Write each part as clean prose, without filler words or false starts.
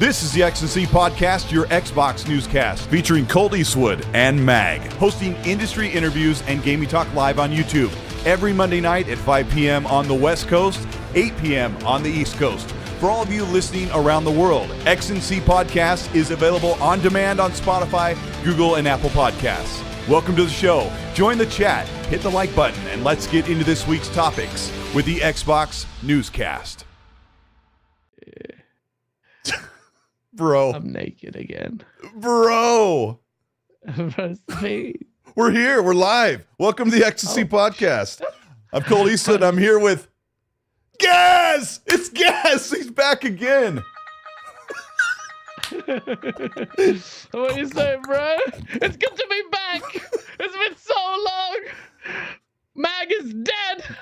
This is the X&C Podcast, your Xbox newscast, featuring Colteastwood and MAGG, hosting industry interviews and gaming talk live on YouTube every Monday night at 5 p.m. on the West Coast, 8 p.m. on the East Coast. For all of you listening around the world, X&C Podcast is available on demand on Spotify, Google, and Apple Podcasts. Welcome to the show. Join the chat, hit the like button, and let's get into this week's topics with the Xbox newscast. Bro. I'm naked again. Bro. Me. We're here. We're live. Welcome to the X&C Podcast. I'm Colteastwood. I'm here with Gaz. It's Gaz. He's back again. What do you say, bro? It's good to be back. It's been so long. Mag is dead.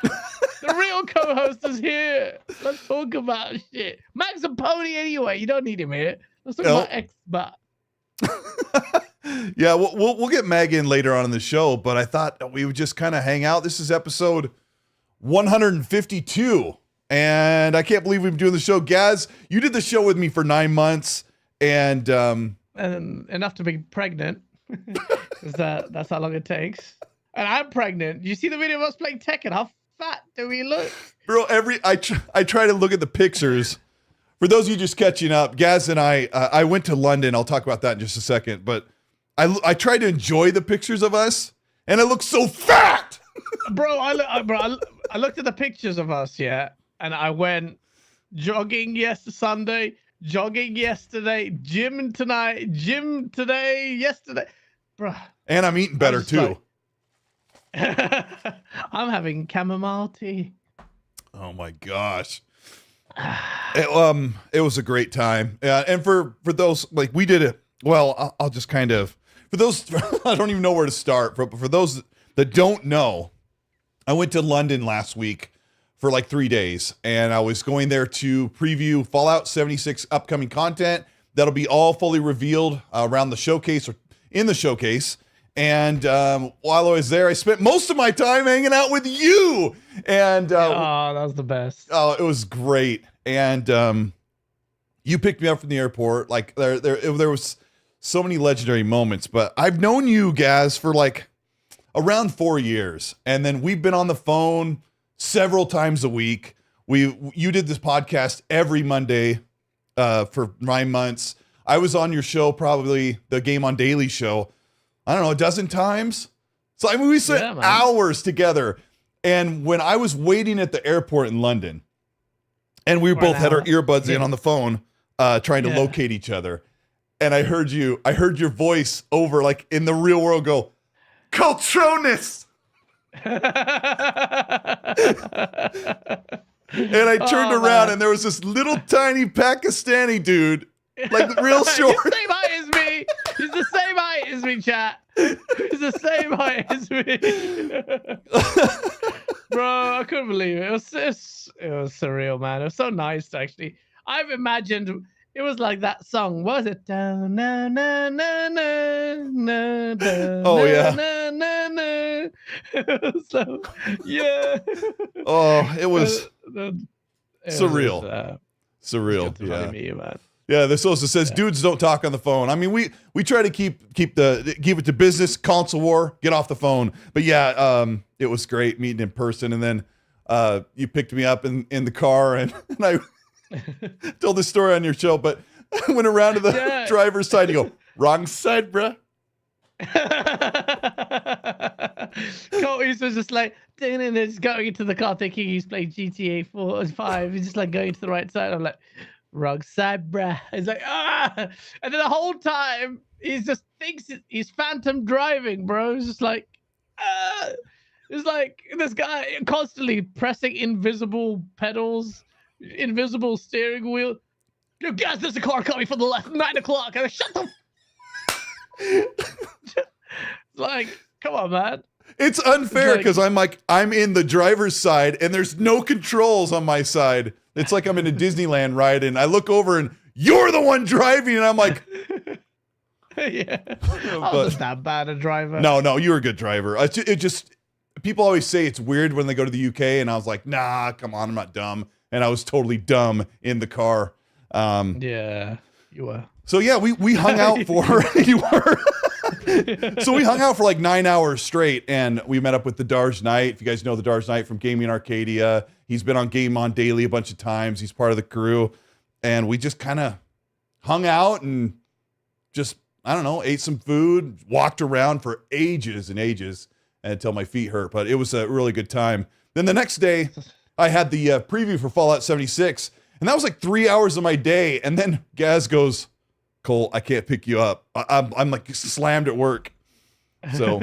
The real co-host is here. Let's talk about shit. Mag's a pony anyway. You don't need him here. Let's talk about Xbox. Yeah, we'll get Mag in later on in the show, but I thought we would just kind of hang out. This is episode 152, and I can't believe we've been doing the show. Gaz, you did the show with me for 9 months, and enough to be pregnant. That's how long it takes. And I'm pregnant. You see the video of us playing Tekken? How fat do we look? Bro, I try to look at the pictures. For those of you just catching up, Gaz and I went to London. I'll talk about that in just a second. But I tried to enjoy the pictures of us, and I look so fat. Bro, I looked at the pictures of us, yeah, and I went jogging Sunday, jogging yesterday, gym tonight, gym today, yesterday. Bro. And I'm eating better, too. Like, I'm having chamomile tea. Oh my gosh. It was a great time. And for those, like, we did it. Well, I'll just kind of, for those, I don't even know where to start. For those that don't know, I went to London last week for like 3 days, and I was going there to preview Fallout 76 upcoming content. That'll be all fully revealed around the showcase or in the showcase. And while I was there, I spent most of my time hanging out with you. And oh, that was the best. Oh, it was great. And you picked me up from the airport. Like there was so many legendary moments. But I've known you, Gaz, for like around 4 years, and then we've been on the phone several times a week. You did this podcast every Monday for 9 months. I was on your show, probably the Game on Daily show, I don't know, a dozen times. So I mean, we spent hours together. And when I was waiting at the airport in London, and we both had our earbuds in on the phone, trying to locate each other, and I heard your voice over, like in the real world, go, Coltronus. And I turned around, and there was this little tiny Pakistani dude, like real short. He's the same height as me. He's the same height as me, chat. He's the same height as me. Bro, I couldn't believe it. It was surreal, man. It was so nice, actually. I've imagined it was like that song. What was it? Oh, yeah. So, yeah. Oh, it was surreal. Surreal. Yeah. Me, man. Yeah, this also says dudes don't talk on the phone. I mean, we try to keep it to business, console war, get off the phone. But yeah, it was great meeting in person. And then you picked me up in the car, and I told this story on your show. But I went around to the driver's side. You go, wrong side, bruh. Colteastwood was just like just going into the car thinking he's playing GTA 4 and 5. He's just like going to the right side. I'm like, wrong side, bruh. He's like, ah, and then the whole time he just thinks he's phantom driving, bro. He's just like, ah. It's like this guy constantly pressing invisible pedals, invisible steering wheel. Yo, guys, there's a car coming from the left, 9 o'clock. And I shut the. Like, come on, man. It's unfair because I'm in the driver's side and there's no controls on my side. It's like I'm in a Disneyland ride, and I look over and you're the one driving, and I'm like, yeah, I wasn't that bad a driver. No, you were a good driver. It just people always say it's weird when they go to the UK, and I was like, nah, come on, I'm not dumb, and I was totally dumb in the car. Yeah. You were. So yeah, we hung out for you were. So we hung out for like 9 hours straight, and we met up with the Darge Knight. If you guys know the Darge Knight from Gaming Arcadia, he's been on Game On Daily a bunch of times. He's part of the crew, and we just kind of hung out and just, I don't know, ate some food, walked around for ages and ages until my feet hurt. But it was a really good time. Then the next day, I had the preview for Fallout 76, and that was like 3 hours of my day. And then Gaz goes, Cole, I can't pick you up. I'm like slammed at work. So,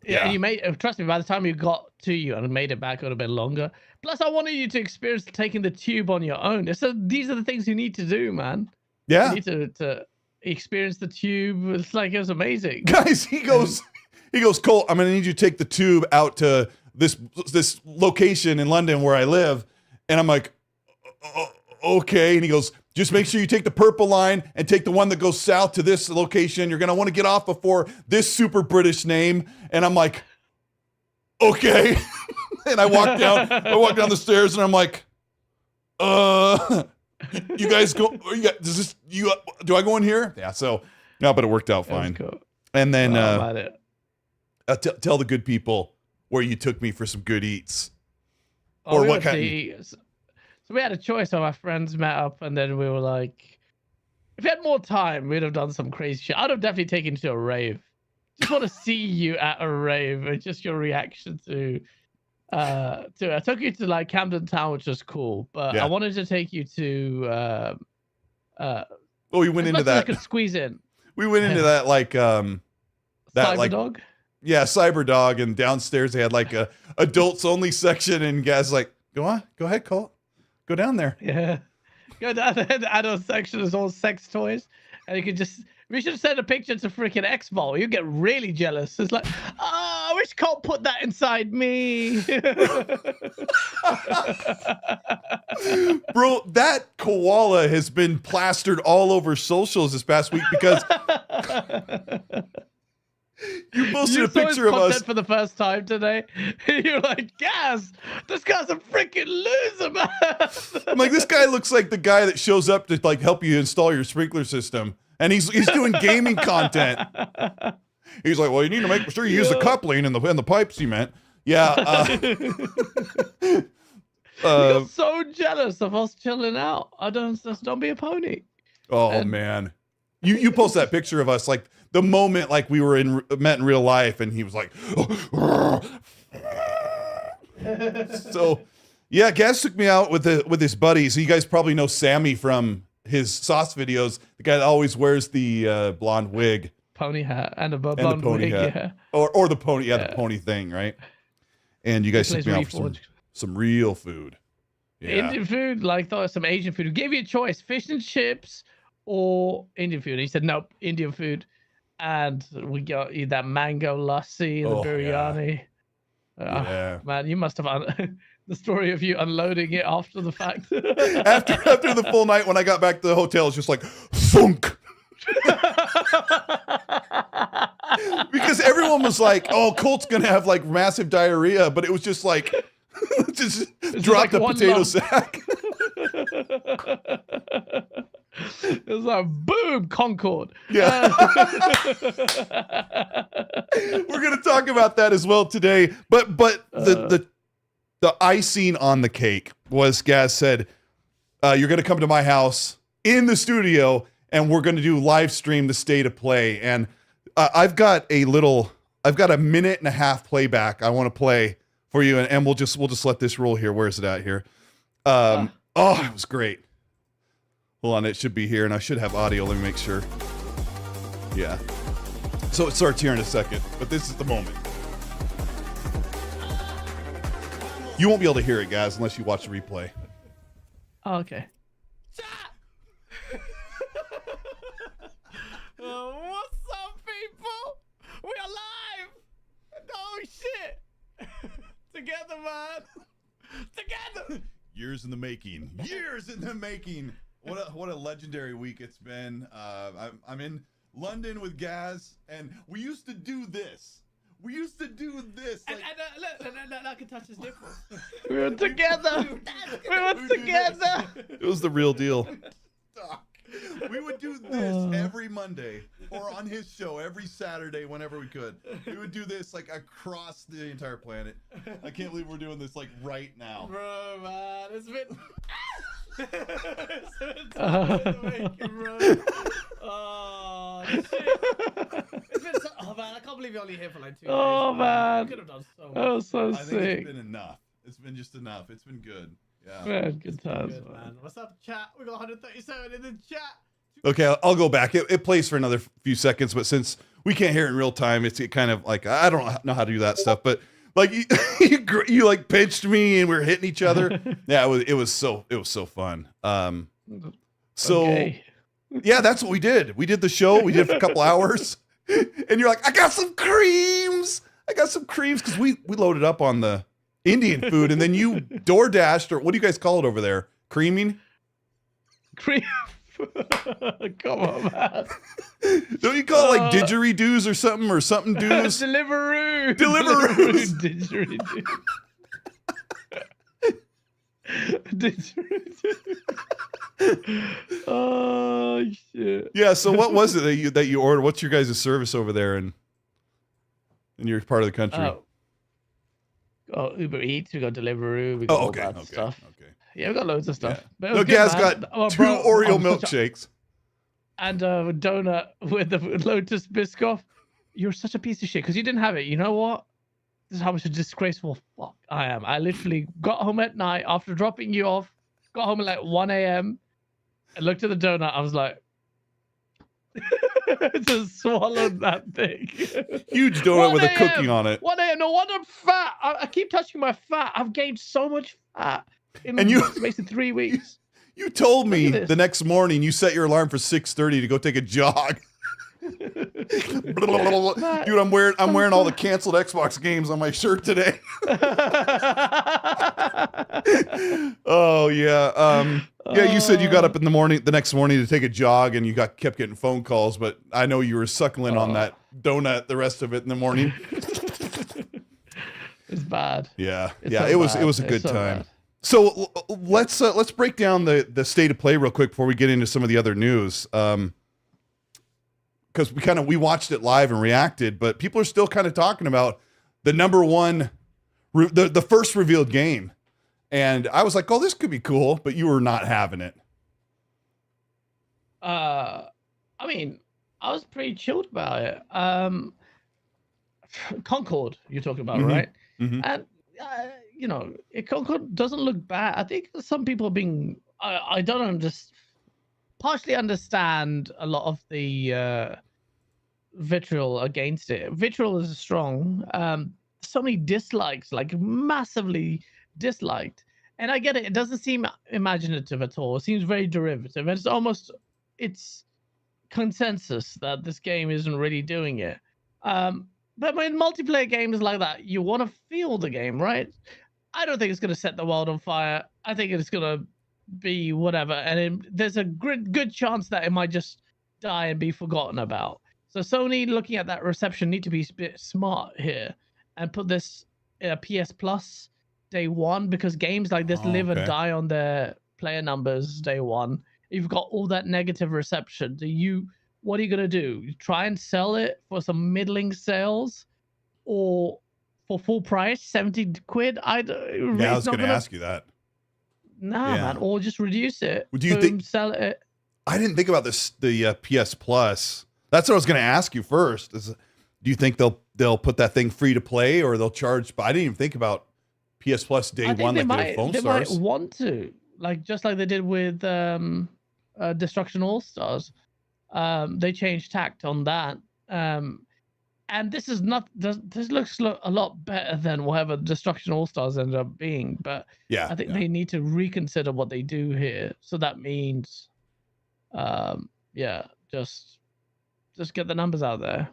yeah. And you made, trust me, by the time you got to you and made it back, it would have been longer. Plus, I wanted you to experience taking the tube on your own. So these are the things you need to do, man. Yeah. You need to experience the tube. It's like, it was amazing. Guys, he goes, Cole, I'm going to need you to take the tube out to this location in London where I live. And I'm like, okay. And he goes, just make sure you take the purple line and take the one that goes south to this location. You're going to want to get off before this super British name. And I'm like, okay. And I walk down the stairs and I'm like, you guys go, do I go in here? Yeah. So no, but it worked out fine. Cool. And then, tell the good people where you took me for some good eats. Or what kind of... So we had a choice. All our friends met up, and then we were like, if we had more time, we'd have done some crazy shit. I'd have definitely taken you to a rave. Just want to see you at a rave and just your reaction to I took you to like Camden Town, which was cool, but I wanted to take you to we went into that. I could squeeze in. We went into that like that Cyberdog? Yeah, Cyberdog, and downstairs they had like a adults only section, and guys like, go ahead, Cole. Go down there. Yeah. Go down there. The adult section is all sex toys. And you can just... We should send a picture to freaking X-Ball. You get really jealous. It's like, I wish Cole put that inside me. Bro, that koala has been plastered all over socials this past week because... You posted a picture of us for the first time today. You're like, Gaz, this guy's a freaking loser, man. I'm like, this guy looks like the guy that shows up to like help you install your sprinkler system, and he's doing gaming content. He's like, well, you need to make sure you use the coupling and the pipe cement. Yeah. You're so jealous of us chilling out. Don't be a pony. Oh man, you post that picture of us like. The moment like we were met in real life, and he was like, so yeah, Gaz took me out with his buddies. So you guys probably know Sammy from his sauce videos, the guy that always wears the blonde wig, pony hat, and a blonde wig, hat. Yeah, or the pony, the pony thing, right? And you guys took me out for some real food, Indian food, like some Asian food. We gave you a choice: fish and chips or Indian food. And he said nope, Indian food. And we got that mango lassi and the biryani. Yeah. Man, you must have the story of you unloading it after the fact. after the full night when I got back to the hotel, it's just like thunk. Because everyone was like, "Oh, Colt's gonna have like massive diarrhea," but it was just like, just dropped like a potato sack. It was like boom, Concord. Yeah. We're gonna talk about that as well today. But the icing on the cake was Gaz said, you're gonna come to my house in the studio and we're gonna do live stream the state of play. And I've got a minute and a half playback I want to play for you, and we'll just let this roll here. Where is it at here? Oh, it was great. Hold on, it should be here, and I should have audio. Let me make sure. Yeah. So it starts here in a second, but this is the moment. You won't be able to hear it, guys, unless you watch the replay. Oh, okay. What's up, people? We are live! Oh, shit! Together, man! Together! Years in the making. Years in the making. What a legendary week it's been. I'm in London with Gaz, and we used to do this. Like, And I can touch his nipples. We were together. We were together. It was the real deal. We would do this every Monday, or on his show every Saturday whenever we could. We would do this like across the entire planet. I can't believe we're doing this like right now. Bro, man, it's been... it's been tough to make it, bro. Oh, shit. It's been so... Oh, man, I can't believe you're only here for like 2 days. Oh, man. You could have done so much. That was so I think sick. it's been enough. It's been just enough. It's been good. Yeah. Man, good times, Good, man. man. What's up, chat? We got 137 in the chat. Okay, I'll go back. It plays for another few seconds, but since we can't hear it in real time, it kind of like I don't know how to do that stuff. But like you like pinched me and we were hitting each other. Yeah, it was so fun. So Okay. yeah, that's what we did. We did the show. We did it for a couple hours, and you're like, I got some creams. Because we loaded up on the Indian food, and then you door dashed, or what do you guys call it over there? Creaming? Cream. Come on, man. Don't you call it like didgeridoos or something doos? Deliveroo. Deliveroos. Didgeridoo. Didgeridoo. Oh shit. Yeah. So what was it that you ordered? What's your guys' service over there in your part of the country? Oh, Uber Eats. We got Deliveroo. We got all that stuff. Okay. Yeah, we got loads of stuff. Yeah. But it was No, good, Gaz man. got Oh, 2 bro, Oreo I'm such a- milkshakes. and a donut with the Lotus Biscoff. You're such a piece of shit because you didn't have it. You know what? This is how much a disgraceful fuck I am. I literally got home at night after dropping you off, got home at like 1 a.m. and looked at the donut. I was like, just swallowed that thing. Huge donut with a 1 cookie on it. 1 a.m. No wonder I'm fat. I keep touching my fat. I've gained so much fat in And you- the space of 3 weeks. You told me Look at this. the next morning you set your alarm for 6:30 to go take a jog. Dude, I'm wearing all the canceled Xbox games on my shirt today. Oh yeah. Yeah, you said you got up in the next morning to take a jog and you kept getting phone calls, but I know you were suckling on that donut the rest of it in the morning. It's bad. Yeah. It's Yeah, so it was bad. a good It's so time. bad. So let's break down the state of play real quick before we get into some of the other news. Because we watched it live and reacted, but people are still kind of talking about the number one, the first revealed game, and I was like, oh, this could be cool, but you were not having it. I mean, I was pretty chilled about it. Concord, you're talking about, Mhm. right? Mhm. And Concord doesn't look bad. I think some people are being. I don't partially understand a lot of the vitriol against it. Vitriol is strong. So many dislikes, like massively disliked. And I get it. It doesn't seem imaginative at all. It seems very derivative. And it's consensus that this game isn't really doing it. But when multiplayer games like that, you want to feel the game, right? I don't think it's going to set the world on fire. I think it's going to be whatever. And there's a good chance that it might just die and be forgotten about. So Sony, looking at that reception, need to be a bit smart here and put this in a PS Plus day one, because games like this live and die on their player numbers day one. You've got all that negative reception. What are you gonna do? You try and sell it for some middling sales, or for full price, 70 quid? Yeah, I was going to ask you that. Nah, man. Or just reduce it. Do you think sell it? I didn't think about this. The PS Plus. That's what I was going to ask you first. Do you think they'll put that thing free to play, or they'll charge? But I didn't even think about PS Plus day one like they did Phone Stars. They might want to, just like they did with Destruction All Stars. They changed tact on that. And this looks a lot better than whatever Destruction All Stars ended up being. But yeah, I think they need to reconsider what they do here. So that means, just get the numbers out there.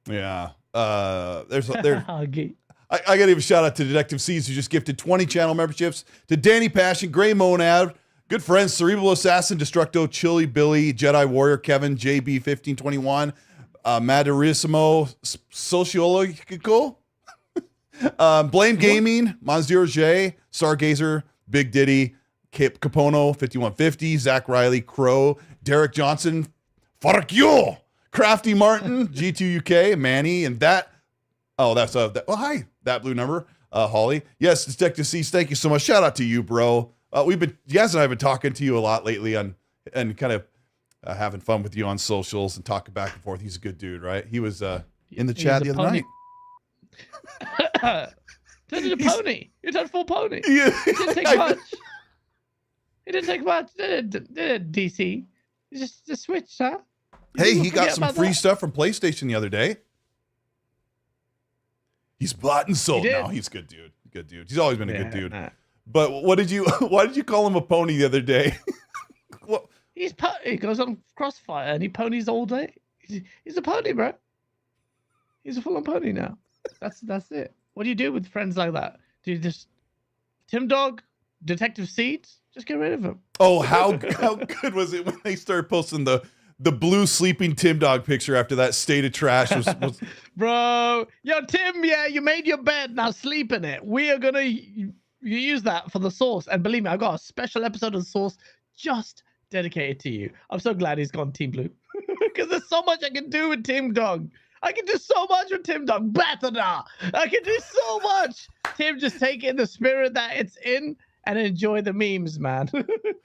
Yeah. I got to give a shout out to Detective C's, who just gifted 20 channel memberships to Danny Passion, Gray Monad, good friends, Cerebral Assassin, Destructo, Chili Billy, Jedi Warrior, Kevin, JB 1521, Madarissimo, Sociological, Blame Gaming, Monzero J, Stargazer, Big Diddy, Capono 5150, Zach Riley, Crow, Derek Johnson, fuck you, Crafty Martin, G2 UK, Manny, and that. Oh, that's hi, that blue number, Holly. Yes, Detective C, thank you so much. Shout out to you, bro. Yaz and I have been talking to you a lot lately and kind of having fun with you on socials and talking back and forth. He's a good dude, right? He was in the chat the other night. Turned into pony. You turned full pony. Yeah. It didn't take much. It didn't take much. Did it, DC? You just switched, huh? Hey, he got some free stuff from PlayStation the other day. He's bought and sold now. He's a good dude. Good dude. He's always been a good dude. But why did you call him a pony the other day? Well, he goes on Crossfire and he ponies all day. He's a pony, bro. He's a full-on pony now. That's it. What do you do with friends like that? Do you just Tim Dog, Detective Seeds? Just get rid of him. Oh, how good was it when they started posting the blue sleeping Tim Dog picture after that state of trash was... Bro, yo, Tim, yeah, you made your bed, now sleep in it. We are gonna use that for the Source, and believe me, I got a special episode of the Source just dedicated to you. I'm so glad he's gone Team Blue because there's so much I can do with Tim Dog. I can do so much with Tim Dog. Bathana. I can do so much. Tim, just take in the spirit that it's in and enjoy the memes, man.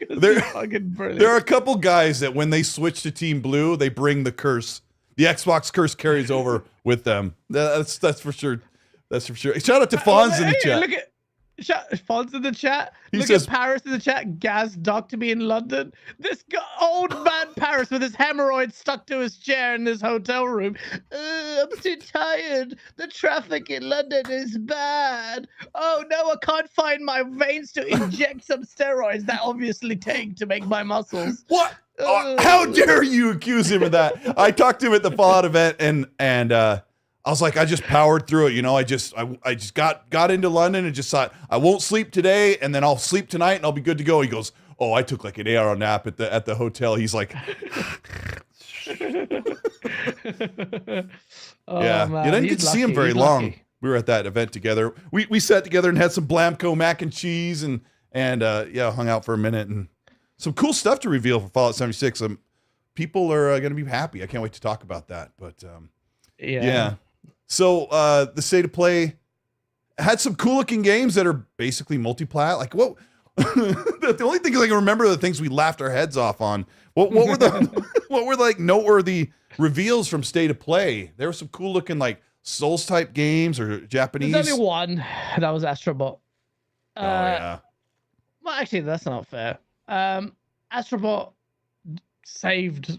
There are a a couple guys that when they switch to Team Blue, they bring the curse. The Xbox curse carries over with them. That's for sure. That's for sure. Shout out to Fonz in the chat. Look at Fonz in the chat. He Look says, at Paris in the chat. Gaz docked me in London. This old man Paris with his hemorrhoids stuck to his chair in this hotel room. I'm too tired. The traffic in London is bad. Oh no, I can't find my veins to inject some steroids that obviously take to make my muscles. What? How dare you accuse him of that? I talked to him at the Fallout event and I was like, I just powered through it. You know, I just got into London and just thought I won't sleep today and then I'll sleep tonight and I'll be good to go. He goes, oh, I took like an 8-hour nap at the hotel. He's like, yeah, man, you didn't get to see him very long. We were at that event together. We sat together and had some Blamco mac and cheese and hung out for a minute and some cool stuff to reveal for Fallout 76. People are going to be happy. I can't wait to talk about that. But yeah. So the state of play had some cool looking games that are basically multiplat. Like what? The only thing I can remember are the things we laughed our heads off on. What were like noteworthy reveals from state of play? There were some cool looking like Souls type games or Japanese. There's only one. That was Astrobot. Yeah. Well, actually, that's not fair. Astrobot saved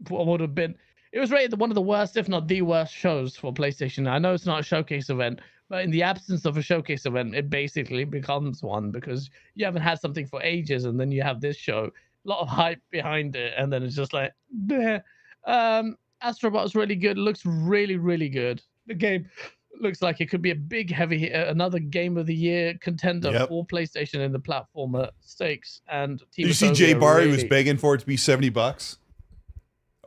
what would have been. It was rated one of the worst, if not the worst, shows for PlayStation. I know it's not a showcase event, but in the absence of a showcase event, it basically becomes one because you haven't had something for ages, and then you have this show, a lot of hype behind it, and then it's just like, bleh. Astrobot is really good. It looks really, really good. The game looks like it could be a big, heavy hitter, another Game of the Year contender for PlayStation in the platformer stakes. And Team Did you see Jay Barry was begging for it to be $70?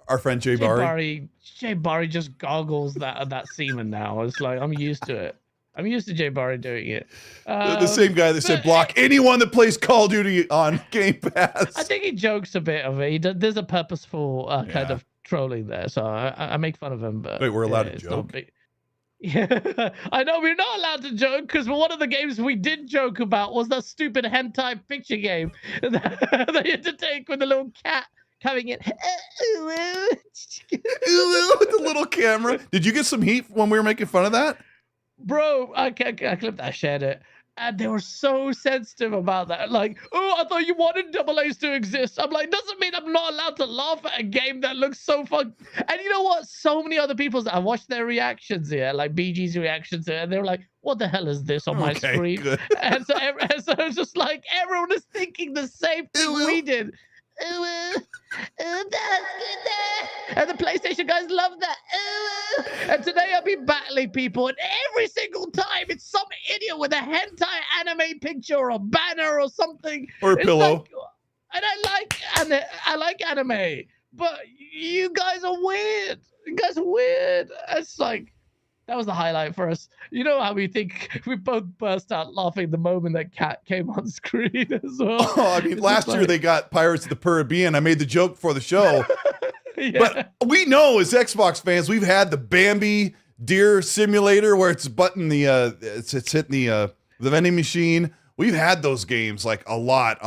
Our friend Jay Barry. Jay Barry just goggles that semen now. It's like I'm used to it. I'm used to Jay Barry doing it. The same guy that said block anyone that plays Call of Duty on Game Pass. I think he jokes a bit of it. There's a purposeful kind of trolling there, so I make fun of him. But wait, we're allowed to joke. Yeah, I know we're not allowed to joke because one of the games we did joke about was that stupid hentai picture game that you had to take with the little cat coming in with the little camera. Did you get some heat when we were making fun of that? Bro, I clipped that, I shared it. And they were so sensitive about that. Like, oh, I thought you wanted double A's to exist. I'm like, doesn't mean I'm not allowed to laugh at a game that looks so fun. And you know what? So many other people's, I watched their reactions here, like BG's reactions here, and they were like, what the hell is this on my screen? Good. And so it's just like, everyone is thinking the same thing we did. And the PlayStation guys love that. And today I'll be battling people, and every single time it's some idiot with a hentai anime picture or a banner or something, or a pillow. Like, and I like anime, but you guys are weird. You guys are weird. It's like, That was the highlight for us. You know how we both burst out laughing the moment that Cat came on screen as well. Oh, I mean, last year they got Pirates of the Caribbean. I made the joke for the show. Yeah. But we know as Xbox fans, we've had the Bambi Deer Simulator where it's hitting the vending machine. We've had those games like a lot.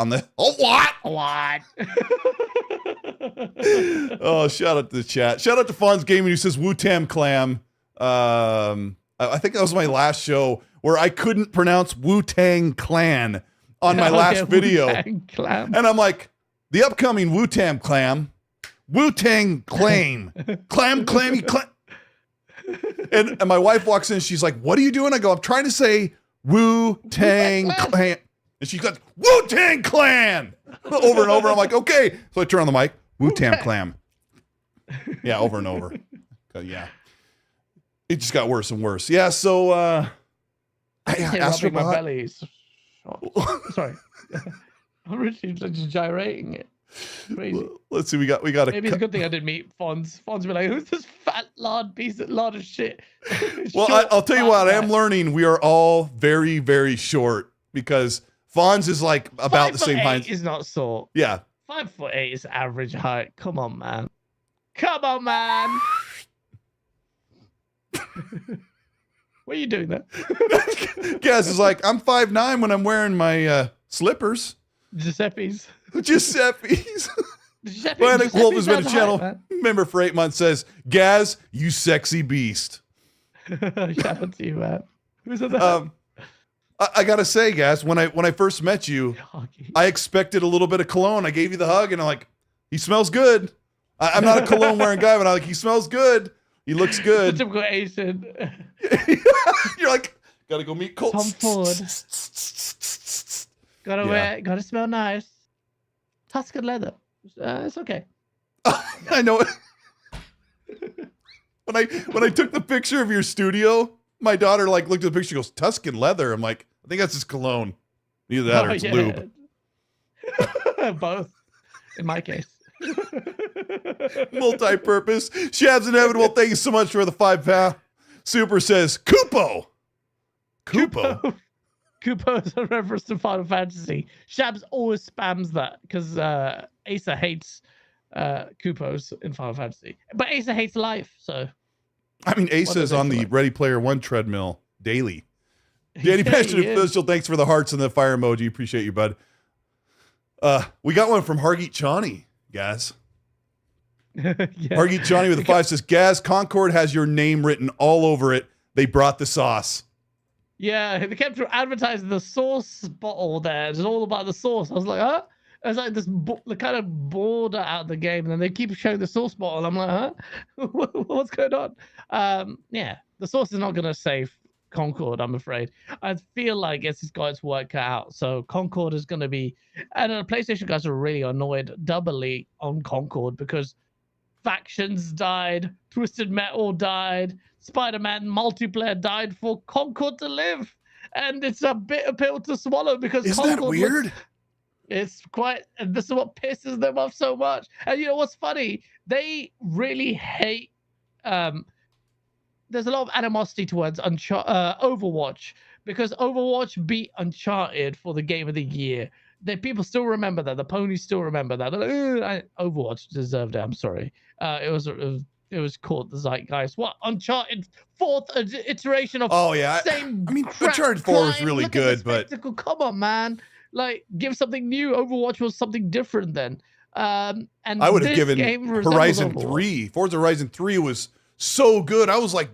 Oh, shout out to the chat. Shout out to Fonz Gaming who says Wu-Tam Clam. I think that was my last show where I couldn't pronounce Wu-Tang Clan on my last video. Clam. And I'm like, the upcoming Wu-Tam Clam, Wu-Tang Claim, Clammy Clam. And my wife walks in and she's like, what are you doing? I go, I'm trying to say Wu-Tang Clan. And she's like, Wu-Tang Clan over and over. I'm like, okay. So I turn on the mic, Wu-Tang Clam. Yeah, over and over. Yeah. It just got worse and worse. Yeah, so Rubbing my belly. Sorry. I'm really just gyrating it. Crazy. Let's see, we got a Maybe it's a good thing I didn't meet Fonz. Fonz be like, who's this fat lard of shit? Well, I'll tell you what, I am learning we are all very, very short because Fonz is like about the same height. 5'8" is not short. Yeah. 5'8" is average height. Come on, man. Come on, man. What are you doing there? Gaz is like, I'm 5'9" when I'm wearing my slippers. Giuseppe's. Giuseppe's. Giuseppe, Planet Wolf has been a Giuseppe's channel height, member for 8 months. Says, Gaz, you sexy beast. Shout out to you, man. Who's that? I gotta say, Gaz, when I first met you, I expected a little bit of cologne. I gave you the hug, and I'm like, he smells good. I'm not a cologne wearing guy, but I'm like, he smells good. He looks good. The typical Asian. You're like, gotta go meet Colt. Tom Ford. Gotta smell nice. Tuscan leather. It's okay. I know it. When I took the picture of your studio, my daughter like looked at the picture, she goes, Tuscan leather. I'm like, I think that's his cologne. Either that or it's lube. Both, in my case. Multi-purpose. Shab's Inevitable, thank you so much for the £5 super. Says Kupo. Kupo is a reference to Final Fantasy. Shabs always spams that because Asa hates Kupos in Final Fantasy, but Asa hates life. So I mean, Asa is on the Ready Player One treadmill daily. Danny Passion Official, thanks for the hearts and the fire emoji. Appreciate you, bud. We got one from Hargeet Chani, guys. Hargeet Chani with a 5 says, Gaz, Concord has your name written all over it. They brought the sauce. Yeah, they kept advertising the sauce bottle there. It's all about the sauce. I was like, huh? It's like this kind of border out of the game, and then they keep showing the sauce bottle. I'm like, huh? What's going on? Yeah, the sauce is not going to save Concord, I'm afraid. I feel like it's got its work cut out. So Concord is going to be, and the PlayStation guys are really annoyed doubly on Concord because Factions died, Twisted Metal died, Spider-Man multiplayer died for Concord to live, and it's a bitter pill to swallow because isn't Concord that weird? It's quite, and this is what pisses them off so much. And you know what's funny? They really hate. There's a lot of animosity towards Overwatch because Overwatch beat Uncharted for the Game of the Year. People still remember that. The ponies still remember that. They're like, Overwatch deserved it. I'm sorry. It was caught the zeitgeist. What Uncharted 4th iteration of same. I mean, crap Uncharted 4 was really good, but come on, man. Like, give something new. Overwatch was something different then. And I would have given Horizon 3. Forza Horizon 3 was so good. I was like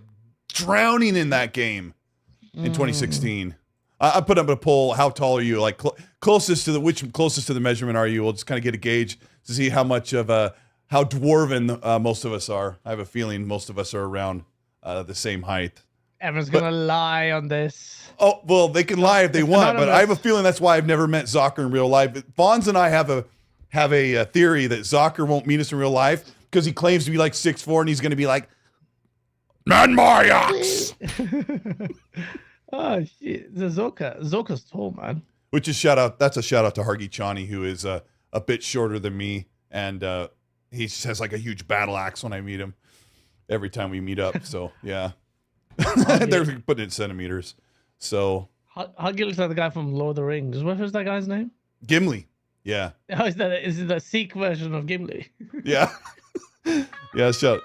drowning in that game in 2016. I put up a poll. How tall are you? Like closest to the measurement are you? We'll just kind of get a gauge to see how much of how dwarven most of us are. I have a feeling most of us are around the same height. Everyone's gonna lie on this. Oh, well, they can lie if they want, but I have a feeling that's why I've never met Zocker in real life. Fonz and I have a theory that Zocker won't meet us in real life because he claims to be like 6'4", and he's going to be like, not my ox. Oh shit, Zoka's tall, man. Which is that's a shout out to Hargeet Chani, who is a bit shorter than me, and he just has like a huge battle axe when I meet him every time we meet up. So yeah. They're putting it in centimeters. So Huggy looks like the guy from Lord of the Rings. What was that guy's name? Gimli. Yeah. Oh, is it the Sikh version of Gimli? Yeah. Yeah, shut.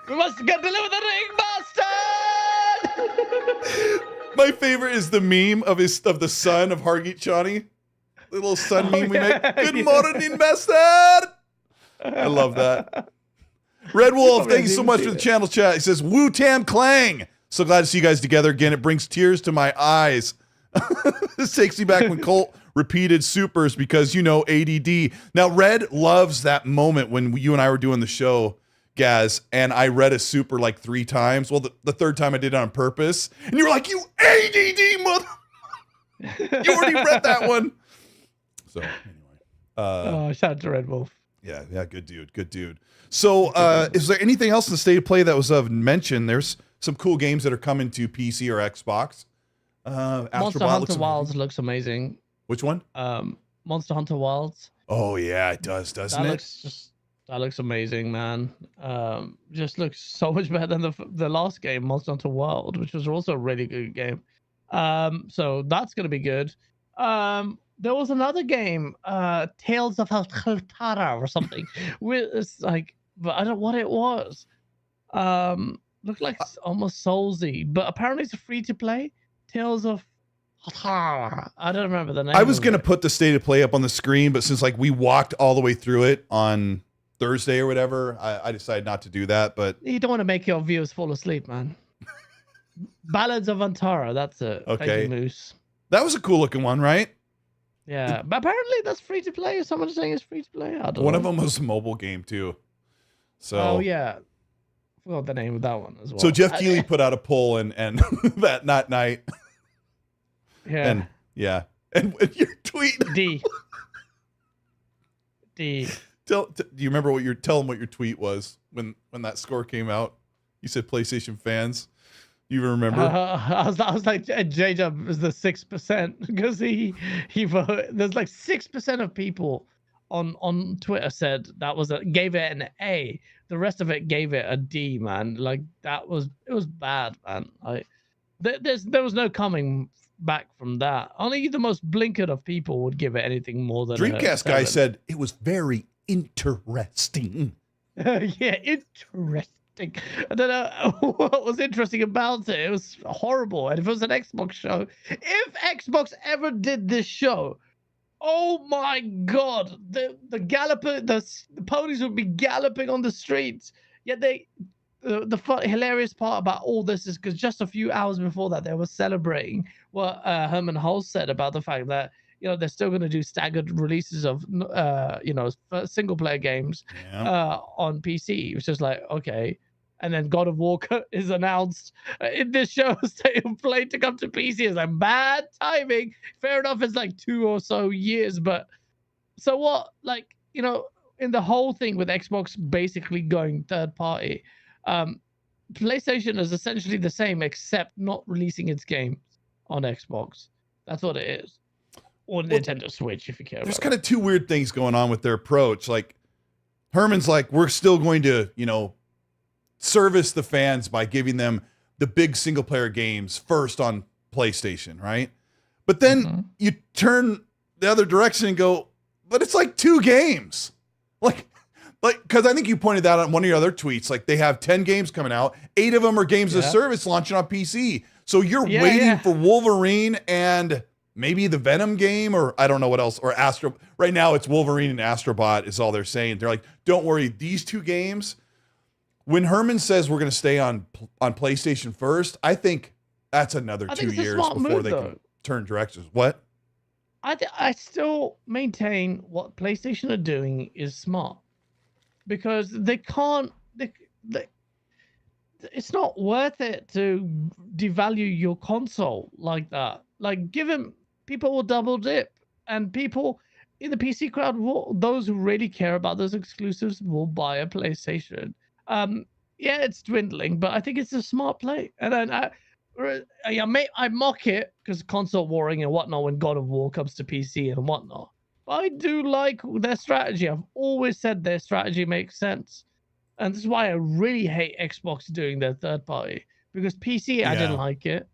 We must get deliver the ring, bastard! My favorite is the meme of the son of Hargeet Chani. The little son meme we make. Good morning, bastard! I love that. Red Wolf, thank you so much for the channel chat. He says, Woo Tam Clang. So glad to see you guys together again. It brings tears to my eyes. This takes me back when Colt repeated supers because, ADD. Now, Red loves that moment when you and I were doing the show, Gaz, and I read a super like 3 times. Well, the third time I did it on purpose. And you were like, you ADD mother. You already read that one. So, anyway. Shout out to Red Wolf. Yeah, good dude. So, is there anything else in the state of play that was of mention? There's some cool games that are coming to PC or Xbox. Monster Hunter Wilds looks amazing. Which one? Monster Hunter Wilds. Oh yeah, it does, doesn't it? That looks amazing, man. Just looks so much better than the last game, Monster Hunter World, which was also a really good game. So that's gonna be good. There was another game, Tales of Haltara or something. It's like, but I don't know what it was. Looked like almost Soulsy, but apparently it's a free to play. Tales of Haltara. I don't remember the name. I was gonna put the state of play up on the screen, but since like we walked all the way through it on Thursday or whatever, I decided not to do that. But you don't want to make your viewers fall asleep, man. Ballads of Antara. That's it. Okay. Thank you, Moose. That was a cool looking one, right? Yeah, but apparently that's free to play. Someone's saying it's free to play. I don't know. One of them was a mobile game too. So. Oh yeah. I forgot the name of that one as well. So Jeff Keighley put out a poll and that night. Yeah. And yeah. And your tweet. D. Do you remember tell them what your tweet was when that score came out? You said PlayStation fans. You remember? I was like, J-Dub is the 6% because he voted. There's like 6% of people on Twitter said gave it an A. The rest of it gave it a D, man. Like it was bad, man. There was no coming back from that. Only the most blinkered of people would give it anything more than Dreamcast guy said it was very interesting. Yeah, interesting. I don't know what was interesting about it. It was horrible. And if it was an Xbox show, if Xbox ever did this show, oh my God, the ponies would be galloping on the streets. Yet the hilarious part about all this is because just a few hours before that, they were celebrating what Herman Hulse said about the fact that they're still going to do staggered releases of single player games on PC. It was just like, okay. And then God of War is announced in this show, State of Play to come to PC. It's like bad timing. Fair enough, it's like 2 or so years, but so what? Like, in the whole thing with Xbox basically going third party, PlayStation is essentially the same except not releasing its games on Xbox. That's what it is. Or Nintendo Switch, if you care. There's kind of 2 weird things going on with their approach. Like Herman's like, we're still going to, service the fans by giving them the big single player games first on PlayStation, right? But then you turn the other direction and go, but it's like 2 games. Like, because I think you pointed that out on one of your other tweets. Like they have 10 games coming out, 8 of them are games of service launching on PC. So you're waiting for Wolverine and maybe the Venom game, or I don't know what else, or Astro. Right now it's Wolverine and Astrobot is all they're saying. They're like, don't worry, these 2 games. When Herman says we're going to stay on PlayStation first, I think that's another 2 years before they can turn directions. What? I still maintain what PlayStation are doing is smart because they can't. It's not worth it to devalue your console like that. Like, people will double dip, and people in the PC crowd those who really care about those exclusives will buy a PlayStation. Yeah, it's dwindling, but I think it's a smart play. And then I mock it because console warring and whatnot when God of War comes to PC and whatnot. But I do like their strategy. I've always said their strategy makes sense. And this is why I really hate Xbox doing their third party. because PC I Yeah. didn't like it.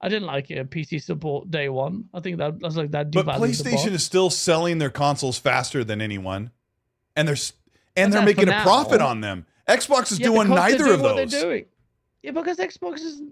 I didn't like it. PC support day one. I think that was like that. But devalued the PlayStation box. is still selling their consoles faster than anyone, and they're But they're that's making for a profit now. on them. Xbox is Yeah, doing because they're neither doing of what those. they're doing. Yeah, because Xbox is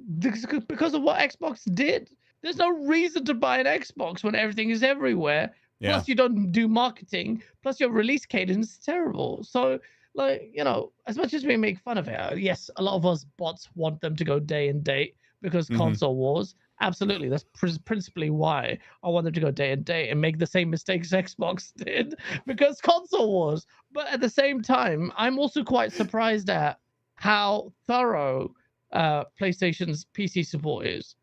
because of what Xbox did. There's no reason to buy an Xbox when everything is everywhere. Yeah. Plus, you don't do marketing. Plus, your release cadence is terrible. So, like, you know, as much as we make fun of it, yes, a lot of us bots want them to go day and date because Mhm. console wars. Absolutely, that's principally why I want them to go day and date and make the same mistakes Xbox did because console wars. But at the same time, I'm also quite surprised at how thorough PlayStation's PC support is.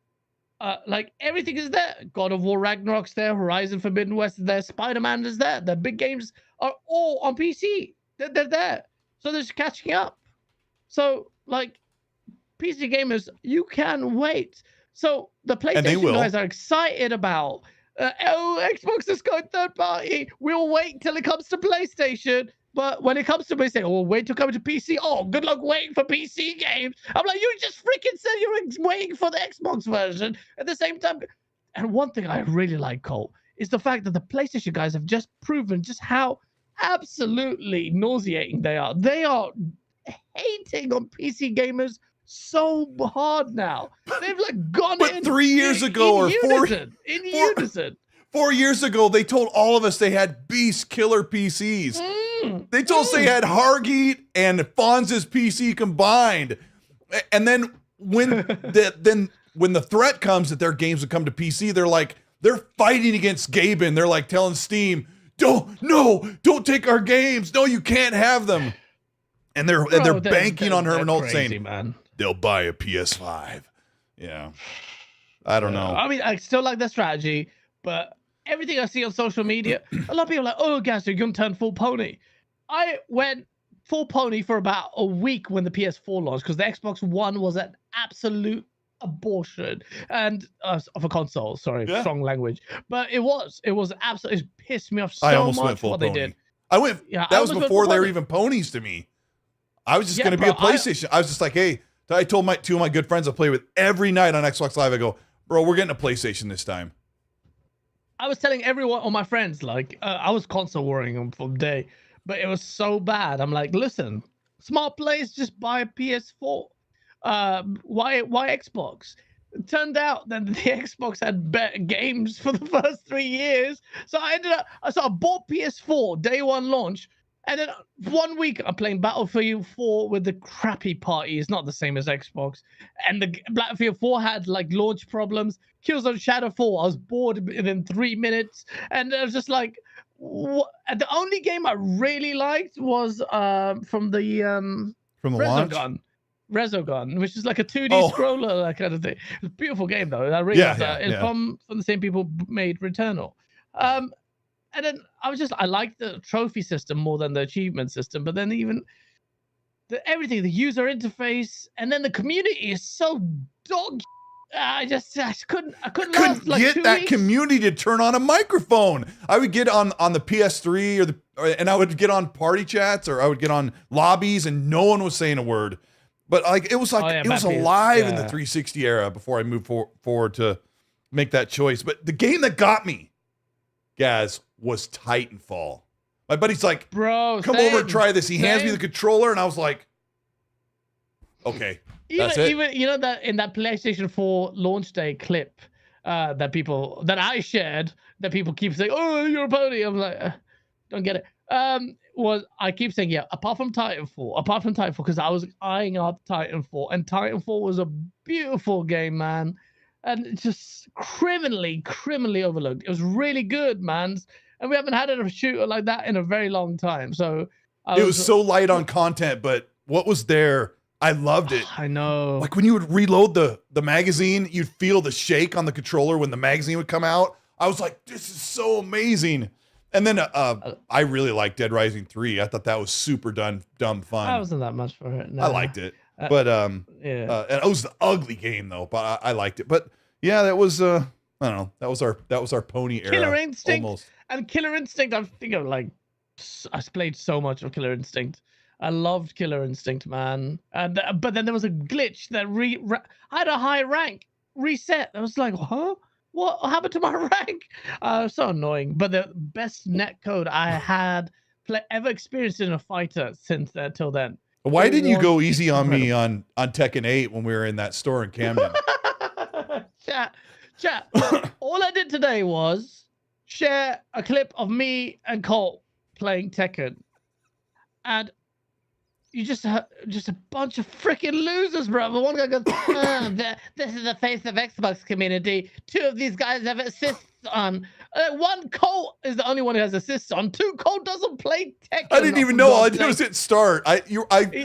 Like everything is there. God of War Ragnarok's there. Horizon Forbidden West is there. Spider-Man is there. The big games are all on PC. They're there. So they're just catching up. So like PC gamers, you can wait. So the they PlayStation will. guys are excited about. Xbox is going third party. We'll wait till it comes to PlayStation. But when it comes to PlayStation, we'll wait to come to PC. Oh, good luck waiting for PC games. I'm like, you just freaking said you were waiting for the Xbox version at the same time. And one thing I really like, Cole, is the fact that the PlayStation guys have just proven just how absolutely nauseating they are. They are hating on PC gamers so hard now. They've like gone But in 3 years ago or unison. 4 years ago, they told all of us they had beast killer PCs. They told us they had Hargeet and Fonz's PC combined. And then when the threat comes that their games would come to PC, they're fighting against Gaben. They're like telling Steam, don't take our games. No, you can't have them. And they're banking on Herman Holt saying, man, they'll buy a PS5. Yeah. I don't know. I mean, I still like their strategy, but everything I see on social media, a lot of people are like, oh, guys, you're going to turn full pony. I went full pony for about a week when the PS4 launched because the Xbox One was an absolute abortion and of a console. Sorry, strong language, but it was absolutely, it pissed me off so I almost much went full what pony. they did. I went. Yeah, that was before they were even ponies to me. I was just going to be a PlayStation. I was just like, hey, I told two of my good friends I play with every night on Xbox Live. I go, bro, we're getting a PlayStation this time. I was telling everyone, all my friends, like I was console warring them from day, but it was so bad. I'm like, listen, smart players just buy a PS4. Why Xbox? It turned out that the Xbox had better games for the first 3 years. So I bought PS4 day one launch. And then 1 week I'm playing Battlefield 4 with the crappy party. It's not the same as Xbox. And the Battlefield 4 had like launch problems. Killzone Shadow 4, I was bored within 3 minutes. And I was just like, what? And the only game I really liked was from the launch? Resogun, which is like a 2D scroller, that kind of thing. It's a beautiful game though. I really loved that. It's from the same people who made Returnal. And then I liked the trophy system more than the achievement system. But then even everything, the user interface, and then the community is so dog. I couldn't last like 2 get that weeks. community to turn on a microphone. I would get on the PS3 and I would get on party chats or I would get on lobbies and no one was saying a word. But like it was alive in the 360 era before I moved forward to make that choice. But the game that got me, Gaz, was Titanfall. My buddy's like, bro, come over and try this. He hands me the controller and I was like, okay. Even you know that in that PlayStation 4 launch day clip that I shared, that people keep saying, "Oh, you're a pony." I'm like, don't get it. I keep saying, yeah. Apart from Titanfall, because I was eyeing up Titanfall, and Titanfall was a beautiful game, man, and it's just criminally overlooked. It was really good, man, and we haven't had a shooter like that in a very long time. So it was so light on content, but what was there? I loved it. I know. Like when you would reload the magazine, you'd feel the shake on the controller when the magazine would come out. I was like, this is so amazing. And then I really liked Dead Rising 3. I thought that was super dumb fun. I wasn't that much for it. No. I liked it. But and it was the ugly game though, but I liked it. But yeah, that was I don't know. That was our pony era. Killer Instinct. Almost. And Killer Instinct, I think I played so much of Killer Instinct. I loved Killer Instinct, man. And but then there was a glitch that I had a high rank reset. I was like, huh? What happened to my rank? So annoying. But the best netcode I had ever experienced in a fighter since till then. Why didn't you go easy on me on Tekken 8 when we were in that store in Camden? Chat. All I did today was share a clip of me and Colt playing Tekken, and you just a bunch of freaking losers, bro. One guy goes, "This is the face of Xbox community. 2 of these guys have assists on. 1 Colt is the only one who has assists on. 2 Colt doesn't play Tekken." I didn't even know. All I did was hit start. I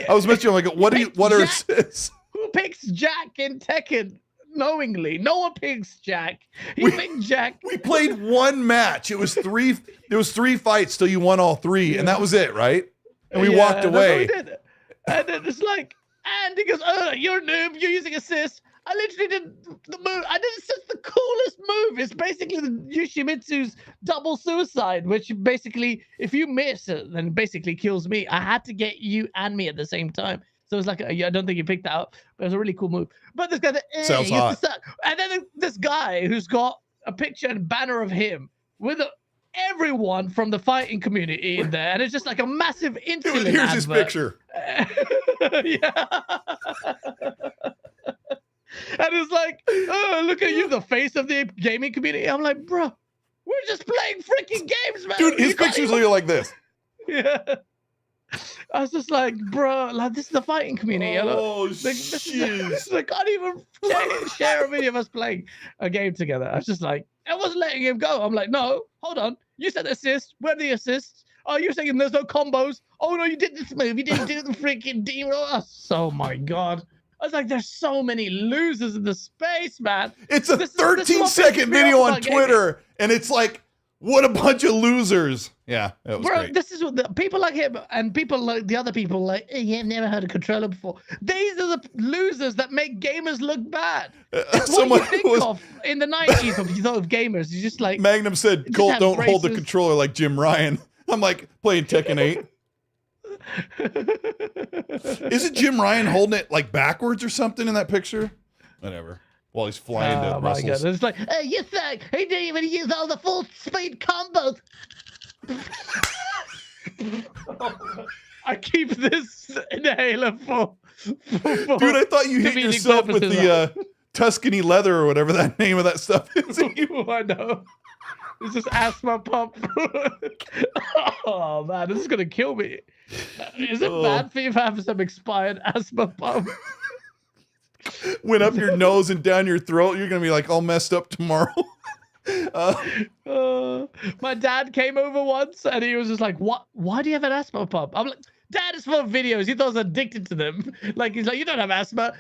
was mentioning like, what are assists? Who picks Jack in Tekken? Knowingly, no one picks Jack. He picked Jack. We played 1 match. It was 3. There was 3 fights till you won all 3, and that was it, right? And we walked away. That's what we did. And then it's like, and he goes, "Oh, you're a noob. You're using assist." I literally did the move. I did assist the coolest move. It's basically the Yoshimitsu's double suicide, which basically, if you miss it, then it basically kills me. I had to get you and me at the same time. So it's like, I don't think you picked that up, but it was a really cool move. But this guy, sounds hot. And then this guy who's got a picture and banner of him with everyone from the fighting community in there, and it's just like a massive insulin Here's advert. his picture. Yeah. And it's like, oh, look at you, the face of the gaming community. I'm like, bro, we're just playing freaking games, man. Dude, his pictures look like this. Yeah. I was just like, bro, like this is the fighting community. Oh, shit. I can't even share a video of us playing a game together. I was just like, I wasn't letting him go. I'm like, no, hold on. You said assist. Where are the assists? Oh, you're saying there's no combos. Oh, no, you did this move. You didn't do the freaking demon. Oh, my God. I was like, there's so many losers in the space, man. It's a 13-second video on Twitter, and it's like, what a bunch of losers. Yeah, that was great. This is what the people like him and people like the other people like, you've never heard a controller before. These are the losers that make gamers look bad. That's what you think of in the 90s when you thought of gamers. You just like... Magnum said, Colt, don't hold the controller like Jim Ryan. I'm like, playing Tekken 8. Isn't Jim Ryan holding it like backwards or something in that picture? Whatever. While he's flying to Brussels. God. It's like, hey, you think he didn't even use all the full speed combos. I keep this inhaler for dude, I thought you hit yourself with the Tuscany leather or whatever that name of that stuff is. I know. It's just asthma pump. Oh man, this is gonna kill me. Is it bad for you to have some expired asthma pump? Went up your nose and down your throat. You're gonna be like all messed up tomorrow. My dad came over once and he was just like, "What? Why do you have an asthma pump?" I'm like, "Dad, it's for videos." He thought I was addicted to them. Like he's like, "You don't have asthma."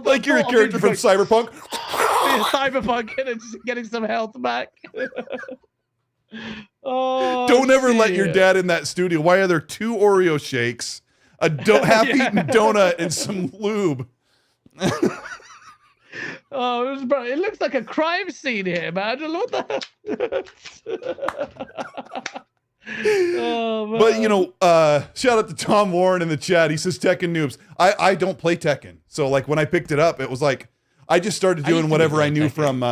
Like you're a character from Cyberpunk. Cyberpunk getting some health back. Oh, don't ever let your dad in that studio. Why are there 2 Oreo shakes, a half-eaten donut, and some lube? Oh, it looks like a crime scene here, man. What the Oh, man. But, you know, shout out to Tom Warren in the chat. He says Tekken noobs. I don't play Tekken. So, like, when I picked it up, it was like, I just started doing whatever I knew from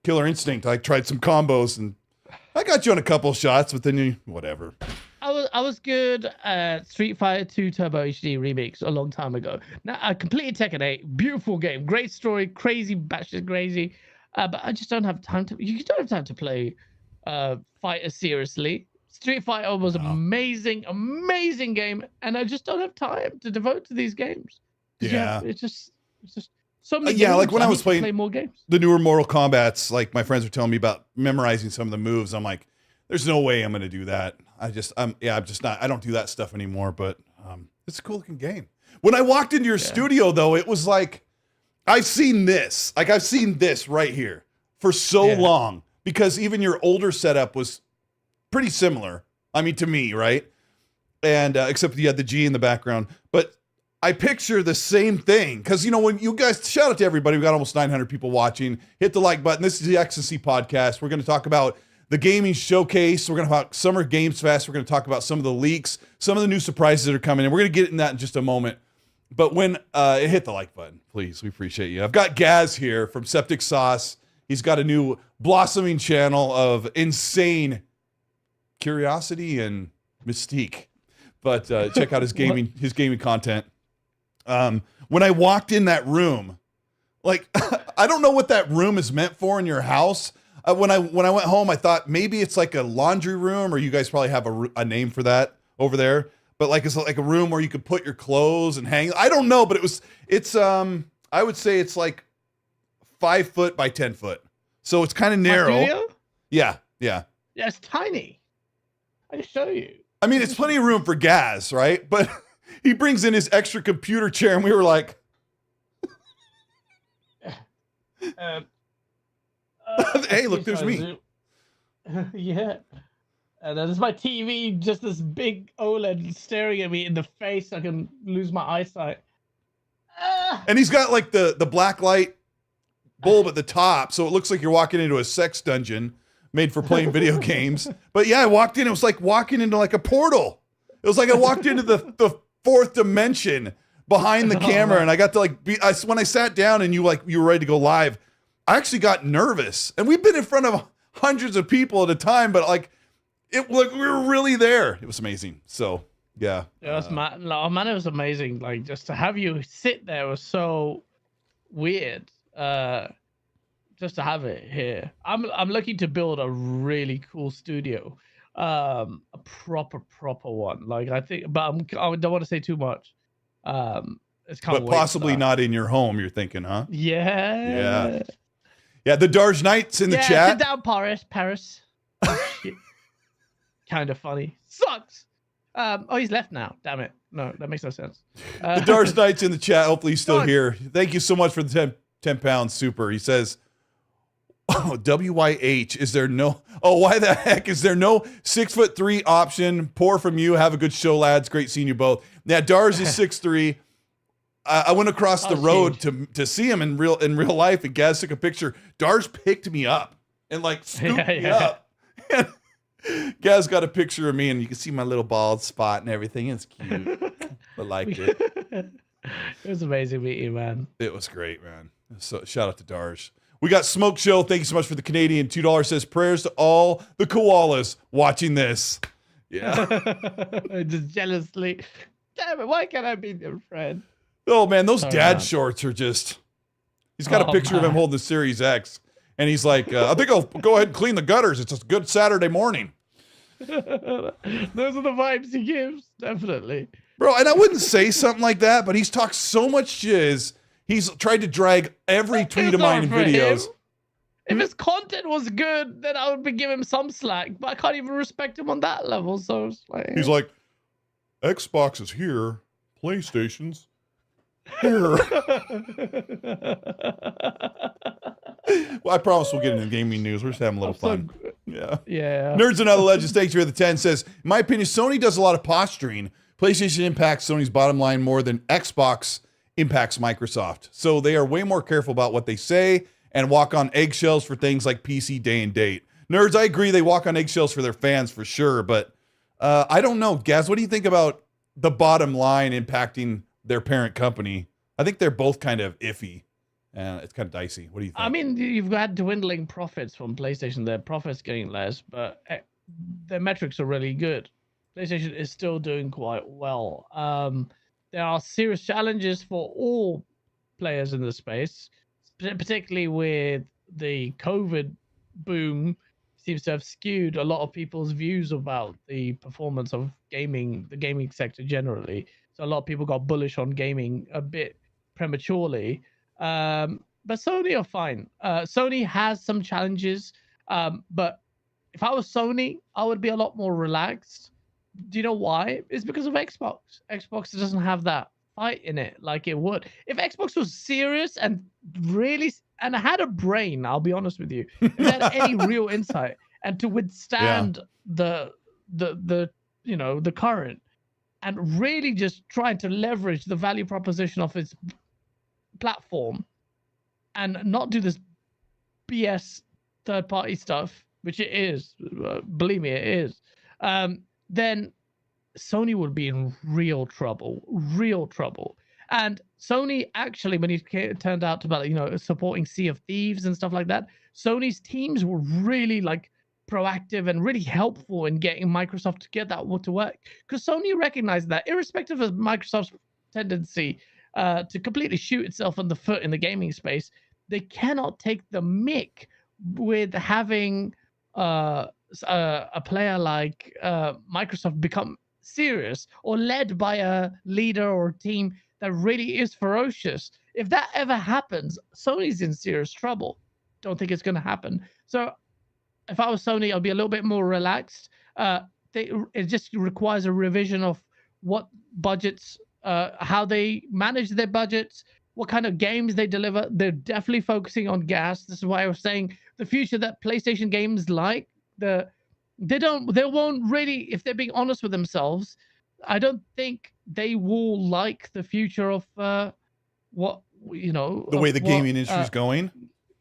Killer Instinct. I tried some combos, and I got you on a couple shots, but then you, whatever. I was good at Street Fighter 2 Turbo HD Remix a long time ago. Now, I completed Tekken 8. Beautiful game. Great story. Crazy, batshit crazy. But I just don't have time to... You don't have time to play Fighter seriously. Street Fighter was amazing game, and I just don't have time to devote to these games. Yeah. It's just so many yeah, games. like when I was playing play more games. The newer Mortal Kombats, like my friends were telling me about memorizing some of the moves. I'm like, there's no way I'm going to do that. I'm just not, I don't do that stuff anymore, but it's a cool looking game. When I walked into your studio though, it was like, I've seen this right here for so long, because even your older setup was pretty similar. I mean, to me, right? And except you had the G in the background, but I picture the same thing. Cause you know, when you guys, shout out to everybody, we got almost 900 people watching, hit the like button. This is the X&C podcast. We're going to talk about the gaming showcase. We're going to talk Summer Games Fest. We're going to talk about some of the leaks, some of the new surprises that are coming, and we're going to get in that in just a moment. But when hit the like button, please. We appreciate you. I've got Gaz here from Septic Sauce. He's got a new blossoming channel of insane curiosity and mystique. But check out his gaming content. When I walked in that room, like I don't know what that room is meant for in your house. When I went home, I thought maybe it's like a laundry room, or you guys probably have a name for that over there. But like it's like a room where you could put your clothes and hang. I don't know, but it's I would say it's like 5 foot by 10 foot, so it's kind of narrow. Studio? Yeah. Yeah, it's tiny. I can show you. I mean, it's plenty of room for Gaz, right? But he brings in his extra computer chair, and we were like, "Hey, look, there's me." Yeah. And then there's my TV, just this big OLED staring at me in the face. I can lose my eyesight. And he's got like the black light bulb at the top, so it looks like you're walking into a sex dungeon made for playing video games. But yeah, I walked in, it was like walking into like a portal. It was like I walked into the fourth dimension behind the camera, and I got to like when I sat down and you were ready to go live, I actually got nervous. And we've been in front of hundreds of people at a time, but like we were really there. It was amazing. So yeah. Yeah, that's man, it was amazing. Like just to have you sit there was so weird. Just to have it here. I'm looking to build a really cool studio. A proper one. Like I think, but I don't want to say too much. It's kind of possibly not in your home, you're thinking, huh? Yeah. Yeah, the Darge Knights in the chat. Sit down, Paris. Oh, shit. Kind of funny. Sucks. He's left now. Damn it. No, that makes no sense. The Darge Knights in the chat. Hopefully he's still here. Thank you so much for the 10 pound super. He says, "Oh, WYH, is there no? Oh, why the heck is there no 6'3" option? Poor from you. Have a good show, lads. Great seeing you both." Yeah, Darge is 6'3". I went across the road to see him in real life, and Gaz took a picture. Darge picked me up and like scooped me up. And Gaz got a picture of me, and you can see my little bald spot and everything. It's cute. I liked it. It was amazing meeting you, man. It was great, man. So shout out to Darge. We got Smoke Show. Thank you so much for the Canadian $2. Says prayers to all the koalas watching this. Yeah. Just jealously. Damn it, why can't I be their friend? Oh man, those dad shorts are just. He's got a picture of him holding the Series X, and he's like, "I think I'll go ahead and clean the gutters. It's a good Saturday morning." Those are the vibes he gives, definitely. Bro, and I wouldn't say something like that, but he's talked so much shiz. He's tried to drag every tweet of mine in videos. If his content was good, then I would be giving him some slack, but I can't even respect him on that level. So it's like, he's like, Xbox is here, PlayStation's here. Well, I promise we'll get into gaming news. We're just having a little fun. Yeah. Nerds and Other Legends, thanks for the 10. Says, in my opinion, Sony does a lot of posturing. PlayStation impacts Sony's bottom line more than Xbox impacts Microsoft. So they are way more careful about what they say and walk on eggshells for things like PC day and date. Nerds, I agree. They walk on eggshells for their fans for sure. But I don't know. Gaz, what do you think about the bottom line impacting their parent company? I think they're both kind of iffy. It's kind of dicey. What do you think? I mean, you've got dwindling profits from PlayStation. Their profits getting less, but their metrics are really good. PlayStation is still doing quite well. There are serious challenges for all players in the space, particularly with the COVID boom. Seems to have skewed a lot of people's views about the performance of gaming, the gaming sector generally. So a lot of people got bullish on gaming a bit prematurely. But Sony are fine. Sony has some challenges, but if I was Sony, I would be a lot more relaxed. Do you know why? It's because of Xbox. Xbox doesn't have that fight in it like it would. If Xbox was serious and really and had a brain, I'll be honest with you, if it had any real insight and to withstand the current and really just trying to leverage the value proposition of its platform and not do this BS third-party stuff, which it is, believe me, it is, then Sony would be in real trouble, And Sony actually, when it turned out about, supporting Sea of Thieves and stuff like that, Sony's teams were really like proactive and really helpful in getting Microsoft to get that to work. Because Sony recognized that irrespective of Microsoft's tendency to completely shoot itself in the foot in the gaming space, they cannot take the mick with having a player like Microsoft become serious or led by a leader or a team that really is ferocious. If that ever happens, Sony's in serious trouble. Don't think it's going to happen. So if I was Sony, I'd be a little bit more relaxed. It just requires a revision of what budgets, how they manage their budgets, what kind of games they deliver. They're definitely focusing on gas. This is why I was saying the future that PlayStation games like, they won't really, if they're being honest with themselves, I don't think they will like the future of the way the gaming industry is going,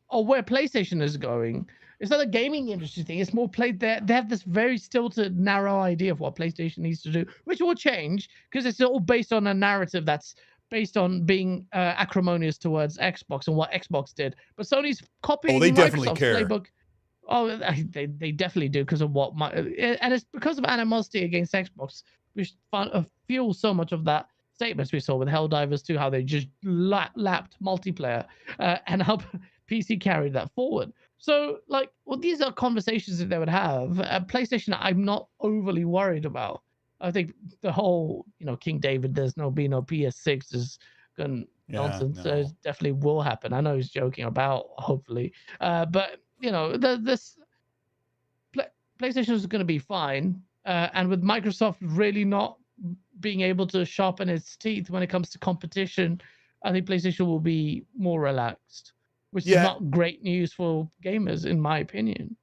or where PlayStation is going. It's not a gaming industry thing. It's more they have this very stilted, narrow idea of what PlayStation needs to do, which will change because it's all based on a narrative that's based on being acrimonious towards Xbox and what Xbox did. But Sony's copying they Microsoft's definitely care. playbook. Oh, they definitely do because of and it's because of animosity against Xbox, which fuels so much of that statements we saw with Helldivers 2, how they just lapped multiplayer and how PC carried that forward. So, these are conversations that they would have. PlayStation, I'm not overly worried about. I think the whole, King David, there's no PS6 is going nonsense. No. It definitely will happen. I know he's joking about, hopefully. But, this PlayStation is going to be fine. And with Microsoft really not being able to sharpen its teeth when it comes to competition, I think PlayStation will be more relaxed, which is not great news for gamers, in my opinion.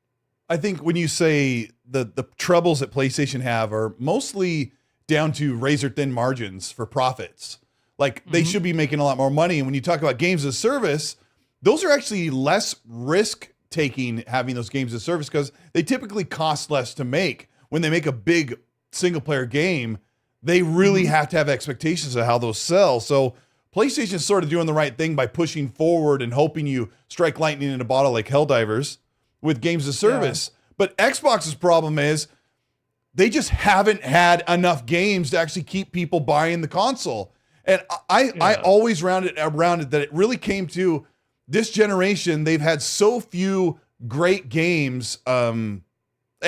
I think when you say the troubles that PlayStation have are mostly down to razor thin margins for profits. They should be making a lot more money. And when you talk about games as a service, those are actually less risk taking having those games as a service because they typically cost less to make. When they make a big single player game, they really have to have expectations of how those sell. So PlayStation is sort of doing the right thing by pushing forward and hoping you strike lightning in a bottle like Helldivers with games as a service. Yeah. But Xbox's problem is they just haven't had enough games to actually keep people buying the console. And I always round it that it really came to this generation. They've had so few great games and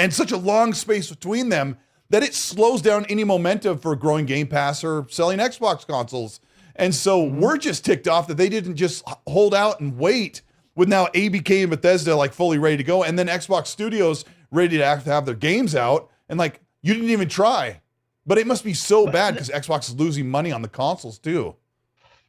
such a long space between them that it slows down any momentum for growing Game Pass or selling Xbox consoles. And so we're just ticked off that they didn't just hold out and wait with now ABK and Bethesda fully ready to go, and then Xbox Studios ready to have their games out, and you didn't even try. But it must be so bad because Xbox is losing money on the consoles too.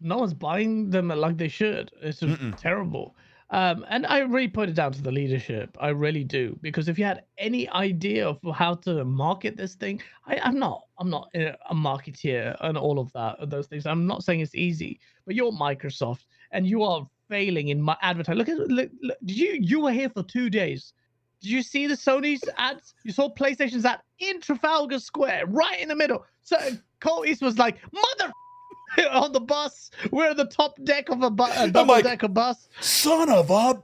No one's buying them like they should. It's just terrible. And I really put it down to the leadership. I really do. Because if you had any idea of how to market this thing, I'm not a marketeer and all of those things. I'm not saying it's easy, but you're Microsoft and you are failing in my advertising. Look, you were here for 2 days. Did you see the Sony's ads? You saw PlayStation's ad in Trafalgar Square, right in the middle. So Colteastwood was like, mother on the bus. We're at the top deck of a double-decker bus. Son of a...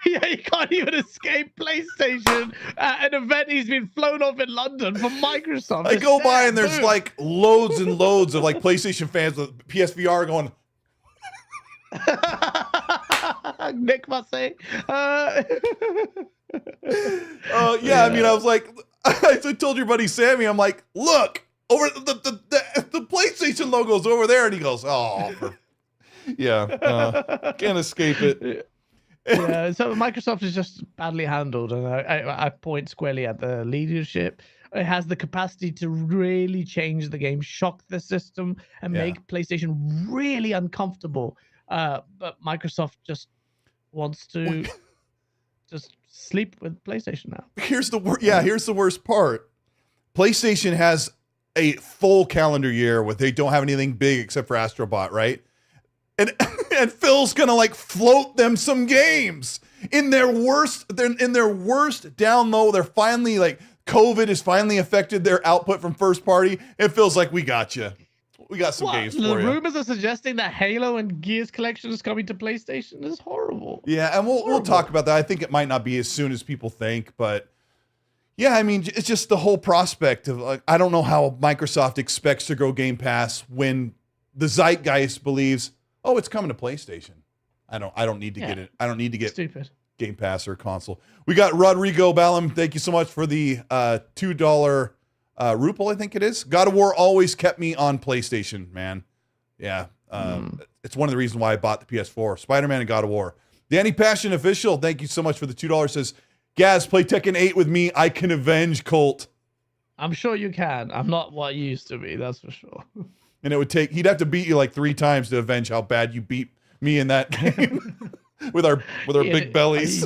Yeah, you can't even escape PlayStation at an event he's been flown off in London from Microsoft. I go by and there's loads and loads of PlayStation fans with PSVR going... Nick must say. I was like, I told your buddy Sammy, I'm like, look, over the PlayStation logo's over there, and he goes, can't escape it. Yeah, so Microsoft is just badly handled, and I point squarely at the leadership. It has the capacity to really change the game, shock the system, and make PlayStation really uncomfortable. But Microsoft just wants to just sleep with PlayStation now. Here's the worst part. PlayStation has a full calendar year where they don't have anything big except for Astrobot, right? And Phil's gonna float them some games. in their worst down low. They're finally like COVID has finally affected their output from first party. It feels like we got you. We got some games The for you. rumors are suggesting that Halo and Gears collection is coming to PlayStation. This is horrible. Yeah, and we'll talk about that. I think it might not be as soon as people think, but yeah, I mean, it's just the whole prospect of like, I don't know how Microsoft expects to grow Game Pass when the zeitgeist believes, oh, it's coming to PlayStation. I don't need to get it. I don't need to get Stupid. Game Pass or console. We got Rodrigo Ballum. Thank you so much for the $2 Ruple, I think it is. God of War always kept me on PlayStation, man. Yeah. It's one of the reasons why I bought the PS4. Spider-Man and God of War. Danny Passion Official, thank you so much for the $2. Says, Gaz, play Tekken 8 with me. I can avenge Colt. I'm sure you can. I'm not what you used to be, that's for sure. And he'd have to beat you like 3 times to avenge how bad you beat me in that game. with our big bellies.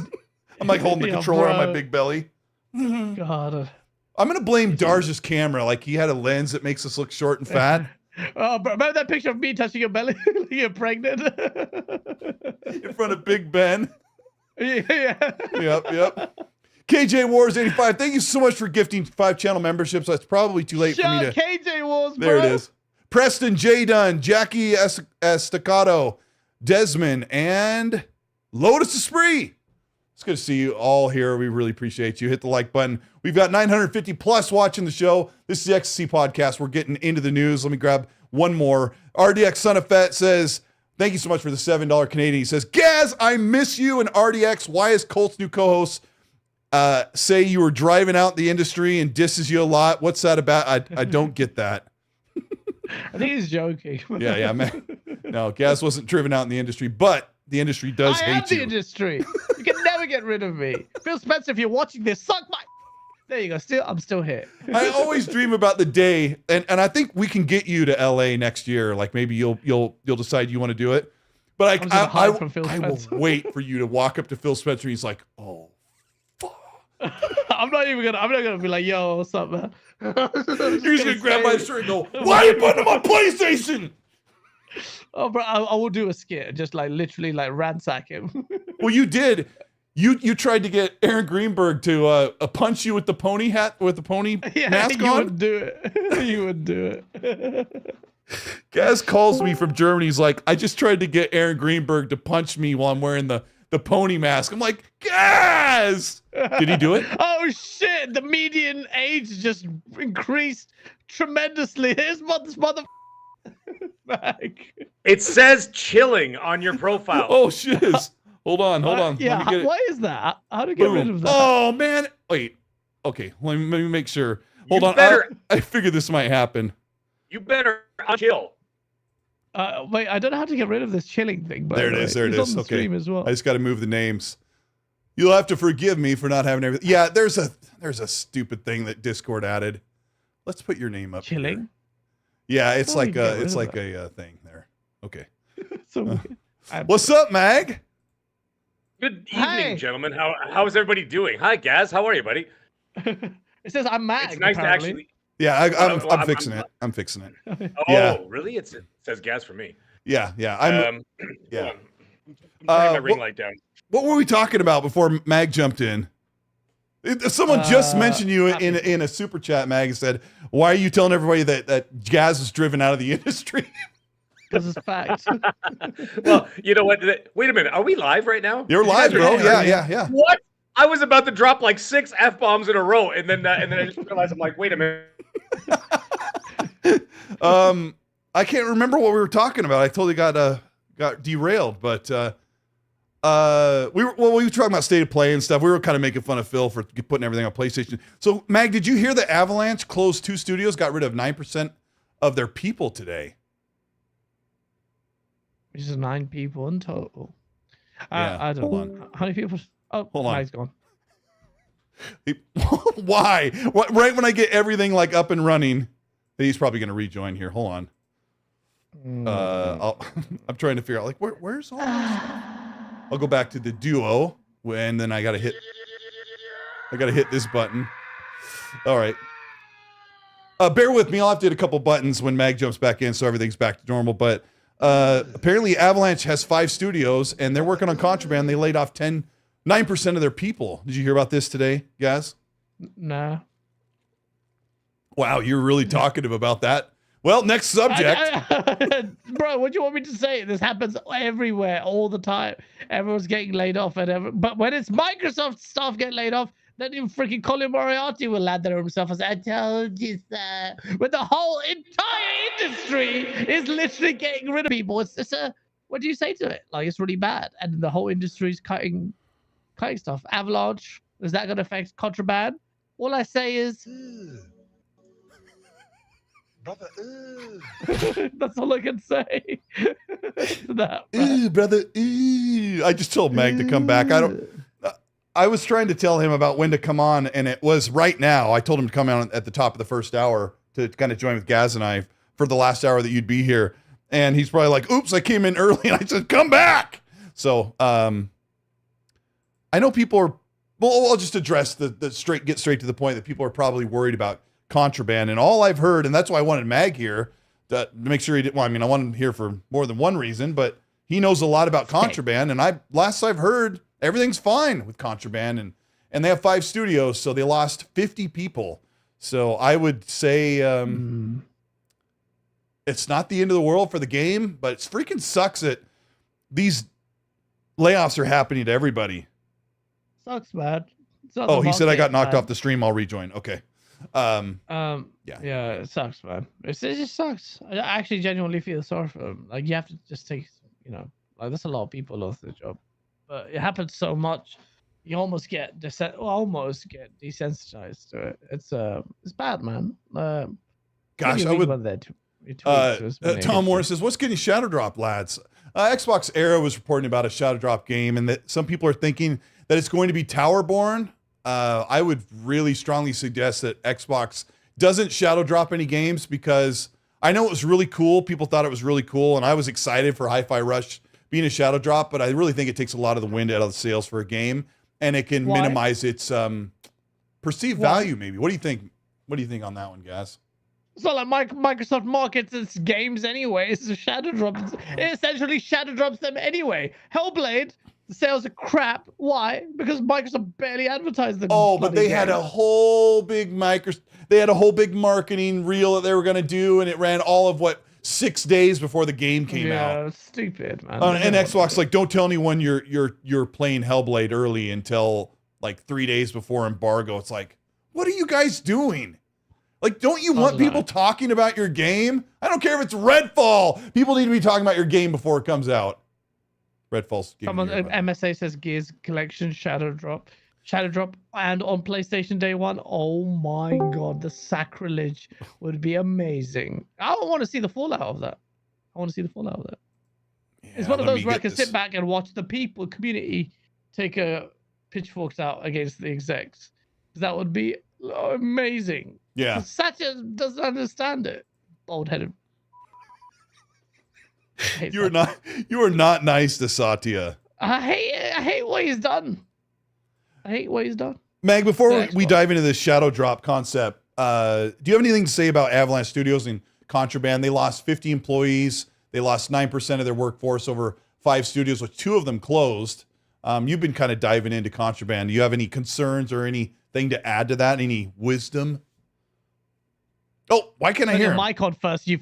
I'm like holding the controller on my big belly. God. I'm going to blame Darja's camera. Like he had a lens that makes us look short and fat. Oh, but remember that picture of me touching your belly? You're pregnant. In front of Big Ben. Yeah. Yep. KJ Wars 85. Thank you so much for gifting 5 channel memberships. That's probably too late for me to. KJ Wars, There bro. it is. Preston J. Dunn, Jackie Estacado, Desmond, and Lotus Esprit. It's good to see you all here. We really appreciate you. Hit the like button. We've got 950 plus watching the show. This is the XC podcast. We're getting into the news. Let me grab one more. RDX Son of Fett says, thank you so much for the $7 Canadian. He says, Gaz, I miss you. And RDX, why is Colt's new co-host say you were driving out the industry and disses you a lot? What's that about? I don't get that. I think he's joking. Yeah, man. No, Gaz wasn't driven out in the industry, but the industry does I am hate the you. industry. You can never get rid of me. Phil Spencer, if you're watching this, suck my. There you go. I'm still here. I always dream about the day, and I think we can get you to LA next year. Like maybe you'll decide you want to do it. But I will wait for you to walk up to Phil Spencer. And he's like, oh, fuck. I'm not gonna be like, yo, what's up, man? You're just gonna grab my shirt and go, why are you putting him on PlayStation? Oh, bro, I will do a skit, just like literally like ransack him. Well, you did. You tried to get Aaron Greenberg to punch you with the pony hat, with the pony mask you on. Would do it. You would do it. Gaz calls me from Germany. He's like, I just tried to get Aaron Greenberg to punch me while I'm wearing the pony mask. I'm like, Gaz! Did he do it? Oh, shit. The median age just increased tremendously. This mother... Back. It says chilling on your profile. Oh, shiz. Hold on. Yeah, what is that? How to get rid of that? Oh, man. Wait. Okay, let me make sure. Hold on. I figured this might happen. You better chill. Wait, I don't know how to get rid of this chilling thing. By There it the way. is. There it It's is. on the Okay. stream as well. I just got to move the names. You'll have to forgive me for not having everything. Yeah, there's a stupid thing that Discord added. Let's put your name up. Chilling? Here. Yeah, it's How do like you get rid it's of like that? a thing there. Okay. So What's up, Mag? Good evening, Hi. gentlemen. How is everybody doing? Hi, Gaz. How are you, buddy? It says I'm mad. It's nice apparently. to actually. Yeah, I'm I'm fixing it. I'm fixing it. Oh, Yeah. really? It says Gaz for me. Yeah. Yeah. I'm Turning my ring light down. What were we talking about before Mag jumped in? Someone just mentioned you in a super chat, Mag, and said, why are you telling everybody that Gaz is driven out of the industry? Because it's fact. Well, you know what? Wait a minute. Are we live right now? You're You live, guys are bro. recording? Yeah. What? I was about to drop like 6 F-bombs in a row, and then I just realized I'm like, wait a minute. I can't remember what we were talking about. I totally got derailed, but we were talking about state of play and stuff. We were kind of making fun of Phil for putting everything on PlayStation. So, Mag, did you hear that Avalanche closed 2 studios, got rid of 9% of their people today? Which is 9 people in total. Yeah, I don't hold know. How many people? Oh, Hold on. Mike's gone. Why? What? Right when I get everything like up and running, he's probably going to rejoin here. Hold on. I'm trying to figure out like where's all this? I'll go back to the duo and then I gotta hit this button. All right. Bear with me. I'll have to hit a couple buttons when Mag jumps back in so everything's back to normal. But apparently Avalanche has 5 studios and they're working on Contraband. They laid off 10 9% of their people. Did you hear about this today, guys? Nah. Wow, you're really talkative about that. Well, next subject. Bro, what do you want me to say? This happens everywhere, all the time. Everyone's getting laid off, but when it's Microsoft staff get laid off, then you freaking Colin Moriarty will land there himself and say, "I told you so." But the whole entire industry is literally getting rid of people. It's a, what do you say to it? Like, it's really bad, and the whole industry is cutting stuff. Avalanche, is that going to affect contraband? All I say is. Brother, That's all I can say. That, Brother, I just told Mag to come back. I was trying to tell him about when to come on, and it was right now. I told him to come on at the top of the first hour to kind of join with Gaz and I for the last hour that you'd be here. And he's probably like, "Oops, I came in early," and I said, "Come back." So I know people are. Well, I'll just address get straight to the point that people are probably worried about contraband, and all I've heard, and that's why I wanted Mag here to make sure he didn't. Well, I mean, I wanted him here for more than one reason, but he knows a lot about contraband, and last I've heard, everything's fine with contraband, and they have 5 studios, so they lost 50 people. So I would say it's not the end of the world for the game, but it freaking sucks that these layoffs are happening to everybody. Sucks, man. Oh, he said I got knocked off the stream. I'll rejoin. Okay. Yeah, it sucks, man. It just sucks. I actually genuinely feel sorry for him. Like, you have to just take, like, there's a lot of people lost their job, but it happens so much, you almost get desensitized to it. It's bad, man. Gosh, I would. Tom Morris says, "What's getting Shadowdrop, lads?" Xbox Era was reporting about a Shadowdrop game, and that some people are thinking that it's going to be Towerborn. I would really strongly suggest that Xbox doesn't shadow drop any games, because I know it was really cool. People thought it was really cool, and I was excited for Hi-Fi Rush being a shadow drop, but I really think it takes a lot of the wind out of the sails for a game, and it can minimize its perceived value, maybe. What do you think? What do you think on that one, guys? It's not like Microsoft markets its games anyway. It's a shadow drop. It essentially shadow drops them anyway. Hellblade, the sales are crap. Why? Because Microsoft barely advertised them. Oh, but they had a whole big marketing reel that they were going to do, and it ran all of 6 days before the game came out. Yeah, stupid, man. And Xbox, like, don't tell anyone you're playing Hellblade early until like 3 days before embargo. It's like, what are you guys doing? Like, don't you want people talking about your game? I don't care if it's Redfall. People need to be talking about your game before it comes out. Redfall's game. Someone, MSA says Gears Collection Shadowdrop, and on PlayStation Day 1. Oh my god, the sacrilege would be amazing. I want to see the fallout of that. Yeah, it's one of those where I can sit back and watch the community take pitchforks out against the execs. That would be amazing. Yeah. Satya doesn't understand it. Bald-headed. You are not nice to Satya. I hate what he's done. Mag, before we dive into this shadow drop concept, do you have anything to say about Avalanche Studios and contraband? They lost 50 employees. They lost 9% of their workforce over 5 studios, with 2 of them closed. You've been kind of diving into contraband. Do you have any concerns or anything to add to that? Any wisdom? Oh, why can't I hear him? Your mic on first, you.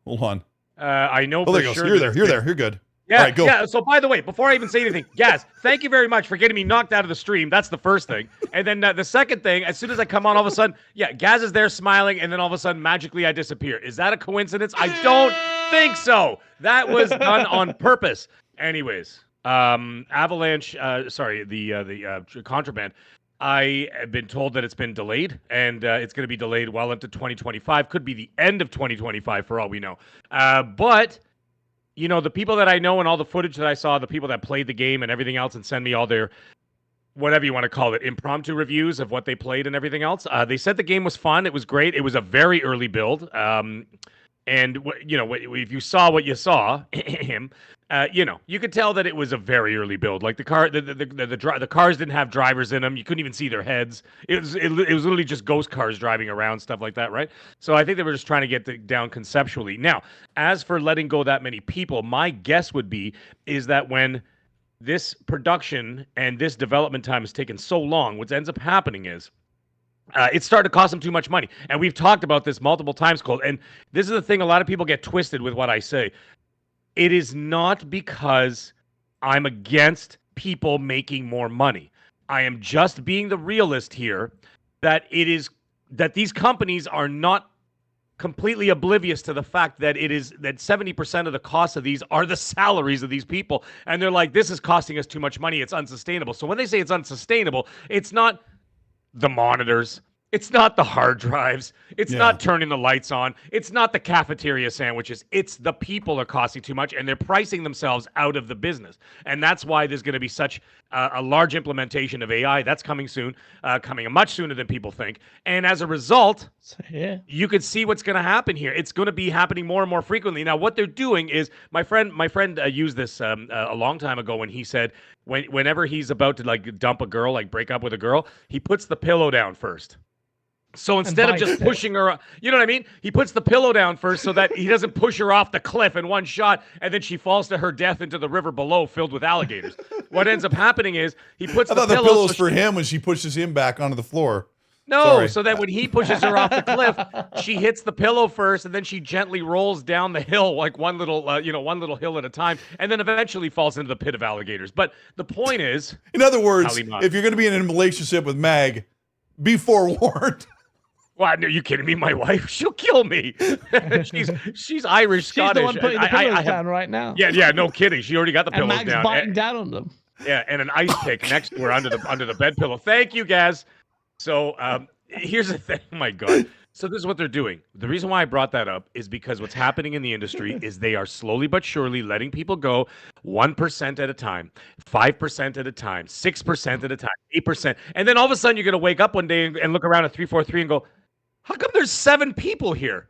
Hold on. I know. Oh, there he goes. You're there. You're good. Yeah, all right, go. Yeah. So, by the way, before I even say anything, Gaz, thank you very much for getting me knocked out of the stream. That's the first thing. And then the second thing, as soon as I come on, all of a sudden, Gaz is there smiling, and then all of a sudden, magically, I disappear. Is that a coincidence? I don't think so. That was done on purpose. Anyways, Avalanche. The contraband. I have been told that it's been delayed, and it's going to be delayed well into 2025. Could be the end of 2025 for all we know. But, the people that I know and all the footage that I saw, the people that played the game and everything else and send me all their, whatever you want to call it, impromptu reviews of what they played and everything else, they said the game was fun. It was great. It was a very early build. And, if you saw what you saw, you could tell that it was a very early build. Like the cars didn't have drivers in them. You couldn't even see their heads. It was literally just ghost cars driving around, stuff like that, right? So I think they were just trying to get down conceptually. Now, as for letting go that many people, my guess would be is that when this production and this development time has taken so long, what ends up happening is it's starting to cost them too much money. And we've talked about this multiple times, Colt. And this is the thing, a lot of people get twisted with what I say. It is not because I'm against people making more money. I am just being the realist here that these companies are not completely oblivious to the fact that 70% of the cost of these are the salaries of these people. And they're like, this is costing us too much money. It's unsustainable. So when they say it's unsustainable, it's not the monitors. It's not the hard drives. It's not turning the lights on. It's not the cafeteria sandwiches. It's the people are costing too much, and they're pricing themselves out of the business. And that's why there's going to be such a large implementation of AI. That's coming soon, coming much sooner than people think. And as a result, you can see what's going to happen here. It's going to be happening more and more frequently. Now, what they're doing is, my friend used this a long time ago when he said, whenever he's about to like dump a girl, like break up with a girl, he puts the pillow down first. So instead of just pushing her, you know what I mean? He puts the pillow down first so that he doesn't push her off the cliff in one shot, and then she falls to her death into the river below filled with alligators. What ends up happening is he puts I thought the pillow's for him when she pushes him back onto the floor. No, Sorry. so that when he pushes her off the cliff, she hits the pillow first, and then she gently rolls down the hill like one little hill at a time, and then eventually falls into the pit of alligators. But the point is, in other words, if you're going to be in a relationship with Mag, be forewarned. Well, are you kidding me? My wife, she'll kill me. she's Irish, She's Scottish. the one putting the pillows down right now. Yeah, no kidding. She already got the pillows Mag's down. biting down on them. Yeah, and an ice pick next to her under the bed pillow. Thank you, Gaz. So here's the thing. Oh my God. So this is what they're doing. The reason why I brought that up is because what's happening in the industry is they are slowly but surely letting people go 1% at a time, 5% at a time, 6% at a time, 8%. And then all of a sudden you're going to wake up one day and look around at 343 and go, how come there's 7 people here?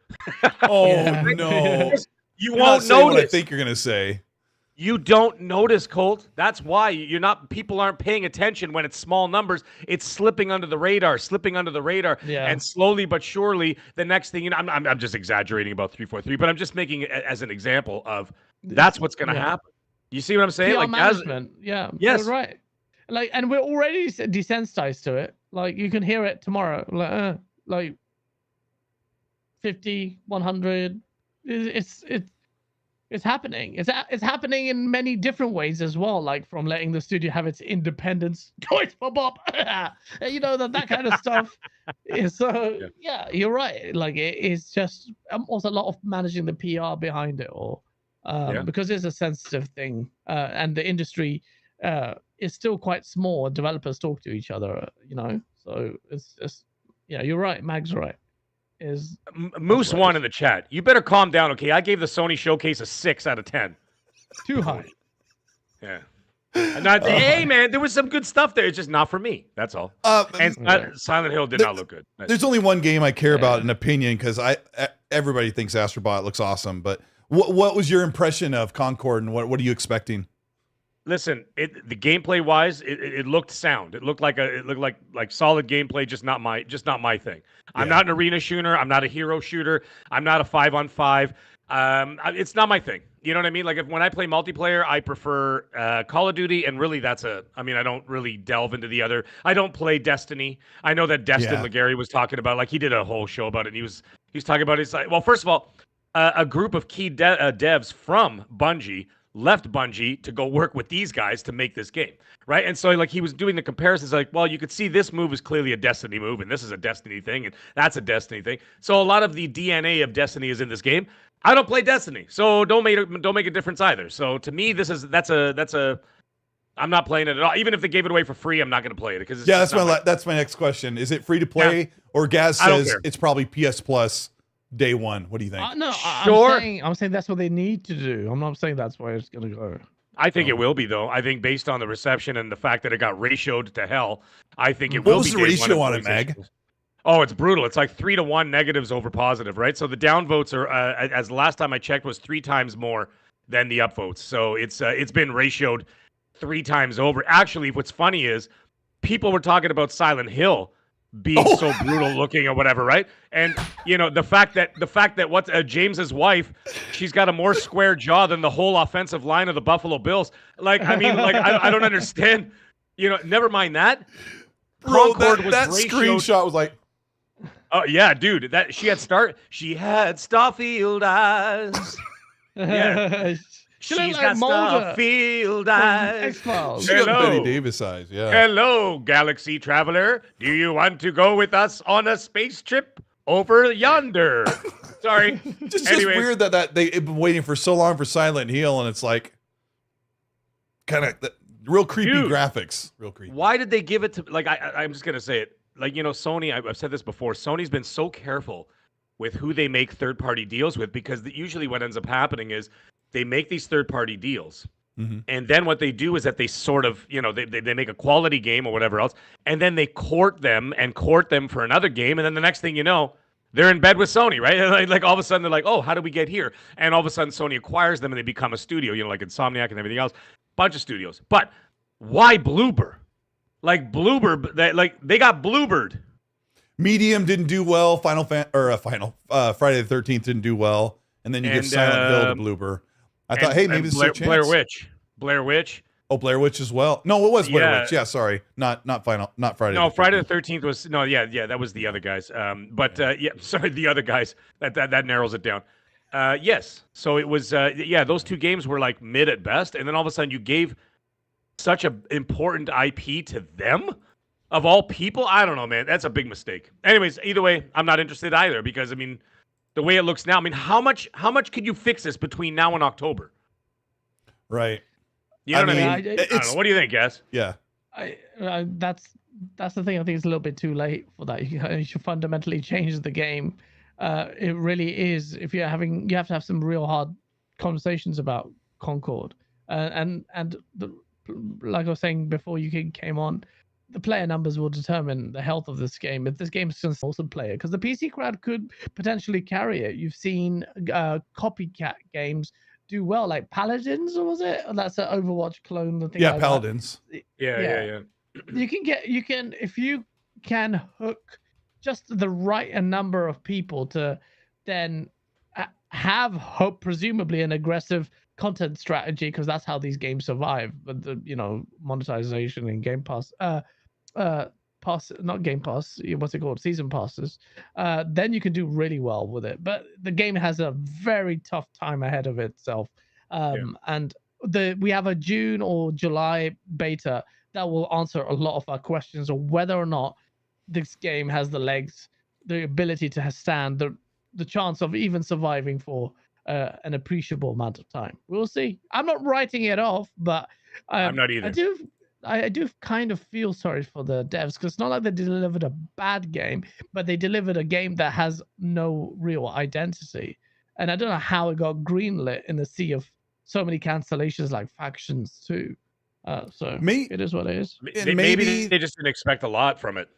Oh, no. You You're won't not saying notice. what I think you're going to say. You don't notice, Colt. That's why people aren't paying attention when it's small numbers. It's slipping under the radar. Yeah. And slowly but surely, the next thing, I'm just exaggerating about 343, but I'm just making it as an example of that's what's going to happen. You see what I'm saying? PR Like management. Yes. You're right. Like, and we're already desensitized to it. Like, you can hear it tomorrow. Like 50, 100. It's happening. It's happening in many different ways as well, like from letting the studio have its independence. Choice for Bob. You know, that kind of stuff. So yeah, you're right. Like it is just also a lot of managing the PR behind it all, because it's a sensitive thing, and the industry is still quite small. Developers talk to each other, you know. So it's just you're right. Mag's right. Is Moose one in the chat. You better calm down, okay? I gave the Sony showcase a 6 out of 10. Too high. Yeah. Hey man, there was some good stuff there. It's just not for me. That's all. And Silent Hill did not look good. There's only one game I care about in opinion because everybody thinks Astrobot looks awesome. But what was your impression of Concord and what are you expecting? Listen, the gameplay wise, it looked sound. It looked like solid gameplay, just not my thing. I'm not an arena shooter. I'm not a hero shooter. I'm not a 5-on-5. It's not my thing. You know what I mean? Like when I play multiplayer, I prefer Call of Duty, and really I don't really delve into the other. I don't play Destiny. I know that Destin Legary was talking about, like he did a whole show about it. And he was talking about it. Well, first of all, a group of key devs from Bungie left Bungie to go work with these guys to make this game, right? And so like he was doing the comparisons, like, well, you could see this move is clearly a Destiny move, and this is a Destiny thing, and that's a Destiny thing. So a lot of the DNA of Destiny is in this game. I don't play Destiny, so don't make a difference either. So to me, that's a I'm not playing it at all. Even if they gave it away for free, I'm not going to play it because that's my next question. Is it free to play, or Gaz says it's probably PS Plus day one? What do you think? No, sure. I'm saying that's what they need to do. I'm not saying that's where it's going to go. I think it will be, though. I think based on the reception and the fact that it got ratioed to hell, I think it will be. What was the ratio on it, Mag? Oh, it's brutal. It's like 3-to-1 negatives over positive, right? So the downvotes are, as the last time I checked, was 3 times more than the upvotes. So it's been ratioed 3 times over. Actually, what's funny is people were talking about Silent Hill being so brutal looking or whatever, right? And you know, the fact that what James's wife, she's got a more square jaw than the whole offensive line of the Buffalo Bills. Like, I mean, like I don't understand. You know, never mind that. Bro, Concord was that ratioed- screenshot was like, Oh yeah, dude. That she had Starfield eyes. Yeah. She looked She's like got Mulder Starfield from eyes. X-Files. she got Hello. Betty Davis eyes. Yeah. Hello, galaxy traveler. Do you want to go with us on a space trip over yonder? Sorry. Just Anyways. weird that they've been waiting for so long for Silent Hill, and it's like kind of real creepy Dude. graphics. Real creepy. Why did they give it to, like, I'm just gonna say it. Like, you know, Sony, I've said this before, Sony's been so careful with who they make third-party deals with, because usually what ends up happening is they make these third-party deals, and then what they do is that they sort of, you know, they make a quality game or whatever else, and then they court them for another game, and then the next thing you know, they're in bed with Sony, right? Like all of a sudden they're like, oh, how do we get here? And all of a sudden Sony acquires them and they become a studio, you know, like Insomniac and everything else, bunch of studios. But why Bloober? Like Bloober, they got Bloobered. Medium didn't do well. Friday the 13th didn't do well, and then you get Silent Hill to Bloober. I thought, hey, maybe this is a chance. Blair Witch. Oh, Blair Witch as well. No, it was Blair Yeah. Witch. Yeah, sorry, not Friday. No, the Friday 13th. the 13th was that was the other guys. Sorry, the other guys. That narrows it down. Yes. So it was those two games were like mid at best, and then all of a sudden you gave such an important IP to them of all people. I don't know, man. That's a big mistake. Anyways, either way, I'm not interested either, because I mean, the way it looks now, I mean, how much could you fix this between now and October? Right. You know what I mean? I I don't know. What do you think, Gas? Yeah. That's the thing. I think it's a little bit too late for that. You should fundamentally change the game. It really is. If you have to have some real hard conversations about Concord, like I was saying before you came on, the player numbers will determine the health of this game. If this game is just awesome player, because the PC crowd could potentially carry it. You've seen copycat games do well, like Paladins, or was it? That's an Overwatch clone. The thing. Yeah, like Paladins. That. Yeah. You can if you can hook just the right number of people to then have hope, presumably an aggressive content strategy, because that's how these games survive. But the monetization and Game Pass, not Game Pass, what's it called, season passes. Then you can do really well with it. But the game has a very tough time ahead of itself. And we have a June or July beta that will answer a lot of our questions of whether or not this game has the legs, the ability to stand, the chance of even surviving for an appreciable amount of time. We'll see. I'm not writing it off, but I'm not either. I do kind of feel sorry for the devs, because it's not like they delivered a bad game, but they delivered a game that has no real identity. And I don't know how it got greenlit in the sea of so many cancellations like Factions 2. So it is what it is. Maybe they just didn't expect a lot from it.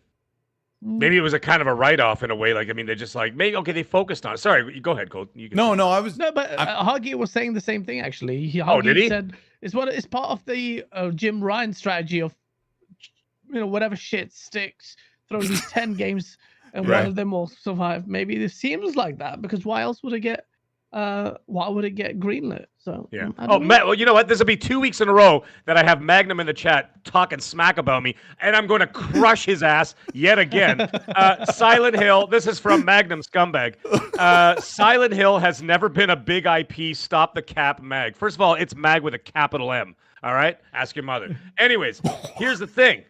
Maybe it was a kind of a write-off in a way. Like, I mean, they just like, maybe, okay, they focused on it. Sorry, go ahead, Colt. No, I was... No, but Huggy was saying the same thing, actually. Oh, did he? Said it's part of the Jim Ryan strategy of, whatever shit sticks, throw these 10 games and one of them will survive. Maybe it seems like that, because why else would it get greenlit? So yeah. Well, you know what? This will be 2 weeks in a row that I have Magnum in the chat talking smack about me, and I'm going to crush his ass yet again. Silent Hill. This is from Magnum Scumbag. Silent Hill has never been a big IP. Stop the cap, Mag. First of all, it's Mag with a capital M. All right. Ask your mother. Anyways, here's the thing.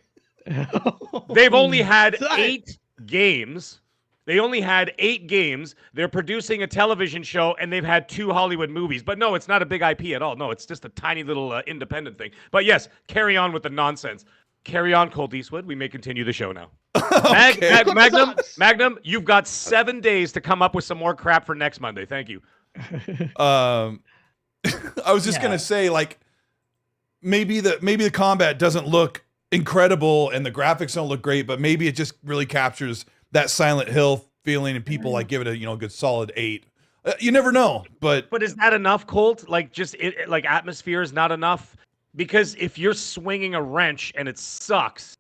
They've only had 8 games. They only had 8 games. They're producing a television show, and they've had 2 Hollywood movies. But no, it's not a big IP at all. No, it's just a tiny little independent thing. But yes, carry on with the nonsense. Carry on, Colteastwood. We may continue the show now. Magnum, you've got 7 days to come up with some more crap for next Monday. Thank you. I was just gonna say, like, maybe the combat doesn't look incredible and the graphics don't look great, but maybe it just really captures that Silent Hill feeling, and people like give it a good solid 8. You never know, but is that enough, Colt? Like, just like atmosphere is not enough, because if you're swinging a wrench and it sucks,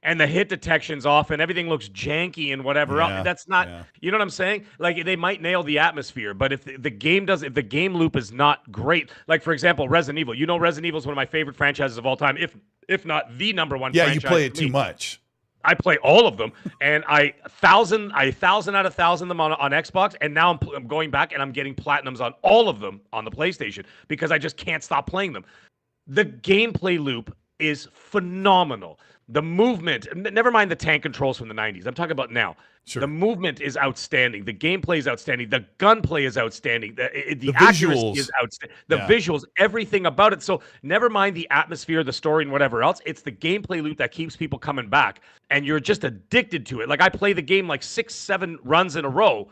and the hit detection's off and everything looks janky and whatever else. Yeah, That's not, yeah. you know what I'm saying? Like they might nail the atmosphere, but if the game loop is not great, like for example, Resident Evil, Resident Evil is one of my favorite franchises of all time, if not the number one Yeah, franchise. you play it for too me. much. I play all of them, and I 1,000 out of 1,000 them on Xbox, and now I'm going back and I'm getting platinums on all of them on the PlayStation because I just can't stop playing them. The gameplay loop is phenomenal. The movement, never mind the tank controls from the 90s. I'm talking about now. Sure. The movement is outstanding. The gameplay is outstanding. The gunplay is outstanding. The accuracy visuals. is outstanding. The visuals, everything about it. So never mind the atmosphere, the story, and whatever else. It's the gameplay loop that keeps people coming back, and you're just addicted to it. Like I play the game like 6-7 runs in a row,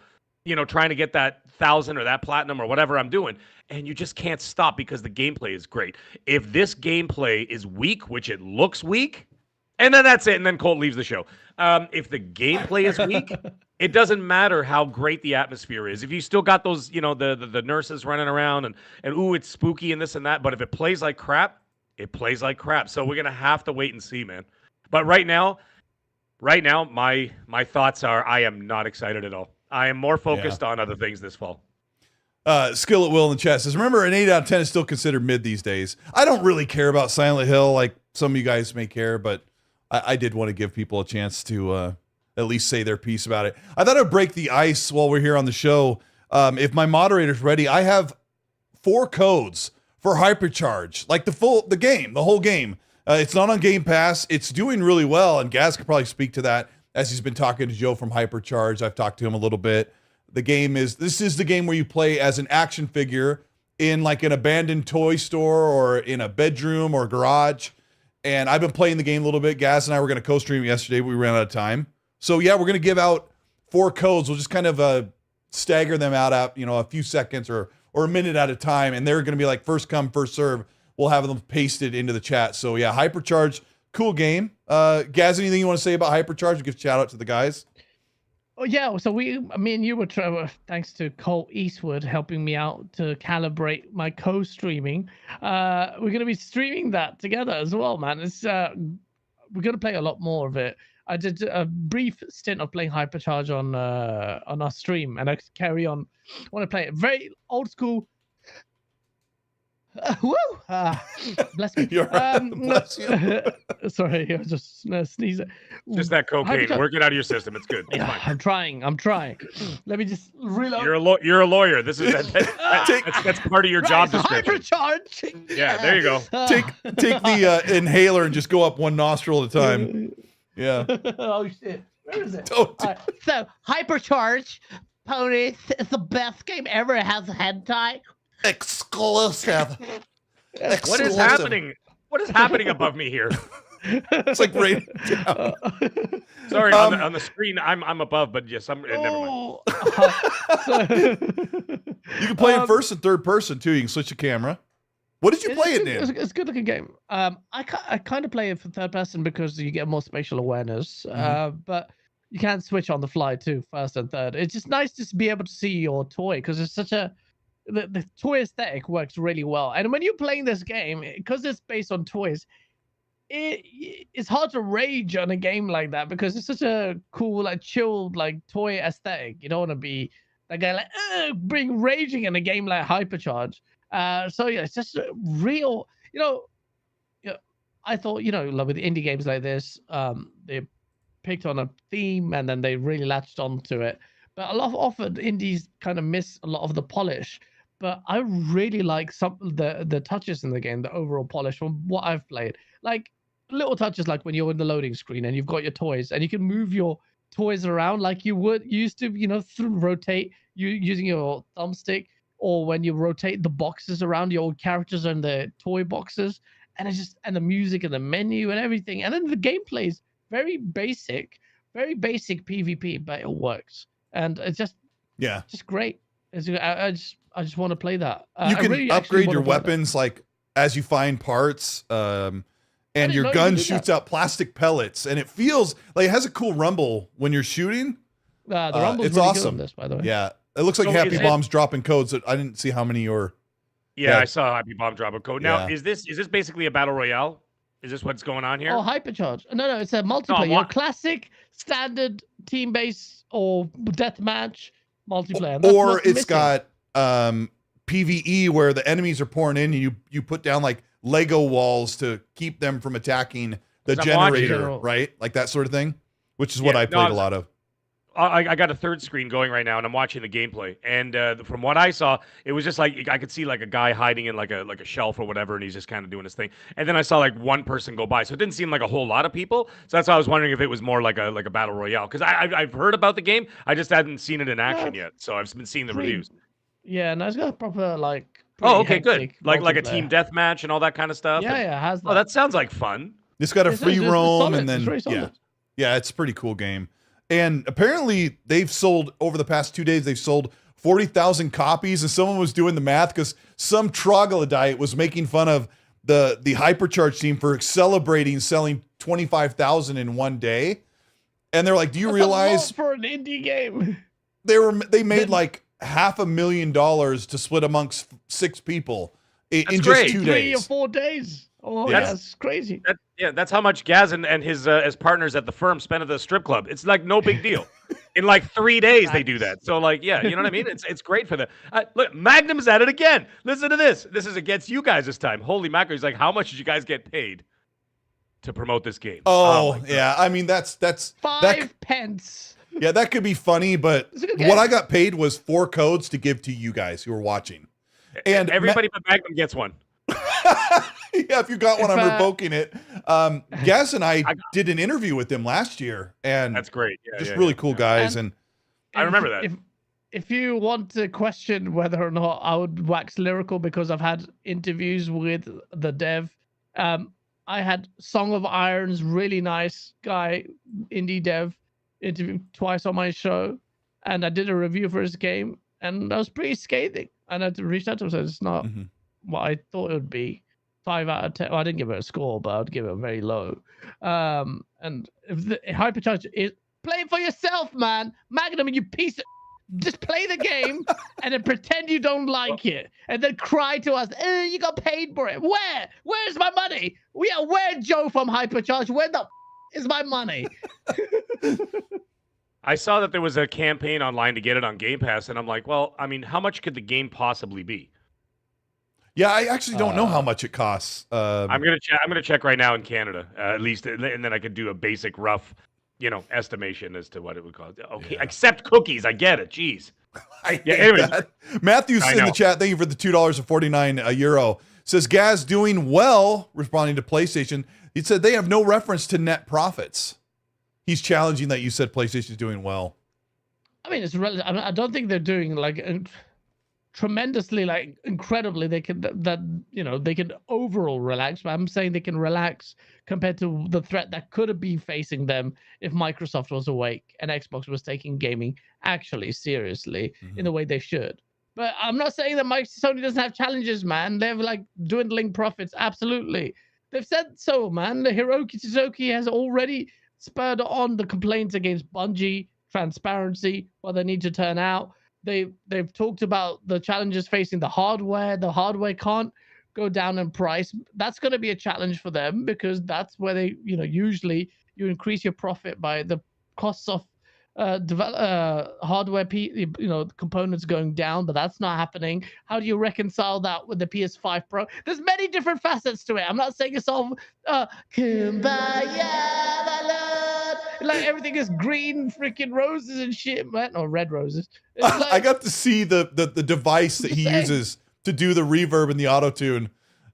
trying to get that 1,000 or that platinum or whatever I'm doing, and you just can't stop because the gameplay is great. If this gameplay is weak, which it looks weak, and then that's it, and then Colt leaves the show. If the gameplay is weak, it doesn't matter how great the atmosphere is. If you still got those, the nurses running around and ooh, it's spooky and this and that, but if it plays like crap, it plays like crap. So we're gonna have to wait and see, man. But right now, my thoughts are I am not excited at all. I am more focused on other things this fall. Skill at Will in the chat says, remember, an 8 out of 10 is still considered mid these days. I don't really care about Silent Hill like some of you guys may care, but I did want to give people a chance to at least say their piece about it. I thought I'd break the ice while we're here on the show. If my moderator's ready, I have 4 codes for Hypercharge, like the whole game. It's not on Game Pass. It's doing really well, and Gaz could probably speak to that as he's been talking to Joe from Hypercharge. I've talked to him a little bit. This is the game where you play as an action figure in like an abandoned toy store or in a bedroom or garage. And I've been playing the game a little bit. Gaz and I were going to co-stream yesterday, but we ran out of time. So yeah, we're going to give out 4 codes. We'll just kind of stagger them out at a few seconds or a minute at a time, and they're going to be like first come, first serve. We'll have them pasted into the chat. So yeah, Hypercharge, cool game. Gaz, anything you want to say about Hypercharge? We'll give a shout out to the guys. Oh yeah, so me and you were thanks to Colteastwood helping me out to calibrate my co-streaming. We're gonna be streaming that together as well, man. It's we're gonna play a lot more of it. I did a brief stint of playing Hypercharge on our stream, and I carry on. I want to play it very old school. Woo! Bless me. Bless you. Sorry, I was just sneezing. Just that cocaine. Work it out of your system. It's good. It's Yeah, fine. I'm trying. Let me just reload. You're a lawyer. This is that's part of your job description. Hypercharge. Yeah, there you go. Take the inhaler and just go up one nostril at a time. Yeah. Oh shit. Where is it? Don't do- All right, so Hypercharge, ponies, it's the best game ever. It has hentai. Exclusive. What is happening? What is happening above me here? It's like right down. Sorry, on the screen, I'm above, but yes, I'm. Never mind. You can play in first and third person too. You can switch the camera. What did you play it in? It's a good looking game. I kind of play it for third person because you get more spatial awareness. But you can switch on the fly too, first and third. It's just nice to be able to see your toy because it's such a the toy aesthetic works really well. And when you're playing this game, because it's based on toys, it's hard to rage on a game like that because it's such a cool, like chilled, like toy aesthetic. You don't want to be that guy like bring raging in a game like Hypercharge. So yeah, it's just a real, I thought, like with indie games like this, they picked on a theme and then they really latched onto it. But a lot often indies kind of miss a lot of the polish. But I really like some the touches in the game, the overall polish from what I've played. Like little touches, like when you're in the loading screen and you've got your toys and you can move your toys around like you would used to, rotate you using your thumbstick, or when you rotate the boxes around your characters and the toy boxes, and and the music and the menu and everything. And then the gameplay is very basic PvP, but it works. And it's just great. I just want to play that. You can really upgrade your weapons like as you find parts, and your gun shoots out plastic pellets, and it feels like it has a cool rumble when you're shooting. The rumble's it's really awesome. good on this, by the way. Yeah, it looks like Happy Bomb's dropping codes. I didn't see how many you're. Yeah, I saw Happy Bomb drop a code. Now, Yeah. is this basically a battle royale? Is this what's going on here? Oh, Hypercharge. No, it's a multiplayer. Your what? classic, standard team-based or deathmatch multiplayer. And Or what's it's missing. got PvE where the enemies are pouring in and you put down like Lego walls to keep them from attacking the 'Cause I'm watching generator, it. right? Like that sort of thing, which is what Yeah, I no, played a lot of. I got a third screen going right now, and I'm watching the gameplay. And from what I saw, it was just like I could see like a guy hiding in like a shelf or whatever, and he's just kind of doing his thing. And then I saw like one person go by, so it didn't seem like a whole lot of people. So that's why I was wondering if it was more like a battle royale, because I've heard about the game, I just hadn't seen it in action yet. So I've been seeing the Pretty- reviews. Yeah, no, it's got a proper like. Oh, pretty okay, good. hectic Like a multiplayer. team deathmatch and all that kind of stuff. Yeah, and- yeah, it has that. Oh, that sounds like fun. It's got a It's- free it's roam solid. and then It's very yeah. solid. Yeah, it's a pretty cool game. And apparently they've sold over the past 2 days, they've sold 40,000 copies. And someone was doing the math because some troglodyte was making fun of the Hypercharge team for celebrating selling 25,000 in one day. And they're like, do you That's a realize lot for an indie game? they made like $500,000 to split amongst 6 people in That's just great. 2 3 or days. 4 days. Oh, Yeah. that's crazy. That's how much Gaz and his as partners at the firm spent at the strip club. It's like no big deal. In like 3 days they do that. So like, yeah, you know what I mean? It's great for them. Look, Magnum's at it again. Listen to this. This is against you guys this time. Holy mackerel. He's like, how much did you guys get paid to promote this game? Oh, my God. yeah. I mean, that's 5 pence. yeah, that could be funny, but It's a good what game. I got paid was 4 codes to give to you guys who are watching. And Everybody but Magnum gets one. yeah, if you got one, If, I'm revoking it. Gaz and I did an interview with them last year, and That's great. Yeah, just yeah, really yeah. cool guys. And I remember that. If you want to question whether or not I would wax lyrical because I've had interviews with the dev, I had Song of Irons, really nice guy, indie dev, interviewed twice on my show, and I did a review for his game, and I was pretty scathing. And I reached out to him and said it's not Mhm. what I thought it would be. 5 out of 10. Well, I didn't give it a score, but I'd give it very low. And if the Hypercharge is play it for yourself, man. Magnum, you piece of just play the game and then pretend you don't like it, and then cry to us. You got paid for it. Where? Where's my money? Where Joe from Hypercharge? Where the is my money? I saw that there was a campaign online to get it on Game Pass, and I'm like, well, I mean, how much could the game possibly be? yeah, I actually don't know how much it costs. I'm gonna check. I'm gonna check right now in Canada, at least, and then I could do a basic rough, estimation as to what it would cost. Okay, Yeah. except cookies. I get it. Jeez. I Yeah, hate anyways. that. Matthew's I in the know. chat. Thank you for the $2.49 says Gaz doing well, responding to PlayStation. He said they have no reference to net profits. He's challenging that you said PlayStation's doing well. I mean, it's relative. I don't think they're doing like tremendously, like incredibly. They can they can overall relax, but I'm saying they can relax compared to the threat that could be facing them if Microsoft was awake and Xbox was taking gaming actually seriously in the way they should. But I'm not saying that Sony doesn't have challenges, man. They have like dwindling profits. Absolutely. They've said so, man. The Hiroki Suzuki has already spurred on the complaints against Bungie, transparency, what they need to turn out. They've talked about the challenges facing the hardware. The hardware can't go down in price. That's going to be a challenge for them because that's where they, usually you increase your profit by the costs of hardware, components going down, but that's not happening. How do you reconcile that with the PS5 Pro? There's many different facets to it. I'm not saying it's all kumbaya, my lord. Like everything is green freaking roses and shit, man, or red roses. It's like, I got to see the device that he Same. uses to do the reverb and the auto tune,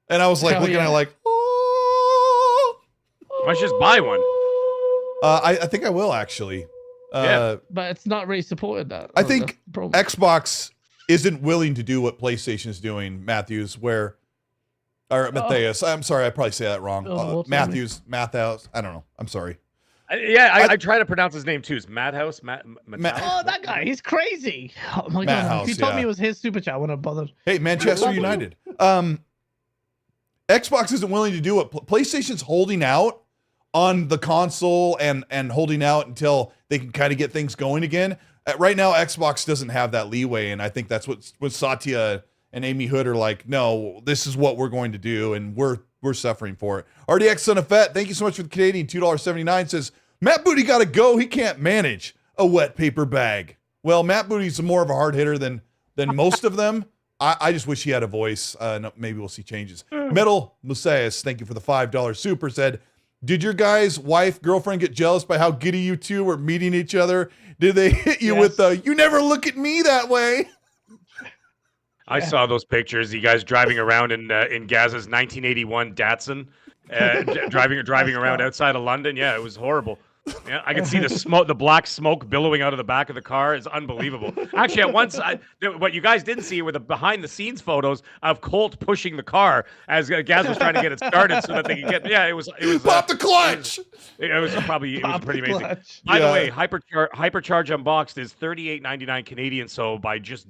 and I was like Hell looking at yeah. it like, oh. Why don't you just buy one? I think I will actually. but it's not really supported that. I That's think the problem. Xbox isn't willing to do what PlayStation is doing, Matheus, or Matthias. I'm sorry, I probably say that wrong. what's Matheus, I don't know. I'm sorry. I try to pronounce his name too. It's Madhouse. Oh, that guy, he's crazy. Oh my Matt god! House, If you told me yeah. it was his super chat, I wouldn't have bothered. Hey, Manchester United. Xbox isn't willing to do it. PlayStation's holding out on the console and holding out until they can kind of get things going again. Right now, Xbox doesn't have that leeway, and I think that's what Satya and Amy Hood are like. No, this is what we're going to do, and we're we're suffering for it. RDX Son of Fett, thank you so much for the Canadian $2.79. Says Matt Booty got to go. He can't manage a wet paper bag. Well, Matt Booty's more of a hard hitter than most of them. I just wish he had a voice. No, maybe we'll see changes. Metal Messias, thank you for the $5 super. Said, did your guy's wife, girlfriend get jealous by how giddy you two were meeting each other? Did they hit you with the, you never look at me that way? I saw those pictures. You guys driving around in Gaz's 1981 Datsun, driving around outside of London. Yeah, it was horrible. Yeah, I could see the smoke, the black smoke billowing out of the back of the car. It's unbelievable. Actually, at once, what you guys didn't see were the behind-the-scenes photos of Colt pushing the car as Gaz was trying to get it started so that they could get. Yeah, it was. Pop the clutch. It was pretty amazing. By the way, Hypercharge Unboxed is $38.99 Canadian. So by just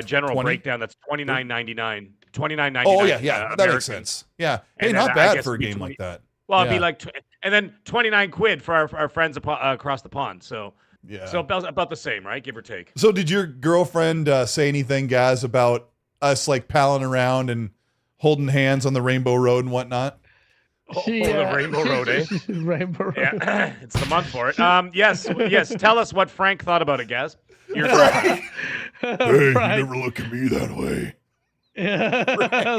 general 20? breakdown, that's $29.99. $29.99. Oh yeah, that makes sense. Yeah, hey, not bad for a game like that. Well, it'd be like, and then 29 quid for our friends across the pond. So, yeah, so about the same, right? Give or take. So, did your girlfriend say anything, guys, about us like palling around and holding hands on the Rainbow Road and whatnot? The Rainbow Road, eh? Rainbow Road. Yeah, it's the month for it. Yes. Tell us what Frank thought about it, Gaz. You're Frank. Hey, you never look at me that way. Yeah,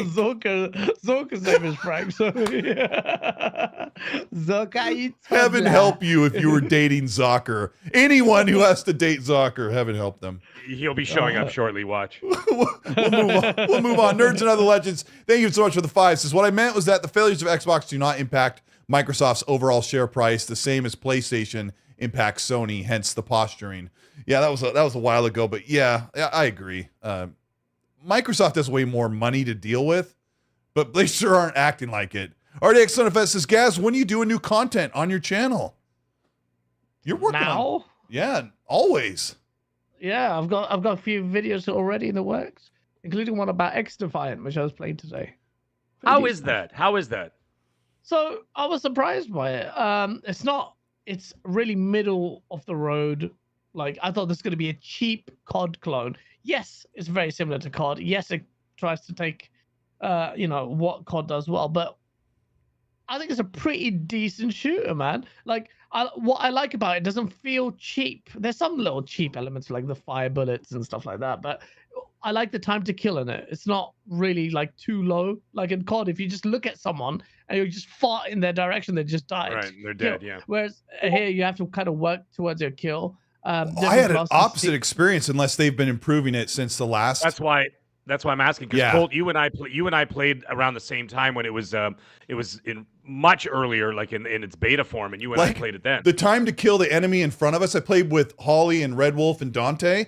Zorka's name is Frank. So yeah. Zorka, heaven help you if you were dating Zocker. Anyone who has to date Zocker, heaven help them. He'll be showing up shortly. Watch. We'll move on. Nerds and Other Legends, thank you so much for the 5. Says, what I meant was that the failures of Xbox do not impact Microsoft's overall share price the same as PlayStation impacts Sony, hence the posturing. Yeah, that was a while ago, but yeah, I agree. Microsoft has way more money to deal with, but they sure aren't acting like it. RDX Son of S says, Gaz, when do you do a new content on your channel? You're working now? Yeah, always. Yeah, I've got a few videos already in the works, including one about XDefiant, which I was playing today. How is that? So I was surprised by it. It's really middle of the road. Like, I thought this was going to be a cheap COD clone. Yes, it's very similar to COD. Yes, it tries to take, what COD does well, but I think it's a pretty decent shooter, man. Like, what I like about it doesn't feel cheap. There's some little cheap elements like the fire bullets and stuff like that, but I like the time to kill in it. It's not really like too low. Like in COD, if you just look at someone and you just fart in their direction, they just die. Right, they're dead. Yeah. Whereas here you have to kind of work towards your kill. I had an opposite experience, unless they've been improving it since the last. That's why I'm asking, because Colt, you and I played around the same time when it was in much earlier, like in its beta form, and you and I played it then. The time to kill the enemy in front of us, I played with Holly and Red Wolf and Dante.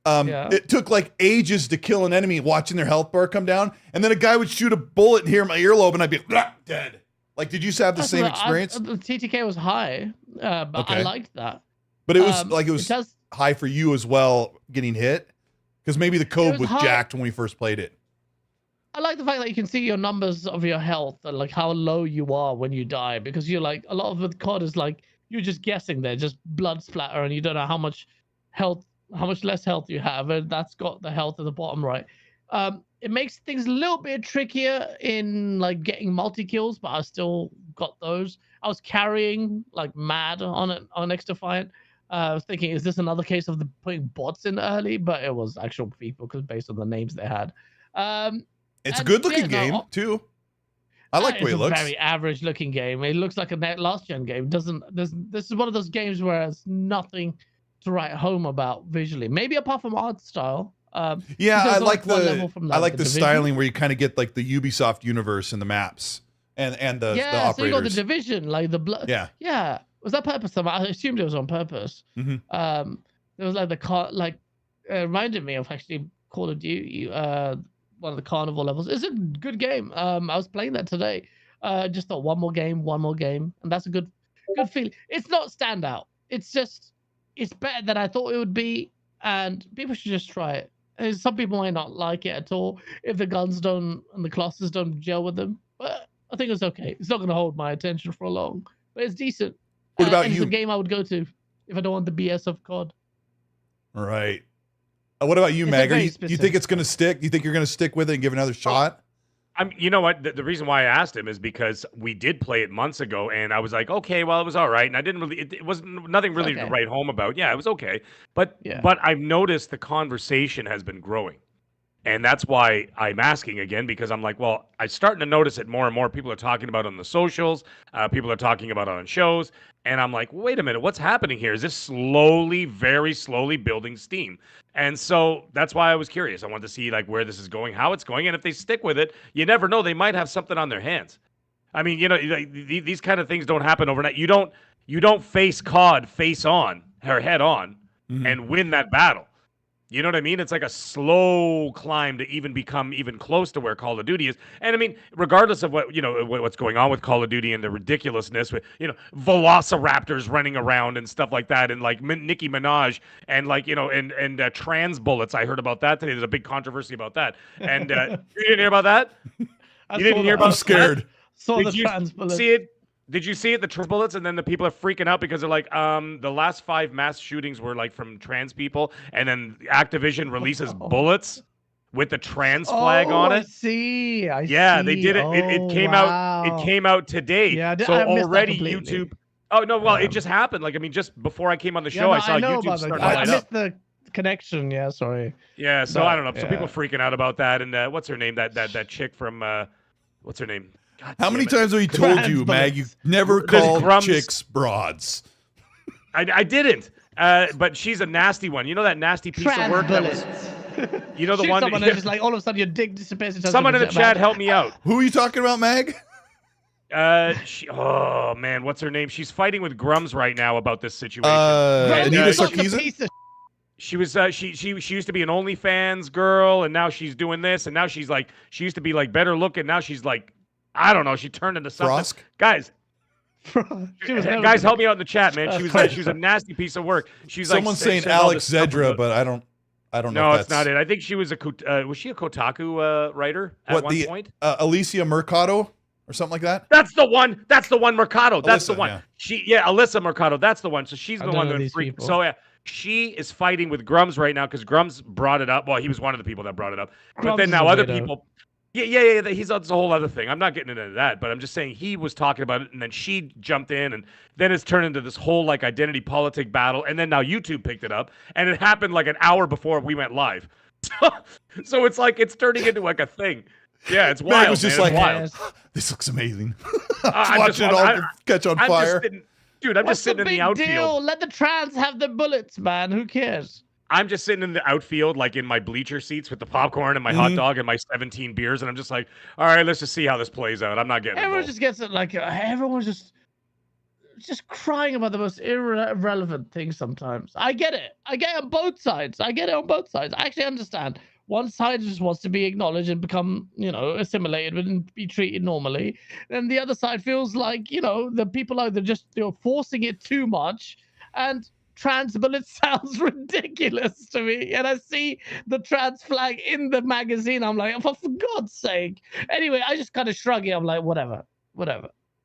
It took like ages to kill an enemy, watching their health bar come down, and then a guy would shoot a bullet and hear my earlobe, and I'd be dead. Like, did you have the same experience? The TTK was high, but okay. I liked that. But it was high for you as well, getting hit, because maybe the code was jacked when we first played it. I like the fact that you can see your numbers of your health and like how low you are when you die, because you're like, a lot of the COD is like you're just guessing there, just blood splatter, and you don't know how much less health you have, and that's got the health at the bottom right. It makes things a little bit trickier in like getting multi kills, but I still got those. I was carrying like mad on XDefiant. I was thinking, is this another case of putting bots in early? But it was actual people, because based on the names they had. It's a good-looking game too. I like the way it looks. It's a very average-looking game. It looks like a last-gen game. This is one of those games where there's nothing to write home about visually. Maybe apart from art style. Yeah, I like the styling where you kind of get like the Ubisoft universe in the maps and the operators. So you got the Division, like the blood. Yeah. Was that purpose? I assumed it was on purpose. Mm-hmm. There was like the car, reminded me of actually Call of Duty, one of the carnival levels. It's a good game. I was playing that today. Just thought one more game, and that's a good feeling. It's not standout. It's better than I thought it would be, and people should just try it. And some people might not like it at all if the guns and the classes don't gel with them, but I think it's okay. It's not going to hold my attention for long, but it's decent. What about you? It's a game I would go to if I don't want the BS of COD. All right. What about you, Mag? Do you think it's going to stick? Do you think you're going to stick with it and give it another shot? You know what? The reason why I asked him is because we did play it months ago, and I was like, okay, well, it was all right, and I didn't really. It wasn't nothing really to Okay. write home about. Yeah, it was okay, but Yeah. I've noticed the conversation has been growing, and that's why I'm asking again, because I'm like, well, I'm starting to notice it more and more. People are talking about it on the socials. People are talking about it on shows, and I'm like, wait a minute, what's happening here? Is this slowly, very slowly building steam? And so that's why I was curious. I wanted to see like where this is going, how it's going, and if they stick with it, you never know. They might have something on their hands. I mean, like, these kind of things don't happen overnight. You don't face COD face on or head on and win that battle. You know what I mean? It's like a slow climb to even become even close to where Call of Duty is. And I mean, regardless of what's going on with Call of Duty and the ridiculousness with, velociraptors running around and stuff like that, and like Nicki Minaj and like, and trans bullets. I heard about that today. There's a big controversy about that. And you didn't hear about that? You didn't hear about I'm scared. Saw Did the you trans bullets. see it? Did you see it, the trans bullets? And then the people are freaking out because they're like, the last 5 mass shootings were like from trans people, and then Activision releases bullets with the trans flag on I it. see. I Yeah, see. they did it. It came out. It came out today. Yeah, so I missed that already completely. YouTube. Oh no, well, it just happened. Like, I mean, just before I came on the show, I saw know YouTube about start to I light up. missed the connection. Yeah, sorry. Yeah, so But, I don't know. So yeah. people freaking out about that. And what's her name? That chick from what's her name? God How damn many it. times have we told Trans you, Mag, you bullets. never There's call grums. chicks broads? I didn't. But she's a nasty one. You know that nasty piece Trans of work that bullets. was. You know the Shoot one. someone and just like all of a sudden your dick disappears. Into Someone in the something chat, bad. help me out. Who are you talking about, Mag? Oh man, what's her name? She's fighting with Grums right now about this situation. Bro, Anita you're such a Sarkeesian? piece of She was she used to be an OnlyFans girl, and now she's doing this, and now she used to be like better looking. Now she's like, I don't know, she turned into something. Frosk? Guys, She was never guys, gonna- help me out in the chat, man. She was a nasty piece of work. She's Someone's like saying saying all Alex this stuff Zedra, about- but I don't know. no, if it's that's not it. I think she was was she a Kotaku writer at one point? Alicia Mercado or something like that? That's the one. That's the one, Mercado. That's the Alyssa, one. yeah. Alyssa Mercado. That's the one. So she's I the don't one know that these freaked. people. So yeah, she is fighting with Grums right now because Grums brought it up. Well, he was one of the people that brought it up. But Grums then is now a other weirdo. people. Yeah. That's a whole other thing. I'm not getting into that, but I'm just saying he was talking about it, and then she jumped in, and then it's turned into this whole like identity politic battle, and then now YouTube picked it up, and it happened like an hour before we went live. So it's like it's turning into like a thing. Yeah, it's wild. was just man. like, It's wild. This looks amazing. I'm Watching it all catch on I'm fire. just sitting, dude, I'm What's just sitting in big the outfield. deal? Let the trans have the bullets, man. Who cares? I'm just sitting in the outfield, like in my bleacher seats with the popcorn and my hot dog and my 17 beers, and I'm just like, all right, let's just see how this plays out. I'm not getting Everyone involved. just gets it like everyone's just crying about the most irrelevant things sometimes. I get it. I get it on both sides. I actually understand. One side just wants to be acknowledged and become, assimilated and be treated normally. Then the other side feels like, the people either just forcing it too much, and trans bullet sounds ridiculous to me. And I see the trans flag in the magazine. I'm like, for God's sake. Anyway, I just kind of shrug it. I'm like, whatever.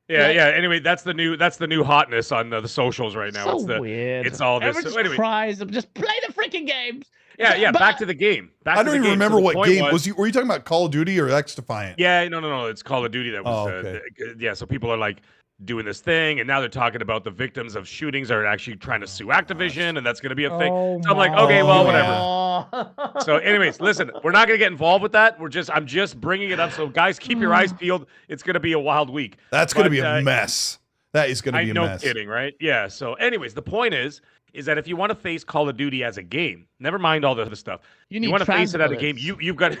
Yeah. Anyway, that's the new hotness on the socials right now. So It's the weird. it's all this. Everyone So just anyway, cries. Just play the freaking games. yeah. But- Back to the game. I don't even remember what game was. Were you talking about Call of Duty or XDefiant? Yeah, no. It's Call of Duty that was. Oh, okay. Yeah, so people are like doing this thing, and now they're talking about the victims of shootings are actually trying to sue Activision, and that's going to be a thing. Oh So I'm like, okay, well, whatever. So, anyways, listen, we're not going to get involved with that. I'm just bringing it up. So, guys, keep your eyes peeled. It's going to be a wild week. That's going to But, be a mess. That is going to be a no mess. kidding, right? Yeah. So, anyways, the point is that if you want to face Call of Duty as a game, never mind all the other stuff. You want to face it as a game. You've got.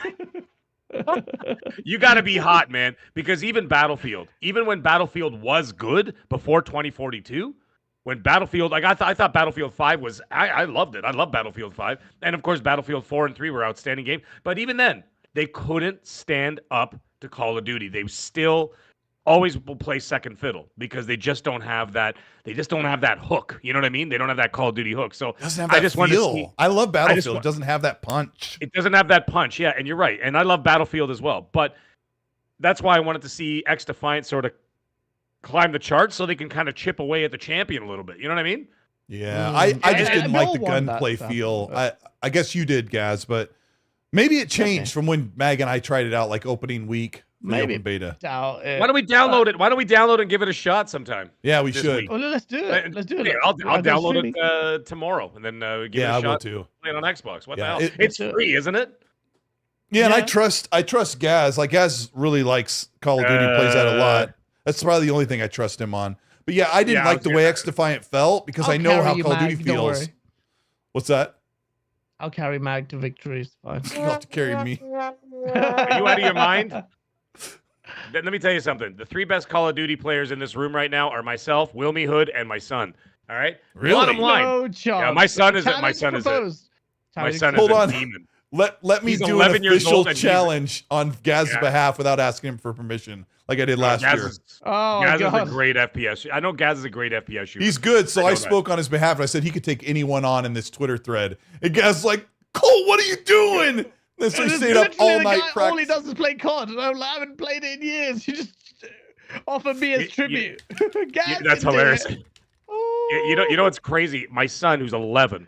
You got to be hot, man, because even when Battlefield was good before 2042, when Battlefield, like I thought Battlefield 5 was, I loved it. I love Battlefield 5. And of course, Battlefield 4 and 3 were outstanding games. But even then, they couldn't stand up to Call of Duty. They still always will play second fiddle because they just don't have that. They just don't have that hook. You know what I mean? They don't have that Call of Duty hook. So It doesn't have that I just wanted to feel. see. I love Battlefield. want- It doesn't have that punch. It doesn't have that punch, yeah, and you're right. And I love Battlefield as well. But that's why I wanted to see XDefiant sort of climb the charts so they can kind of chip away at the champion a little bit. You know what I mean? Yeah, I just and didn't we like all the want that gunplay stuff, feel. but- I guess you did, Gaz, but maybe it changed from when Mag and I tried it out like opening week. for the open beta. Doubt it. Why don't we download it? Why don't we download it and give it a shot sometime? Yeah, we this should. week? Well, let's do it. Let's do it. Yeah, I'll download streaming. it tomorrow and then give it a I will shot. too. Play it on Xbox. What the Yeah, hell? it- It's free, isn't it? Yeah, and I Yeah. trust Gaz. Like Gaz really likes Call of Duty, plays that a lot. That's probably the only thing I trust him on. But yeah, I didn't Yeah, I like was the gonna- way XDefiant felt because I'll I know carry how you, Call of Duty Mag, don't feels. worry. What's that? I'll carry Mag to victory. It's fine. You'll have to carry me. Are you out of your mind? Then let me tell you something. The 3 best Call of Duty players in this room right now are myself, Wilmy Hood, and my son. All right? Really? Bottom line. No chance. Yeah, my son is Challenge my son is a, proposed. my Challenge son is Hold a on. demon. Let me He's do an 11 years official old and he's- challenge on Gaz's Yeah. behalf without asking him for permission, like I did last Gaz year. is, Oh my Gaz is a god. great FPS. I know Gaz is a great FPS shooter. He's good, so I know I that. spoke on his behalf and I said he could take anyone on in this Twitter thread. And Gaz's like, Cole, what are you doing? And so he It's stayed up literally all the night guy, all he practicing. does is play COD, and I haven't played it in years. You just offered me as You- tribute. Yeah, that's hilarious. You know what's crazy? My son, who's 11,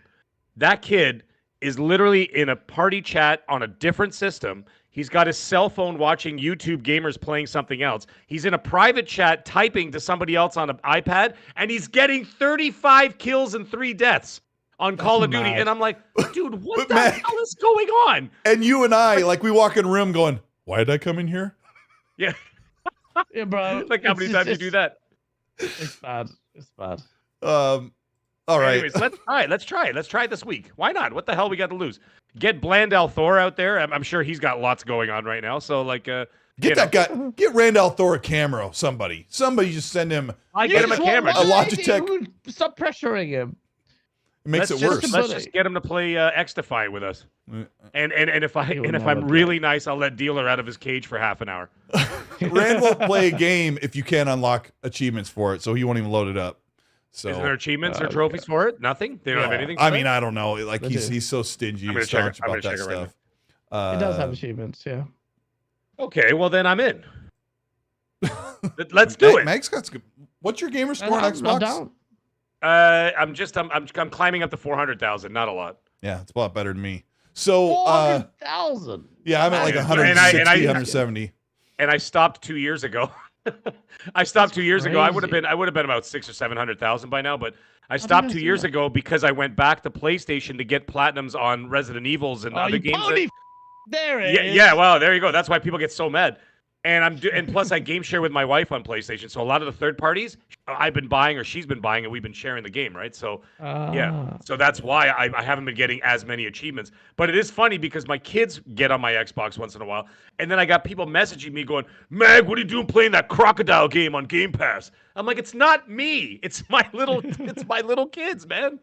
that kid is literally in a party chat on a different system. He's got his cell phone watching YouTube gamers playing something else. He's in a private chat typing to somebody else on an iPad, and he's getting 35 kills and 3 deaths on Call of Duty. mad. And I'm like, dude, what But the man- hell is going on? And you and I, like, we walk in a room going, why did I come in here? Yeah, Yeah, bro. like how many times you do that? It's bad. It's bad. All right. Anyways, let's try it. Let's try it. Let's try it this week. Why not? What the hell we got to lose? Get Blandal Thor out there. I'm sure he's got lots going on right now. So like, Get you that know, guy. Get Randall Thor a camera. Somebody just send him. I get him a just want camera. A one Logitech- lady who- Stop pressuring him. It makes Let's it just, worse. Let's just get him to play XDefiant with us. And if He will if never I'm play. really nice, I'll let Dealer out of his cage for half an hour. Rand won't play a game if you can't unlock achievements for it, so he won't even load it up. So Is there achievements or trophies for it? Nothing. They don't have anything. For I that? mean, I don't know. Like They he's do. so stingy I'm and gonna check it- staunch I'm about gonna that check it right stuff. It does have achievements, yeah. Okay, well then I'm in. Let's do it. Meg's got some, what's your gamer score on I'm Xbox? down. I'm climbing up to 400,000. Not a lot. Yeah, it's a lot better than me. So 400,000. yeah, I'm at like And 160, I- 170. And I stopped 2 years ago. I stopped 2 years ago. I would have crazy. been about 600,000 or 700,000 by now, but I stopped 2 years ago because I went back to PlayStation to get platinums on Resident Evils and Oh, other you games. pony there it Yeah, is. yeah. Well, there you go. That's why people get so mad. And and plus I game share with my wife on PlayStation, so a lot of the third parties I've been buying or she's been buying, and we've been sharing the game, right? So yeah, Ah. so that's why I haven't been getting as many achievements. But it is funny because my kids get on my Xbox once in a while, and then I got people messaging me going, "Mag, what are you doing playing that crocodile game on Game Pass?" I'm like, "It's not me. It's my little kids, man."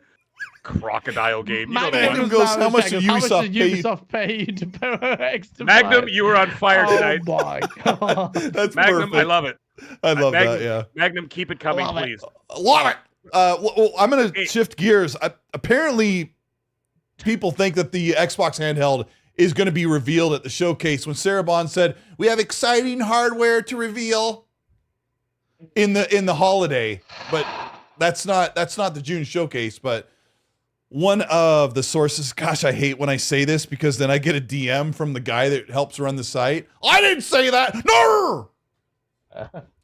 Crocodile game. You know the Magnum one. goes, "How much did Ubisoft pay you?" Ubisoft pay you to pay extra Magnum, price? you were on fire tonight. Oh my god. That's Magnum, perfect. I love it. I love Magnum, that. Yeah. Magnum, keep it coming, Love it. please. Love it. Well, I'm going to Hey. shift gears. Apparently, people think that the Xbox handheld is going to be revealed at the showcase when Sarah Bond said, "We have exciting hardware to reveal in the holiday." But that's not the June showcase. But one of the sources, gosh, I hate when I say this because then I get a DM from the guy that helps run the site. I didn't say that. No.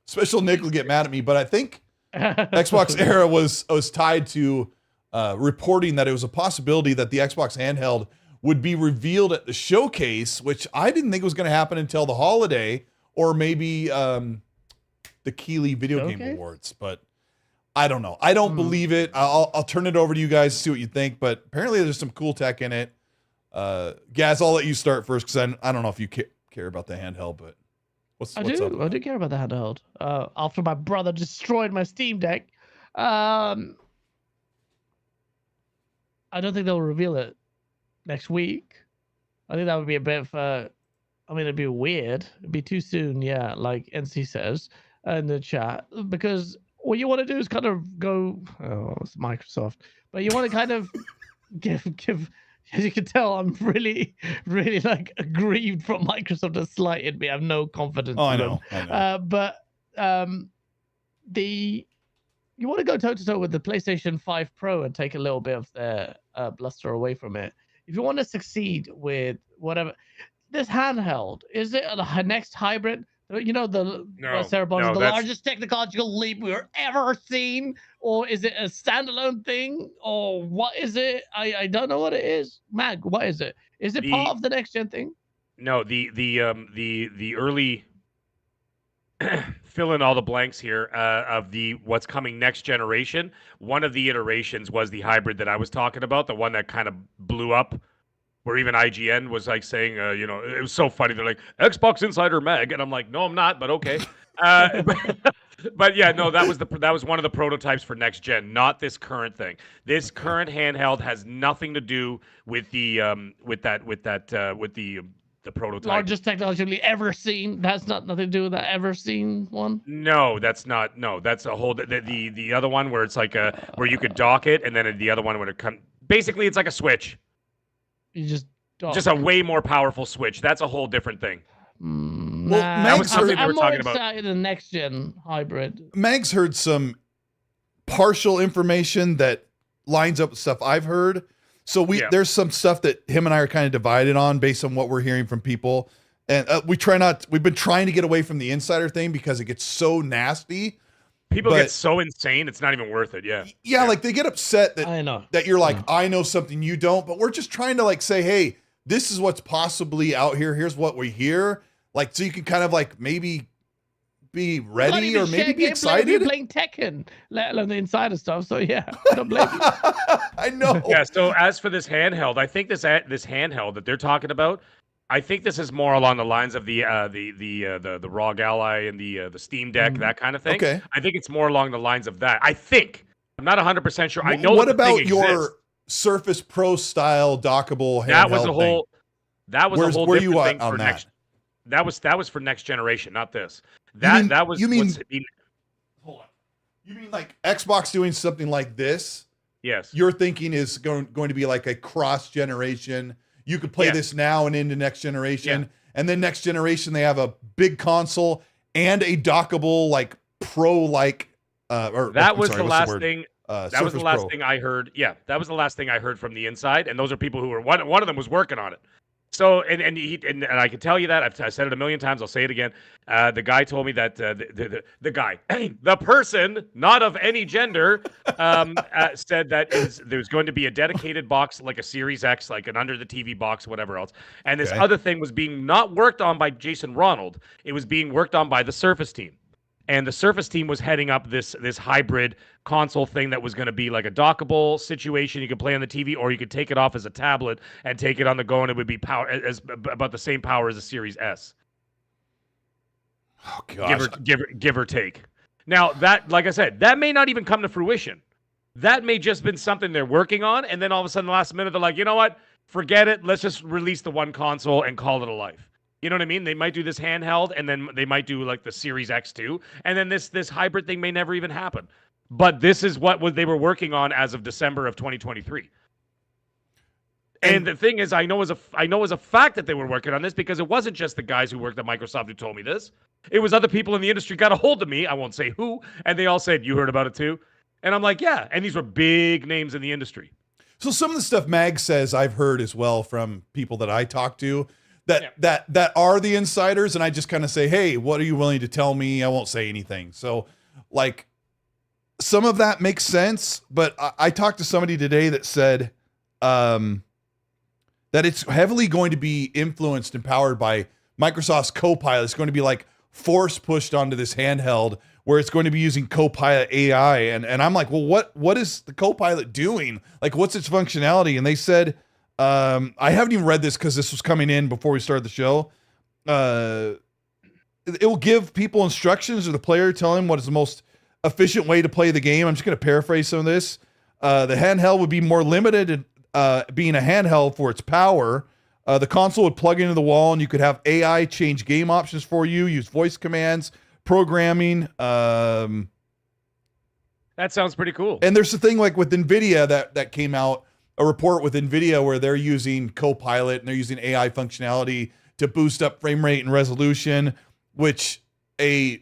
Special Nick will get mad at me, but I think Xbox Era was tied to reporting that it was a possibility that the Xbox handheld would be revealed at the showcase, which I didn't think was going to happen until the holiday or maybe the Keighley Video Game Showcase? Awards. But I don't know. I don't believe it. I'll turn it over to you guys to see what you think. But apparently there's some cool tech in it. Gaz, I'll let you start first because I don't know if you care about the handheld, but what's I up? do care about the handheld. After my brother destroyed my Steam Deck, I don't think they'll reveal it next week. I think that would be a bit of it'd be weird. It'd be too soon, yeah, like NC says in the chat. Because what you want to do is kind of go, it's Microsoft, but you want to kind of give. As you can tell, I'm really, really like aggrieved from Microsoft has slighted me. I have no confidence. Oh, I in know. them. I know. But you want to go toe to toe with the PlayStation 5 Pro and take a little bit of their bluster away from it. If you want to succeed with whatever, this handheld, is it the next hybrid You know, the No, Sarah Bond, no, the that's- largest technological leap we've ever seen, or is it a standalone thing, or what is it? I don't know what it is. Mag, what is it? Is it part of the next gen thing? No, the early fill in all the blanks here of the what's coming next generation. One of the iterations was the hybrid that I was talking about, the one that kind of blew up, where even IGN was like saying, you know, it was so funny. They're like, Xbox Insider Mag, and I'm like, no, I'm not, but okay. But yeah, no, that was one of the prototypes for next gen, not this current thing. This current handheld has nothing to do with the the prototype. Largest technologically ever seen. That's not nothing to do with that ever seen one. No, that's not. No, that's a whole the other one where it's like where you could dock it, and then the other one when it comes. Basically, it's like a Switch. You just a way more powerful Switch. That's a whole different thing. Nah, that was something they were I'm more talking about. excited than next gen hybrid. Mag's heard some partial information that lines up with stuff I've heard. So there's some stuff that him and I are kind of divided on based on what we're hearing from people. And we've been trying to get away from the insider thing because it gets so nasty. People get so insane, it's not even worth it. Yeah. Like they get upset that I know that you're like, I know something you don't, but we're just trying to like say, hey, this is what's possibly out here. Here's what we hear. Like, so you can kind of like maybe be ready or maybe be excited. You're playing Tekken, let alone the insider stuff. So yeah, I don't blame you. I know. Yeah. So as for this handheld, I think this handheld that they're talking about, I think this is more along the lines of the ROG Ally and the Steam Deck, that kind of thing. Okay. I think it's more along the lines of that. I think. I'm not 100% sure. I know. What that the thing about your exists. Surface Pro style dockable handheld? That was a whole. Thing? That was a whole where different you thing on for that? next. That was for next generation, not this. You mean hold on. You mean like Xbox doing something like this? Yes. You're thinking is going to be like a cross generation. You could play this now and into next generation, and then next generation they have a big console and a dockable like Pro like. That was the last thing. That was the last Pro. thing I heard. Yeah, that was the last thing I heard from the inside, and those are people who were one of them was working on it. So and I can tell you that I've said it a million times. I'll say it again. The guy told me that the guy, the person, not of any gender, said that there's going to be a dedicated box like a Series X, like an under the TV box, whatever else. And this other thing was being not worked on by Jason Ronald. It was being worked on by the Surface team. And the Surface team was heading up this hybrid console thing that was going to be like a dockable situation. You could play on the TV, or you could take it off as a tablet and take it on the go, and it would be about the same power as a Series S. Oh gosh. Give or take. Now that, like I said, that may not even come to fruition. That may just been something they're working on, and then all of a sudden, the last minute, they're like, you know what? Forget it. Let's just release the one console and call it a life. You know what I mean? They might do this handheld, and then they might do like the Series X2, and then this hybrid thing may never even happen. But this is what they were working on as of December of 2023. And the thing is, I know as a fact that they were working on this because it wasn't just the guys who worked at Microsoft who told me this. It was other people in the industry got a hold of me. I won't say who, and they all said, "You heard about it too?" And I'm like, "Yeah." And these were big names in the industry. So some of the stuff Mag says I've heard as well from people that I talk to. That are the insiders, and I just kind of say, hey, what are you willing to tell me? I won't say anything. So like some of that makes sense, but I talked to somebody today that said that it's heavily going to be influenced and powered by Microsoft's Copilot. It's going to be like force pushed onto this handheld where it's going to be using Copilot AI. And I'm like, well, what is the Copilot doing? Like, what's its functionality? And they said, I haven't even read this because this was coming in before we started the show. It will give people instructions, or the player tell him what is the most efficient way to play the game. I'm just going to paraphrase some of this. The handheld would be more limited in being a handheld for its power. The console would plug into the wall, and you could have AI change game options for you, use voice commands, programming. That sounds pretty cool. And there's the thing like with NVIDIA that came out, a report with NVIDIA where they're using Copilot and they're using AI functionality to boost up frame rate and resolution, which my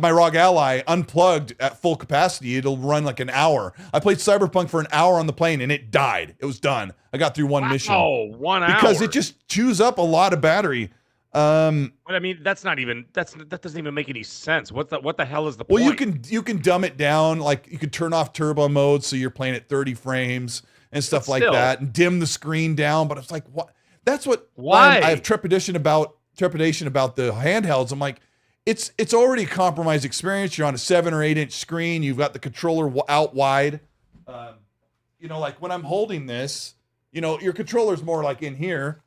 ROG Ally unplugged at full capacity, it'll run like an hour. I played Cyberpunk for an hour on the plane and it died. It was done. I got through one mission. Oh, 1 hour. Because it just chews up a lot of battery. But I mean, that doesn't even make any sense. What the hell is the Well, point? you can dumb it down. Like you could turn off turbo mode so you're playing at 30 frames and stuff But like still. that, and dim the screen down. But it's like, what? That's what. Why? I have trepidation about the handhelds. I'm like, it's already a compromised experience. You're on a 7 or 8 inch screen. You've got the controller out wide. You know, like when I'm holding this, you know, your controller's more like in here.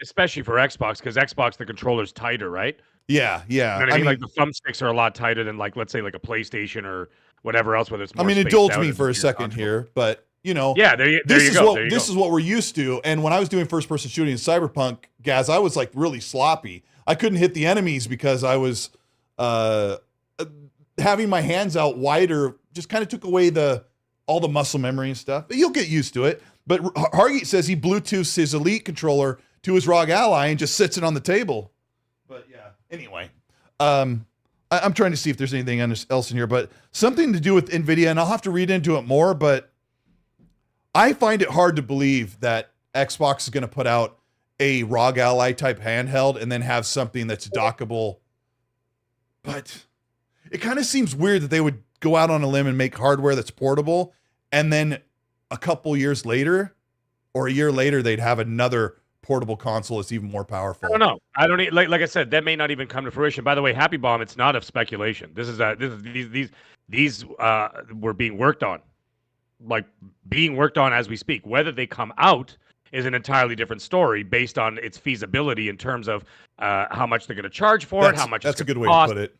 Especially for Xbox, because Xbox, the controller's tighter, right? Yeah. You know what I mean? Like the thumbsticks are a lot tighter than, like, let's say like a PlayStation or whatever else, whether it's more spaced indulge out me and for a your second console. here, but you know, Yeah, there you go. This is what we're used to. And when I was doing first person shooting in Cyberpunk, Gaz, I was like really sloppy. I couldn't hit the enemies because I was having my hands out wider just kind of took away all the muscle memory and stuff. But you'll get used to it. But Hargeet says he Bluetooths his Elite controller to his ROG Ally and just sits it on the table. But yeah, anyway, I'm trying to see if there's anything else in here, but something to do with NVIDIA, and I'll have to read into it more, but I find it hard to believe that Xbox is going to put out a ROG Ally type handheld and then have something that's dockable. But it kind of seems weird that they would go out on a limb and make hardware that's portable, and then a couple years later or a year later, they'd have another portable console that's even more powerful. I don't know. I don't like I said, that may not even come to fruition. By the way, Happy Bomb, it's not of speculation. These were being worked on. Like being worked on as we speak. Whether they come out is an entirely different story based on its feasibility in terms of how much they're going to charge for it, how much that's it's a good way cost. to put it.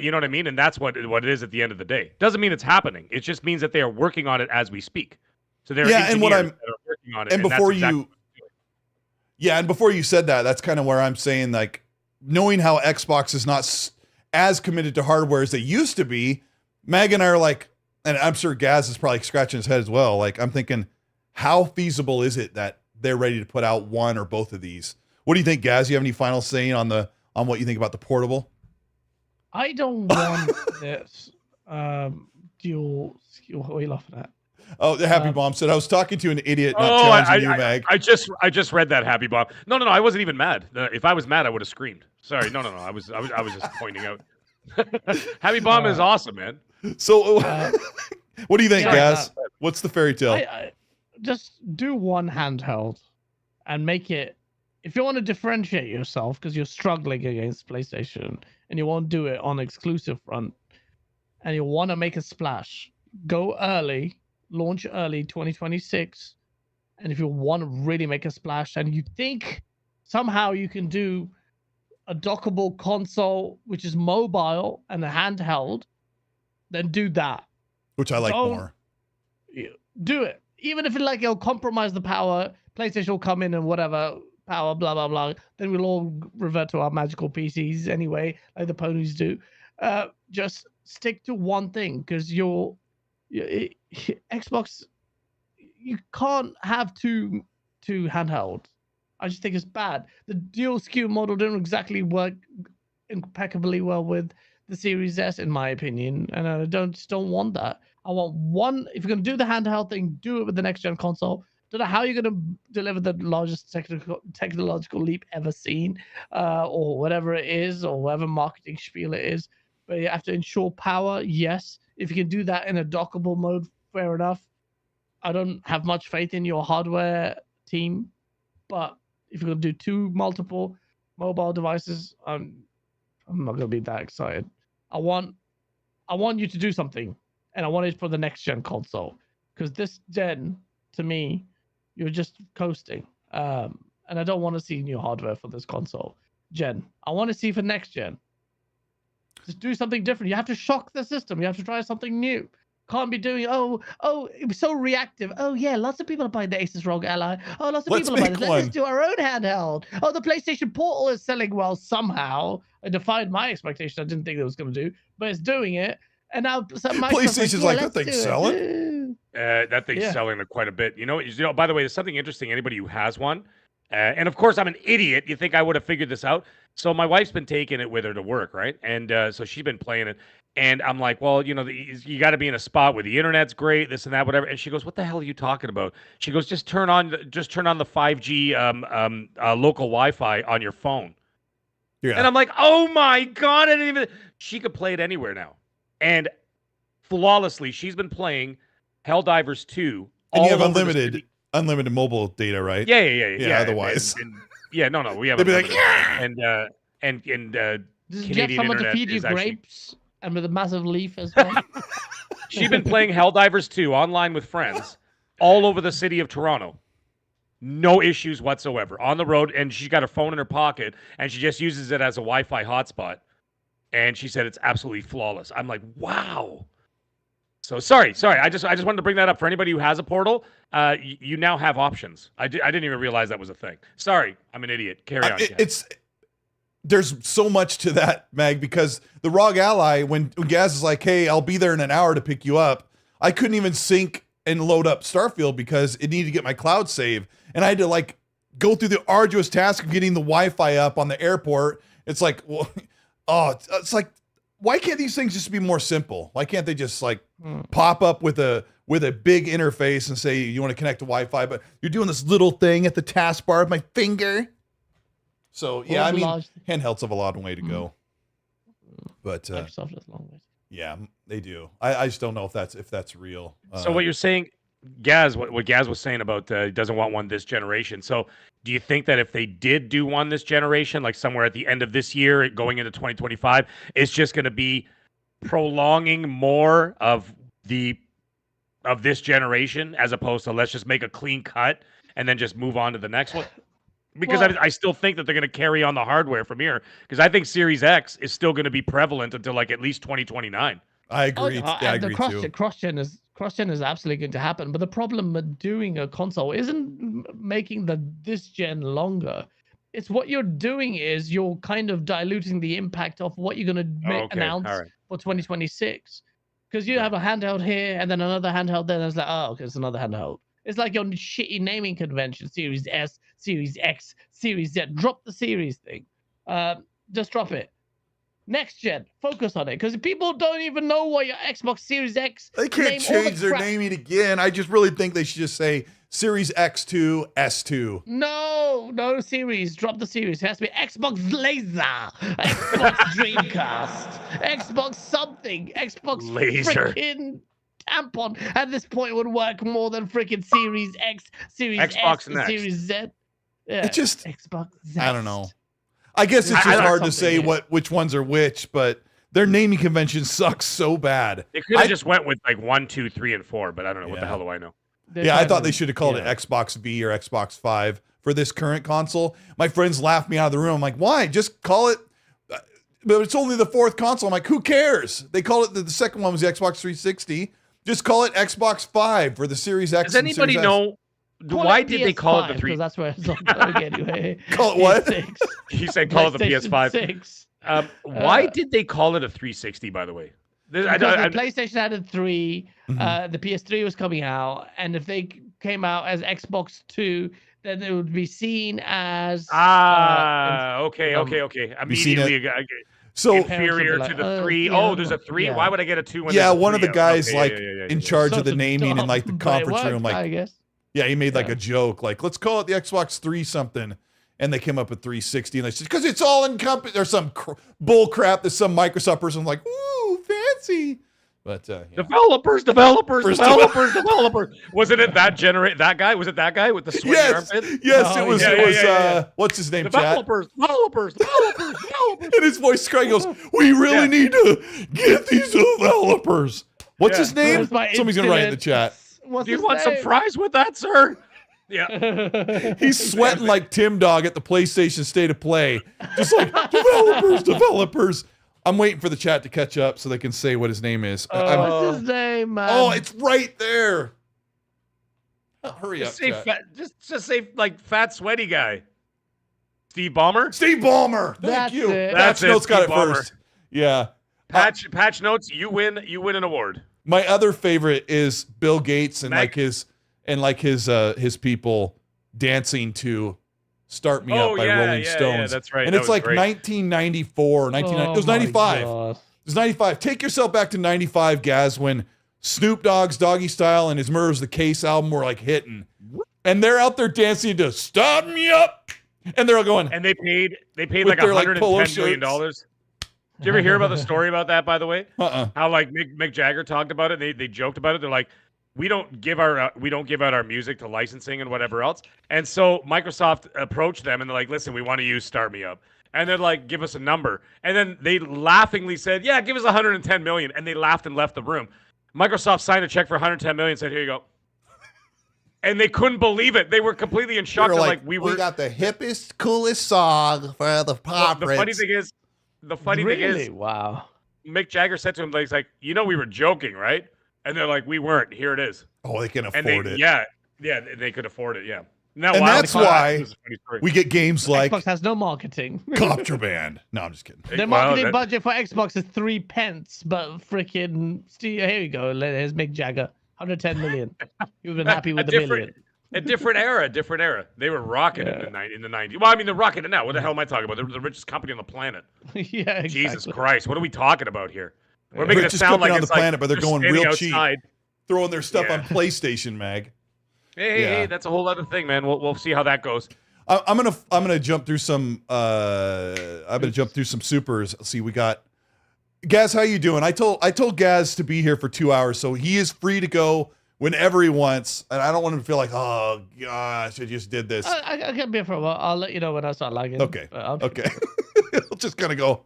You know what I mean? And that's what it is at the end of the day. Doesn't mean it's happening. It just means that they are working on it as we speak. So they're engineers that are working on it. And before you said that, that's kind of where I'm saying, like, knowing how Xbox is not as committed to hardware as they used to be, Mag and I are like, and I'm sure Gaz is probably scratching his head as well. Like, I'm thinking, how feasible is it that they're ready to put out one or both of these? What do you think, Gaz? You have any final saying on what you think about the portable? I don't want this dual skill. What are you laughing at? Oh, the Happy Bomb said, I was talking to an idiot, not challenging you, Mag. I just read that, Happy Bomb. No, I wasn't even mad. If I was mad, I would have screamed. Sorry, no. I was just pointing out. Happy Bomb is awesome, man. So, what do you think, Gaz? What's the fairy tale? I just do one handheld and make it. If you want to differentiate yourself because you're struggling against PlayStation and you won't do it on exclusive front, and you want to make a splash, go early, launch early 2026. And if you want to really make a splash and you think somehow you can do a dockable console, which is mobile and a handheld, then do that. Which I like more. Do it. Even if it'll compromise the power, PlayStation will come in and whatever, power, blah, blah, blah. Then we'll all revert to our magical PCs anyway, like the ponies do. Just stick to one thing, because Xbox, you can't have two handhelds. I just think it's bad. The dual SKU model didn't exactly work impeccably well with the Series S, in my opinion, and I don't want that. I want one. If you're going to do the handheld thing, do it with the next gen console. Don't know how you're going to deliver the largest technological leap ever seen, or whatever it is, or whatever marketing spiel it is. But you have to ensure power. Yes, if you can do that in a dockable mode, fair enough. I don't have much faith in your hardware team, but if you're going to do multiple mobile devices, I'm not going to be that excited. I want you to do something, and I want it for the next gen console, because this gen, to me, you're just coasting. And I don't want to see new hardware for this console gen. I want to see for next gen. Just do something different. You have to shock the system. You have to try something new. Can't be doing, it was so reactive. Oh, yeah, lots of people are buying the Asus ROG Ally. Oh, lots of people are buying this. Let's just do our own handheld. Oh, the PlayStation Portal is selling well somehow. It defied my expectation. I didn't think it was going to do, but it's doing it. And now PlayStation's like, that thing's selling. That thing's selling quite a bit. You know, by the way, there's something interesting. Anybody who has one, And of course, I'm an idiot. You think I would have figured this out? So my wife's been taking it with her to work, right? And so she's been playing it. And I'm like, well, you got to be in a spot where the internet's great, this and that, whatever. And she goes, "What the hell are you talking about?" She goes, just turn on the 5G local Wi-Fi on your phone." Yeah. And I'm like, "Oh my God!" I didn't even. She could play it anywhere now, and flawlessly, she's been playing Helldivers 2. And you have all over the unlimited mobile data, right? Yeah. Otherwise, no, we have. they'd be like, unlimited. and Just Canadian get someone to internet feed you is actually- grapes and with a massive leaf as well. She's been playing Helldivers 2 online with friends all over the city of Toronto. No issues whatsoever on the road, and she's got her phone in her pocket, and she just uses it as a Wi-Fi hotspot. And she said it's absolutely flawless. I'm like, wow. So sorry. I just wanted to bring that up for anybody who has a portal. You now have options. I didn't even realize that was a thing. Sorry, I'm an idiot. Carry on. There's so much to that, Mag, because the ROG Ally, when Gaz is like, "Hey, I'll be there in an hour to pick you up," I couldn't even sync and load up Starfield because it needed to get my cloud save, and I had to like go through the arduous task of getting the Wi-Fi up on the airport. It's like, well, it's like, why can't these things just be more simple? Why can't they just like pop up with a big interface and say you want to connect to Wi-Fi, but you're doing this little thing at the taskbar with my finger? So yeah, I mean, handhelds have a long way to go, but Microsoft has a long way. yeah, they do. I just don't know if that's real. So what you're saying, Gaz, what Gaz was saying about he doesn't want one this generation. So do you think that if they did do one this generation, like somewhere at the end of this year, going into 2025, it's just going to be prolonging more of this generation as opposed to let's just make a clean cut and then just move on to the next one? Because I still think that they're going to carry on the hardware from here. Because I think Series X is still going to be prevalent until like at least 2029. I agree. I agree too. Cross-gen is absolutely going to happen. But the problem with doing a console isn't making this gen longer. It's what you're doing is you're kind of diluting the impact of what you're going to announce for 2026. Because you have a handheld here and then another handheld there. And it's like, oh, okay, it's another handheld. It's like your shitty naming convention, Series S, Series X, Series Z. Drop the series thing. Just drop it. Next gen, focus on it. Because people don't even know what your Xbox Series X. They can't change their naming again. I just really think they should just say Series X2, S2. No series. Drop the series. It has to be Xbox Laser, Xbox Dreamcast, Xbox something, Xbox Laser. Freaking tampon. At this point, would work more than freaking Series X, Series Xbox S, and Next. Series Z. Yeah, It just, Xbox Z. I don't know. I guess it's just hard to say which ones are which, but their naming convention sucks so bad. They could have just went with like 1, 2, 3, and 4, but I don't know. What the hell do I know? I thought they should have called it Xbox V or Xbox 5 for this current console. My friends laughed me out of the room. I'm like, why? Just call it. But it's only the fourth console. I'm like, who cares? They call it the second one was the Xbox 360. Just call it Xbox 5 for the Series X. Does anybody know why did they call it the 3? That's where it's not going anyway. Call it what? He said call it the PS5. Why did they call it a 360, by the way? Because the PlayStation had a 3, the PS3 was coming out, and if they came out as Xbox 2, then it would be seen as okay. Immediately, so inferior to the 3. Oh, there's a 3. Why would I get a 2? When one of the guys in charge of the naming in like the conference room, like I guess. Yeah, he made like a joke, like let's call it the Xbox 3 something, and they came up with 360, and they said because it's all encompassed. There's some bull crap that some Microsoft person was like, ooh, fancy. But developers. Wasn't it that guy? Was it that guy with the sweaty armpit? Yes, it was. What's his name? Developers. And his voice crying goes, "We really need to get these developers." What's his name? Somebody's gonna write in the chat. Do you want some fries with that, sir? Yeah. He's sweating like Tim Dog at the PlayStation State of Play, just like developers. I'm waiting for the chat to catch up so they can say what his name is. What's his name, man? Oh, it's right there. Hurry up. Just say like fat sweaty guy. Steve Ballmer? Steve Ballmer. Thank you. Patch Notes got it first. Yeah. Patch Notes, you win an award. My other favorite is Bill Gates and his people dancing to Start Me Up by Rolling Stones. Yeah, that's right. And that it's was like great. 1994, 1990. It was my 95. God. It was 95. Take yourself back to 95, Gaz, when Snoop Dogg's Doggy Style and his Murder's the Case album were like hitting. And they're out there dancing to Start Me Up. And they're all going. And they paid With like their, like, polo $110 million. shirts. Did you ever hear about the story about that, by the way? Uh-uh. How like Mick Jagger talked about it. They joked about it. They're like, we don't give out our music to licensing and whatever else. And so Microsoft approached them and they're like, listen, we want to use Start Me Up. And they're like, give us a number. And then they laughingly said, yeah, give us 110 million. And they laughed and left the room. Microsoft signed a check for 110 million and said, here you go. And they couldn't believe it. They were completely in shock. They're Like, we got the hippest, coolest song for the pop. The funny thing is, Wow. Mick Jagger said to him, like, he's like, you know, we were joking, right? And they're like, we weren't. Here it is. Oh, they can And afford they, it. yeah, they could afford it. Yeah. Now, And wow, that's why this is a funny story. we get games like Xbox has no marketing. Contraband. No, I'm just kidding. The marketing budget for Xbox is 3 pence, but freaking here we go. Here's Mick Jagger, 110 million. You've been happy with the million. A different era. They were rocking it in the 90s. Well, I mean, they're rocking it now. What the hell am I talking about? They're the richest company on the planet. Yeah, exactly. Jesus Christ, what are we talking about here? We're They're making it just sound cooking like on it's the planet, but they're they're going standing real cheap. outside. Throwing their stuff Yeah. on PlayStation, Mag. Hey, that's a whole other thing, man. We'll see how that goes. I'm gonna jump through some supers. Let's see, we got Gaz. How you doing? I told Gaz to be here for 2 hours, so he is free to go whenever he wants, and I don't want him to feel like, oh gosh, I just did this. I can be here for a while. I'll let you know when I start lagging. Okay. Okay. It'll just kind of go.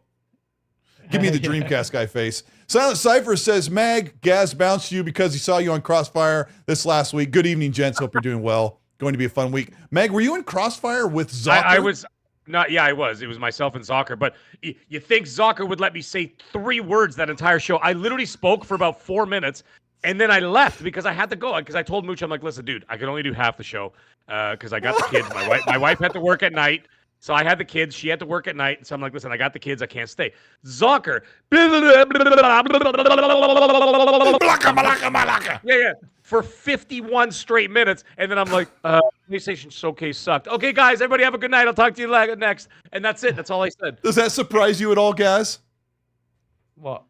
Give me the Dreamcast guy face. Silent Cypher says, Mag, Gaz bounced you because he saw you on Crossfire this last week. Good evening, gents. Hope you're doing well. Going to be a fun week. Mag, were you in Crossfire with Zocker? I was not. Yeah, I was. It was myself and Zocker. But you think Zocker would let me say 3 words that entire show? I literally spoke for about 4 minutes, and then I left because I had to go. Because I told Mooch, I'm like, listen, dude, I can only do half the show because I got the kids. My wife had to work at night. So I had the kids. She had to work at night. So I'm like, listen, I got the kids. I can't stay. Zocker. Yeah. For 51 straight minutes. And then I'm like, PlayStation Showcase sucked. Okay, guys, everybody have a good night. I'll talk to you next. And that's it. That's all I said. Does that surprise you at all, Gaz? What?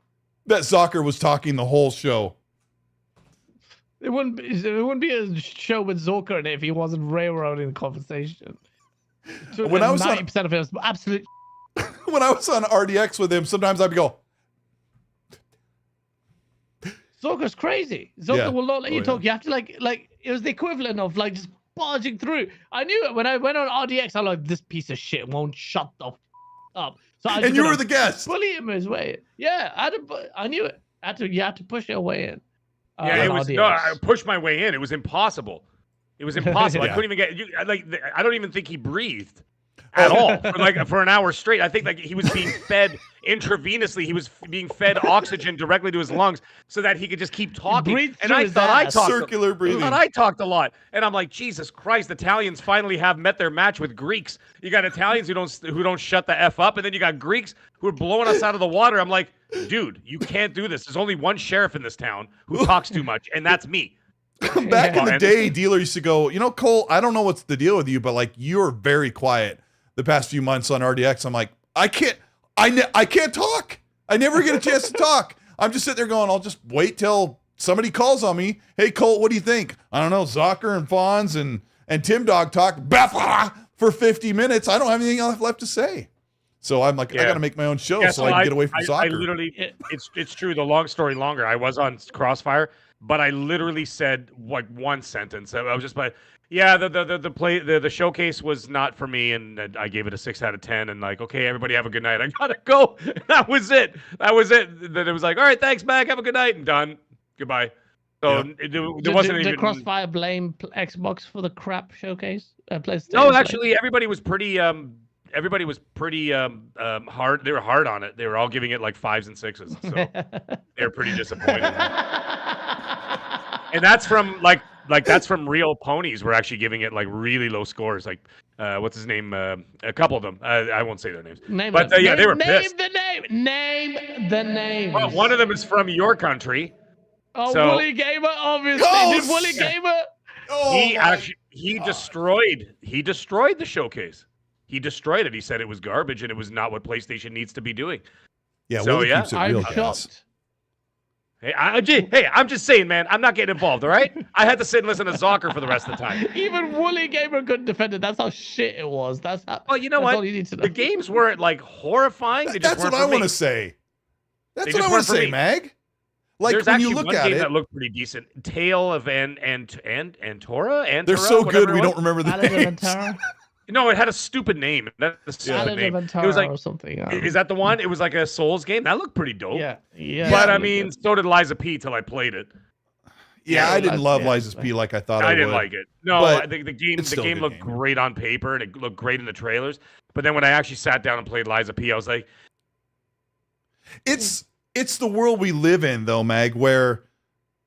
That Zocker was talking the whole show. It wouldn't be a show with Zorka in it if he wasn't railroading the conversation. When I was 90% of it was absolute. When I was on RDX with him, sometimes I'd go, Zorka's crazy. Zorka will not let you yeah. talk. You have to like it was the equivalent of like just barging through. I knew it when I went on RDX. I'm like, this piece of shit won't shut the up. So I and you were the guest. bully him his way. Yeah, I knew it. You had to push your way in. Yeah, it was RDX. no. I pushed my way in. It was impossible. It was impossible. Yeah. I couldn't even get I don't even think he breathed at all for an hour straight. I think like he was being fed intravenously. He was being fed oxygen directly to his lungs so that he could just keep talking. And I thought I talked circular breathing. I talked a lot, and I'm like, Jesus Christ! Italians finally have met their match with Greeks. You got Italians who don't shut the F up, and then you got Greeks who are blowing us out of the water. I'm like, dude, you can't do this. There's only one sheriff in this town who talks too much, and that's me. Back in the day, dealer used to go, you know, Cole, I don't know what's the deal with you, but like you're very quiet the past few months on RDX. I'm like, I can't talk. I never get a chance to talk. I'm just sitting there going, I'll just wait till somebody calls on me. Hey, Colt, what do you think? I don't know. Zocker and Fonz and Tim Dog talk for 50 minutes. I don't have anything else left to say. So I'm like, I got to make my own show so I can get away from Zocker. I literally, it's true. The long story longer, I was on Crossfire, but I literally said like one sentence. I was just like, yeah, the showcase was not for me, and I gave it a 6 out of 10. And like, okay, everybody have a good night. I gotta go. That was it. Then it was like, all right, thanks, Mac. Have a good night, and done. Goodbye. So there wasn't even. Did Crossfire blame Xbox for the crap showcase? PlayStation? No, actually, everybody was pretty. Everybody was pretty hard. They were hard on it. They were all giving it like 5s and 6s. So they were pretty disappointed. And that's from like that's from real ponies. We're actually giving it like really low scores. Like what's his name? A couple of them. I won't say their names. They were pissed. Name the name. Well, one of them is from your country. Oh, so, Wooly Gamer, obviously. Oh, Did Wooly Gamer? Oh, he destroyed the showcase. He destroyed it. He said it was garbage and it was not what PlayStation needs to be doing. Yeah, So, Willie yeah, keeps it I'm real, guys. shocked. Hey, I'm just saying, man. I'm not getting involved, all right? I had to sit and listen to Zocker for the rest of the time. Even Woolly Gamer couldn't defend it. That's how shit it was. That's how. Well, you know that's what? all you need to know. The games weren't like horrifying. They just That's weren't what I for me. want to say. That's They what just I want weren't to for say, me. Mag. Like There's when actually you look one at game it, that looked pretty decent. Tale of Antora. they're so good we don't remember the Ballad of names. Antara? No, it had a stupid name. That's a stupid Ballad of name. Antara It was like, or something. is that the one? It was like a Souls game. That looked pretty dope. Yeah. But I really mean, good. so did Liza P till I played it. Yeah, I didn't love yeah. Liza's P like I thought I I didn't would. like it. No, But I think the game it's still a good looked game. great on paper and it looked great in the trailers. But then when I actually sat down and played Liza P, I was like, It's the world we live in, though, Mag, where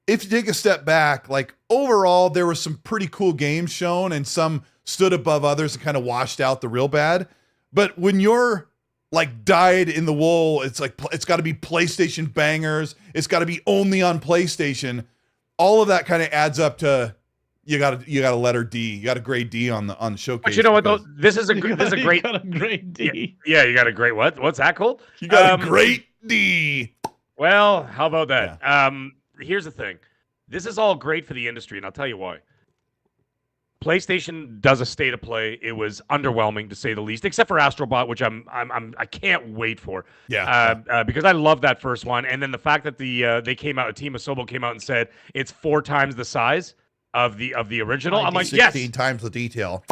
if you take a step back, like overall, there were some pretty cool games shown and some stood above others and kind of washed out the real bad. But when you're like dyed in the wool, it's like it's got to be PlayStation bangers. It's got to be only on PlayStation. All of that kind of adds up to you got a letter D. You got a grade D on the showcase. but you know what though? because This is a You this is a great. got a great D. Yeah, you got a great what? What's that called? You got a great D. Well, how about that? Here's the thing. This is all great for the industry, and I'll tell you why. PlayStation does a state of play. It was underwhelming to say the least, except for Astrobot, which I can't wait for. Yeah. Because I love that first one, and then the fact that they came out, a team of Sobel came out and said it's 4 times the size of the original. I'm like, 16 yes. times the detail.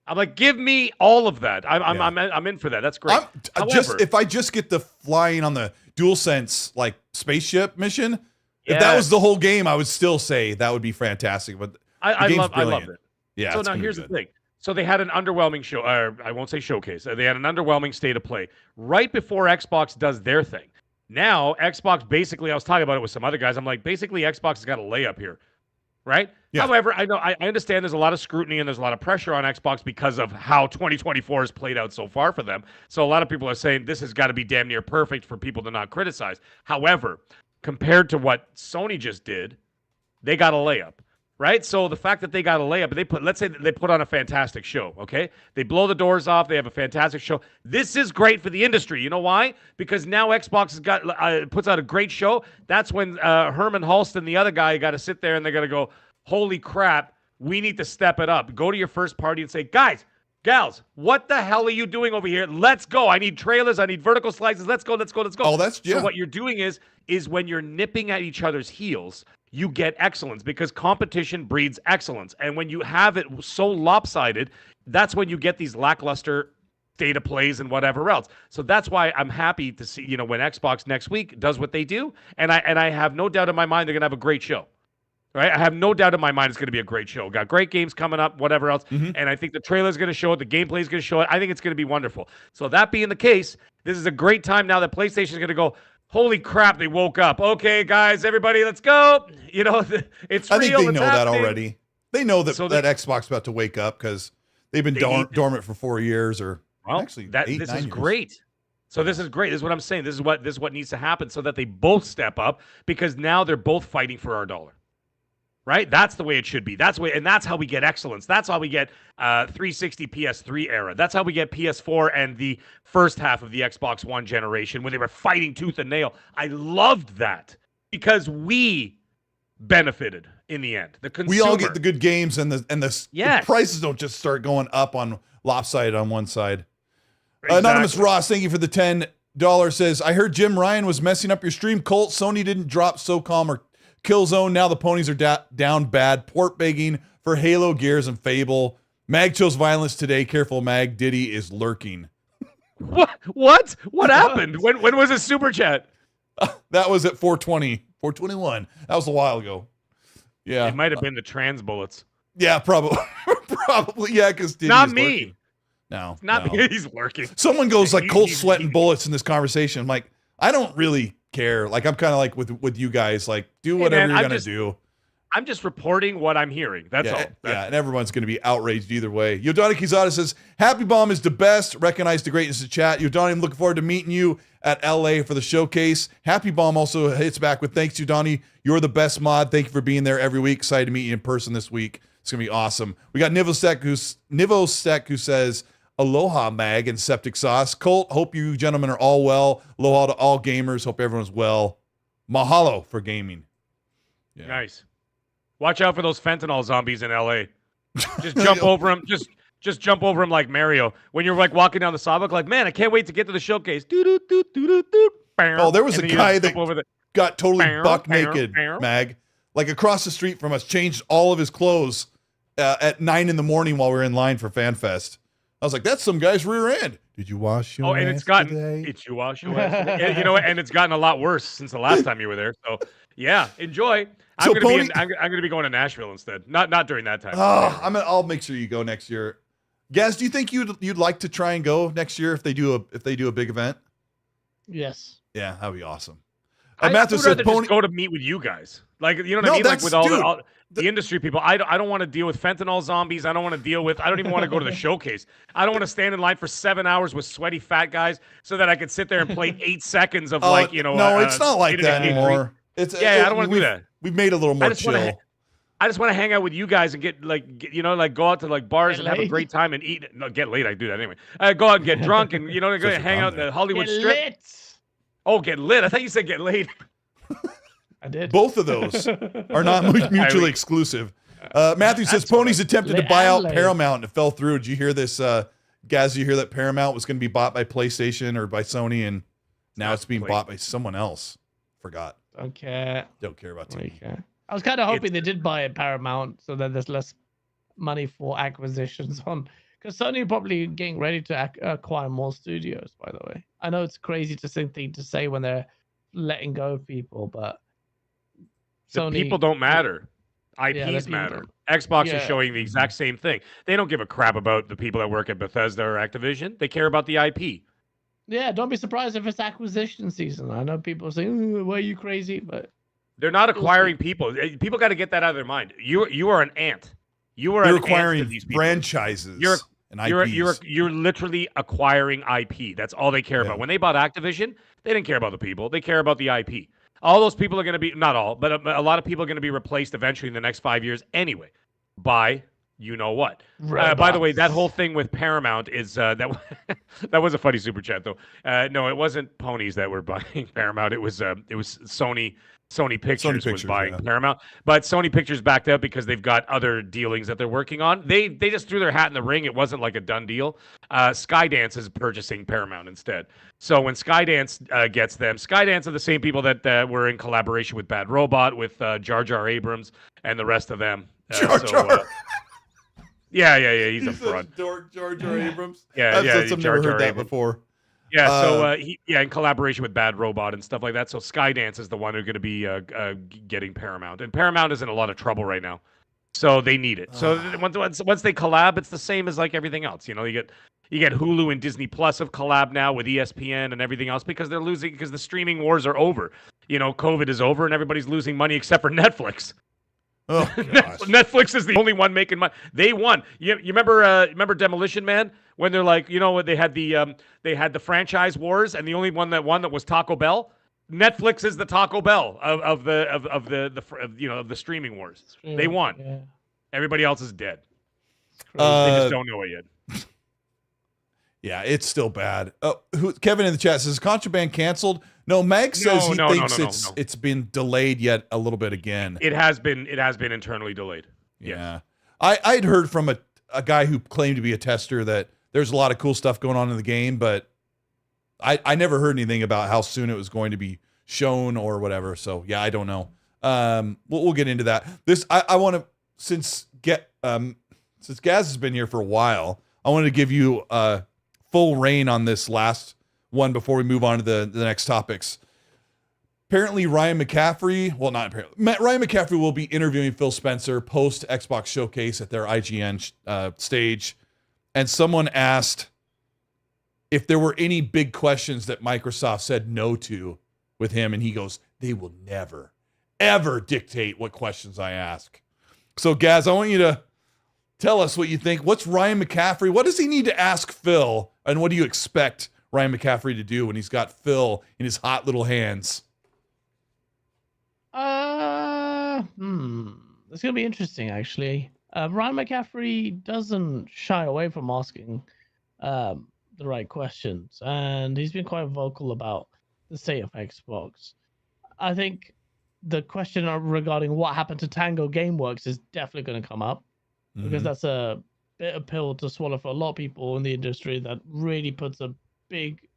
I'm like, give me all of that. I'm in for that. That's great. However, If I just get the flying on the DualSense like spaceship mission, if that was the whole game, I would still say that would be fantastic. But I loved brilliant. it. Yeah. So it's now gonna be here's the good. thing. So they had an underwhelming show. I won't say showcase. They had an underwhelming state of play right before Xbox does their thing. Now Xbox basically, I was talking about it with some other guys. I'm like, basically Xbox has got a layup here, right? Yeah. However, I understand there's a lot of scrutiny and there's a lot of pressure on Xbox because of how 2024 has played out so far for them. So a lot of people are saying this has got to be damn near perfect for people to not criticize. However, compared to what Sony just did, they got a layup. Right? So the fact that they got a layup, let's say that they put on a fantastic show, okay? They blow the doors off, they have a fantastic show. This is great for the industry. You know why? Because now Xbox has got puts out a great show. That's when Herman Halston, the other guy, got to sit there and they're going to go, holy crap, we need to step it up. Go to your first party and say, guys, gals, what the hell are you doing over here? Let's go. I need trailers. I need vertical slices. Let's go. Oh, that's, yeah. So what you're doing is when you're nipping at each other's heels, you get excellence because competition breeds excellence. And when you have it so lopsided, that's when you get these lackluster data plays and whatever else. So that's why I'm happy to see, when Xbox next week does what they do. And I have no doubt in my mind they're going to have a great show. Right? I have no doubt in my mind it's going to be a great show. Got great games coming up, whatever else. Mm-hmm. And I think the trailer is going to show it. The gameplay is going to show it. I think it's going to be wonderful. So that being the case, this is a great time now that PlayStation is going to go, holy crap, they woke up. Okay, guys, everybody, let's go. It's real. I think they it's know that happening. already. They know that, So that Xbox is about to wake up because they've been dormant for 4 years or actually 8, 9 this is years. great. So this is great. This is what I'm saying. This is what needs to happen so that they both step up because now they're both fighting for our dollar. Right? That's the way it should be. And that's how we get excellence. That's how we get 360 PS3 era. That's how we get PS4 and the first half of the Xbox One generation when they were fighting tooth and nail. I loved that because we benefited in the end. The consumer. We all get the good games and the Yes. prices don't just start going up on lopsided on one side. Exactly. Anonymous Ross, thank you for the $10. Says, I heard Jim Ryan was messing up your stream. Colt, Sony didn't drop SOCOM or Killzone. Now the ponies are down bad. Port begging for Halo, Gears, and Fable. Mag chose violence today. Careful, Mag. Diddy is lurking. What happened? When was a super chat? That was at 420, 421. That was a while ago. Yeah. It might have been the trans bullets. Yeah, probably. Probably. Yeah, because Diddy Not is me. lurking. No. Not no. me. He's lurking. Someone goes like Colt He- sweating bullets in this conversation. I'm like, I don't really care. Like, I'm kind of like with you guys, like, do whatever man, you're I'm going to just- do. I'm just reporting what I'm hearing. That's all. Yeah, and everyone's going to be outraged either way. Yodani Kizada says, Happy Bomb is the best. Recognize the greatness of chat. Yodani, I'm looking forward to meeting you at LA for the showcase. Happy Bomb also hits back with thanks, Yodani. You're the best mod. Thank you for being there every week. Excited to meet you in person this week. It's gonna be awesome. We got Nivosek who says, "Aloha, Mag and Septic Sauce." Colt, hope you gentlemen are all well. Aloha to all gamers. Hope everyone's well. Mahalo for gaming. Yeah. Nice. Watch out for those fentanyl zombies in LA. Just jump over them. Just jump over them like Mario. When you're like walking down the sidewalk, like, man, I can't wait to get to the showcase. Oh, there was a guy that over the got totally buck naked, Mag, like across the street from us, changed all of his clothes at 9 in the morning while we were in line for FanFest. I was like, that's some guy's rear end. Did you wash your and ass it's gotten today? it's you wash your ass today? And, you know what? And it's gotten a lot worse since the last time you were there. So yeah, enjoy. I'm gonna be going to Nashville instead. Not during that time. I'll make sure you go next year. Gaz, do you think you'd like to try and go next year if they do a big event? Yes. Yeah, that'd be awesome. Matthew says, "Pony, just go to meet with you guys. Like, you know what I mean? Like with all the industry people. I don't want to deal with fentanyl zombies. I don't want to deal with. I don't even want to go to the showcase. I don't want to stand in line for 7 hours with sweaty fat guys so that I could sit there and play 8 seconds of No, it's not like that anymore. I don't want to do that. We've made it a little more chill. I just want to hang out with you guys and get go out to like bars and have a great time and eat. No, get late. I do that anyway. Go out and get drunk and go hang out in the Hollywood Strip. Lit. Oh, get lit. I thought you said get laid. I did. Both of those are not mutually exclusive. Matthew says Ponies attempted to buy out Paramount and it fell through. Did you hear this, Gaz? Did you hear that Paramount was going to be bought by PlayStation or by Sony, and now it's being bought by someone else? Forgot. Don't care. Don't care about TV. I was kind of hoping they did buy a Paramount, so that there's less money for acquisitions on. Because Sony are probably getting ready to acquire more studios. By the way, I know it's crazy thing to say when they're letting go of people, but Sony, the people don't matter. IPs matter. Xbox is showing the exact same thing. They don't give a crap about the people that work at Bethesda or Activision. They care about the IP. Yeah, don't be surprised if it's acquisition season. I know people say, "Why are you crazy?" But they're not acquiring people. People got to get that out of their mind. You are an ant. You're acquiring franchises. And IPs. You're literally acquiring IP. That's all they care about. When they bought Activision, they didn't care about the people. They care about the IP. All those people are going to be, not all, but a lot of people are going to be replaced eventually in the next 5 years anyway by you know what. By the way, that whole thing with Paramount is that was a funny super chat though. No, it wasn't Ponies that were buying Paramount. It was Sony. Sony Pictures was buying Paramount, but Sony Pictures backed out because they've got other dealings that they're working on. They just threw their hat in the ring. It wasn't like a done deal. Skydance is purchasing Paramount instead. So when Skydance gets them, Skydance are the same people that were in collaboration with Bad Robot, with Jar Jar Abrams, and the rest of them. Jar. Yeah, he's a front. Jar Jar Abrams. Yeah. I've never heard that before. Yeah, so in collaboration with Bad Robot and stuff like that. So Skydance is the one who's going to be getting Paramount, and Paramount is in a lot of trouble right now, so they need it. So once they collab, it's the same as like everything else. You get Hulu and Disney Plus have collab now with ESPN and everything else because they're losing because the streaming wars are over. COVID is over and everybody's losing money except for Netflix. Oh, gosh. Netflix is the only one making money. They won. You remember Demolition Man when they're like, they had the franchise wars and the only one that won that was Taco Bell. Netflix is the Taco Bell of the streaming wars. They won. Yeah. Everybody else is dead. They just don't know it yet. Yeah, it's still bad. Kevin in the chat says Contraband canceled. No, Mag says he thinks it's been delayed yet a little bit again. It has been internally delayed. Yeah. Yes. I'd heard from a guy who claimed to be a tester that there's a lot of cool stuff going on in the game, but I never heard anything about how soon it was going to be shown or whatever. So yeah, I don't know. We'll get into that. I want to since Gaz has been here for a while, I wanted to give you full reign on this last one before we move on to the next topics. Apparently, Ryan McCaffrey will be interviewing Phil Spencer post Xbox Showcase at their IGN stage. And someone asked if there were any big questions that Microsoft said no to with him. And he goes, they will never, ever dictate what questions I ask. So, Gaz, I want you to tell us what you think. What's Ryan McCaffrey? What does he need to ask Phil? And what do you expect Ryan McCaffrey to do when he's got Phil in his hot little hands? It's going to be interesting, actually. Ryan McCaffrey doesn't shy away from asking the right questions, and he's been quite vocal about the state of Xbox. I think the question regarding what happened to Tango Gameworks is definitely going to come up because Mhm. that's a bitter pill to swallow for a lot of people in the industry. That really puts a big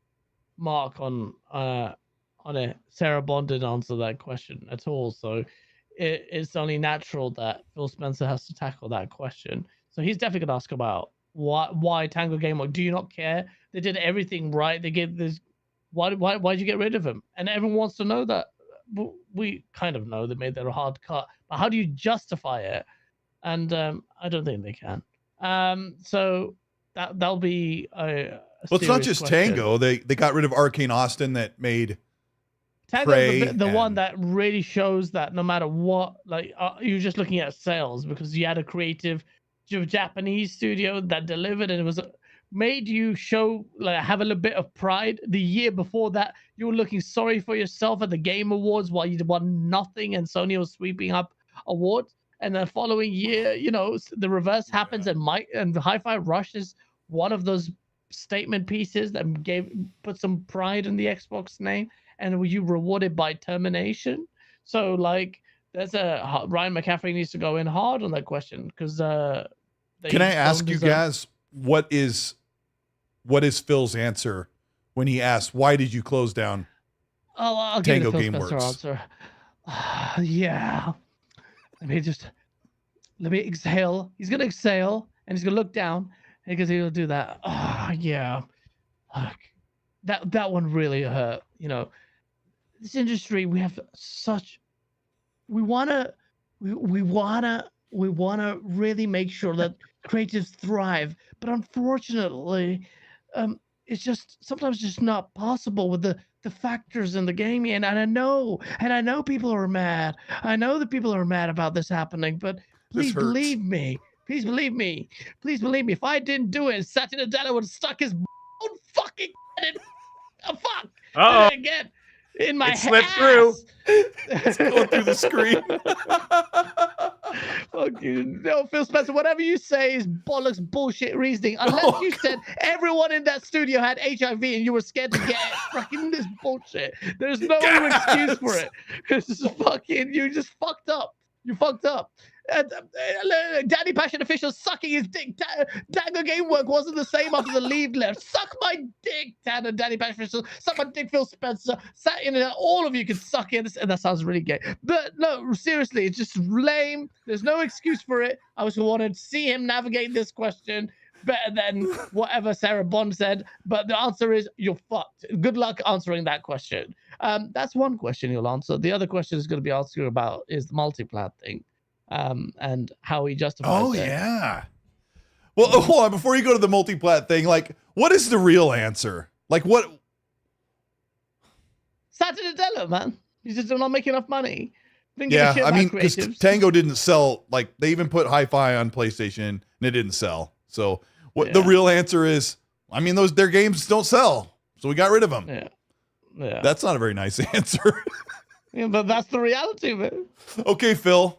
mark on it. Sarah Bond didn't answer that question at all, so it's only natural that Phil Spencer has to tackle that question. So he's definitely going to ask about why Tango Gameworks. Do you not care? They did everything right. They gave this. Why'd you get rid of him? And everyone wants to know that. We kind of know they made their hard cut, but how do you justify it? And I don't think they can. So that'll be a Well, it's not serious just question. Tango. They got rid of Arcane Austin that made Tango's Prey the one and- that really shows that no matter what, like you're just looking at sales because you had a creative Japanese studio that delivered and it was made you show like have a little bit of pride. The year before that, you were looking sorry for yourself at the Game Awards while you won nothing and Sony was sweeping up awards. And the following year, you know, the reverse happens and Hi-Fi Rush is one of those statement pieces that put some pride in the Xbox name. And were you rewarded by termination? So like, there's a Ryan McCaffrey needs to go in hard on that question because. Can I ask you guys what is Phil's answer when he asks why did you close down? Oh, I'll Tango give you the Phil Spencer Gameworks? answer. Yeah. Let me exhale. He's gonna exhale and he's gonna look down because he'll do that. Yeah. Look, that one really hurt. You know, this industry we have such. We wanna really make sure that creatives thrive, but unfortunately, it's just sometimes just not possible with the factors in the game. And I know people are mad. I know that people are mad about this happening, but please hurts. believe me. Please believe me. Please believe me. If I didn't do it, Satya Nadella would have stuck his own fucking head in. Oh, fuck. Uh-oh. Did it again. In my It slipped through. It's going through the screen. Fuck you. No, Phil Spencer, whatever you say is bollocks bullshit reasoning. Unless you said everyone in that studio had HIV and you were scared to get it. Fucking this bullshit. There's no other excuse for it. This is fucking, you just fucked up. You fucked up. Danny Passion official sucking his dick. Tango Gamework wasn't the same after the lead left. Suck my dick, Tanner. Danny Passion official. Suck my dick, Phil Spencer. All of you can suck it. And that sounds really gay. But no, seriously, it's just lame. There's no excuse for it. I was wanted to see him navigate this question better than whatever Sarah Bond said. But the answer is you're fucked. Good luck answering that question. That's one question you'll answer. The other question is going to be asking about is the multiplat thing. And how he justifies Oh it. yeah. Well, hold on. Before you go to the multiplat thing, like, what is the real answer? Like, what? Satya Nadella, man. He's just not making enough money. Didn't give a Yeah, shit I about mean, because creatives. Tango didn't sell. Like, they even put Hi-Fi on PlayStation and it didn't sell. So, what the Yeah. real answer is? I mean, their games don't sell, so we got rid of them. Yeah. That's not a very nice answer. Yeah, but that's the reality, man. Okay, Phil.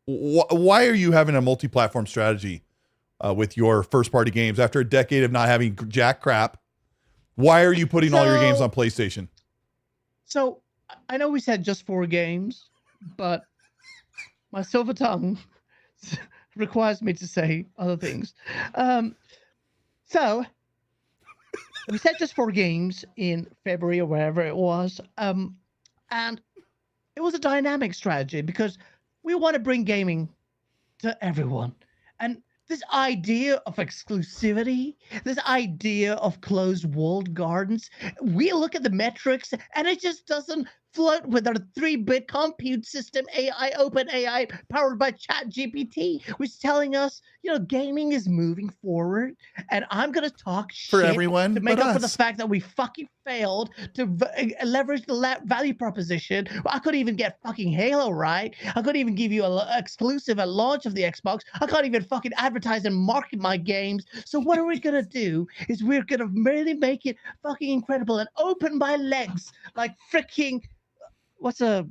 Why are you having a multi-platform strategy with your first-party games after a decade of not having jack crap? Why are you putting all your games on PlayStation? So I know we said just 4 games, but my silver tongue requires me to say other things. So we said just 4 games in February or wherever it was. And it was a dynamic strategy because we want to bring gaming to everyone. And this idea of exclusivity, this idea of closed walled gardens, we look at the metrics and it just doesn't float with our 3-bit compute system, AI, open AI, powered by ChatGPT, which is telling us, you know, gaming is moving forward. And I'm going to talk For shit everyone to make but up for the us. fact that we fucking failed to leverage the value proposition. I couldn't even get fucking Halo right. I couldn't even give you an exclusive at launch of the Xbox. I can't even fucking advertise and market my games. So what are we going to do is we're going to really make it fucking incredible and open my legs like freaking... What's a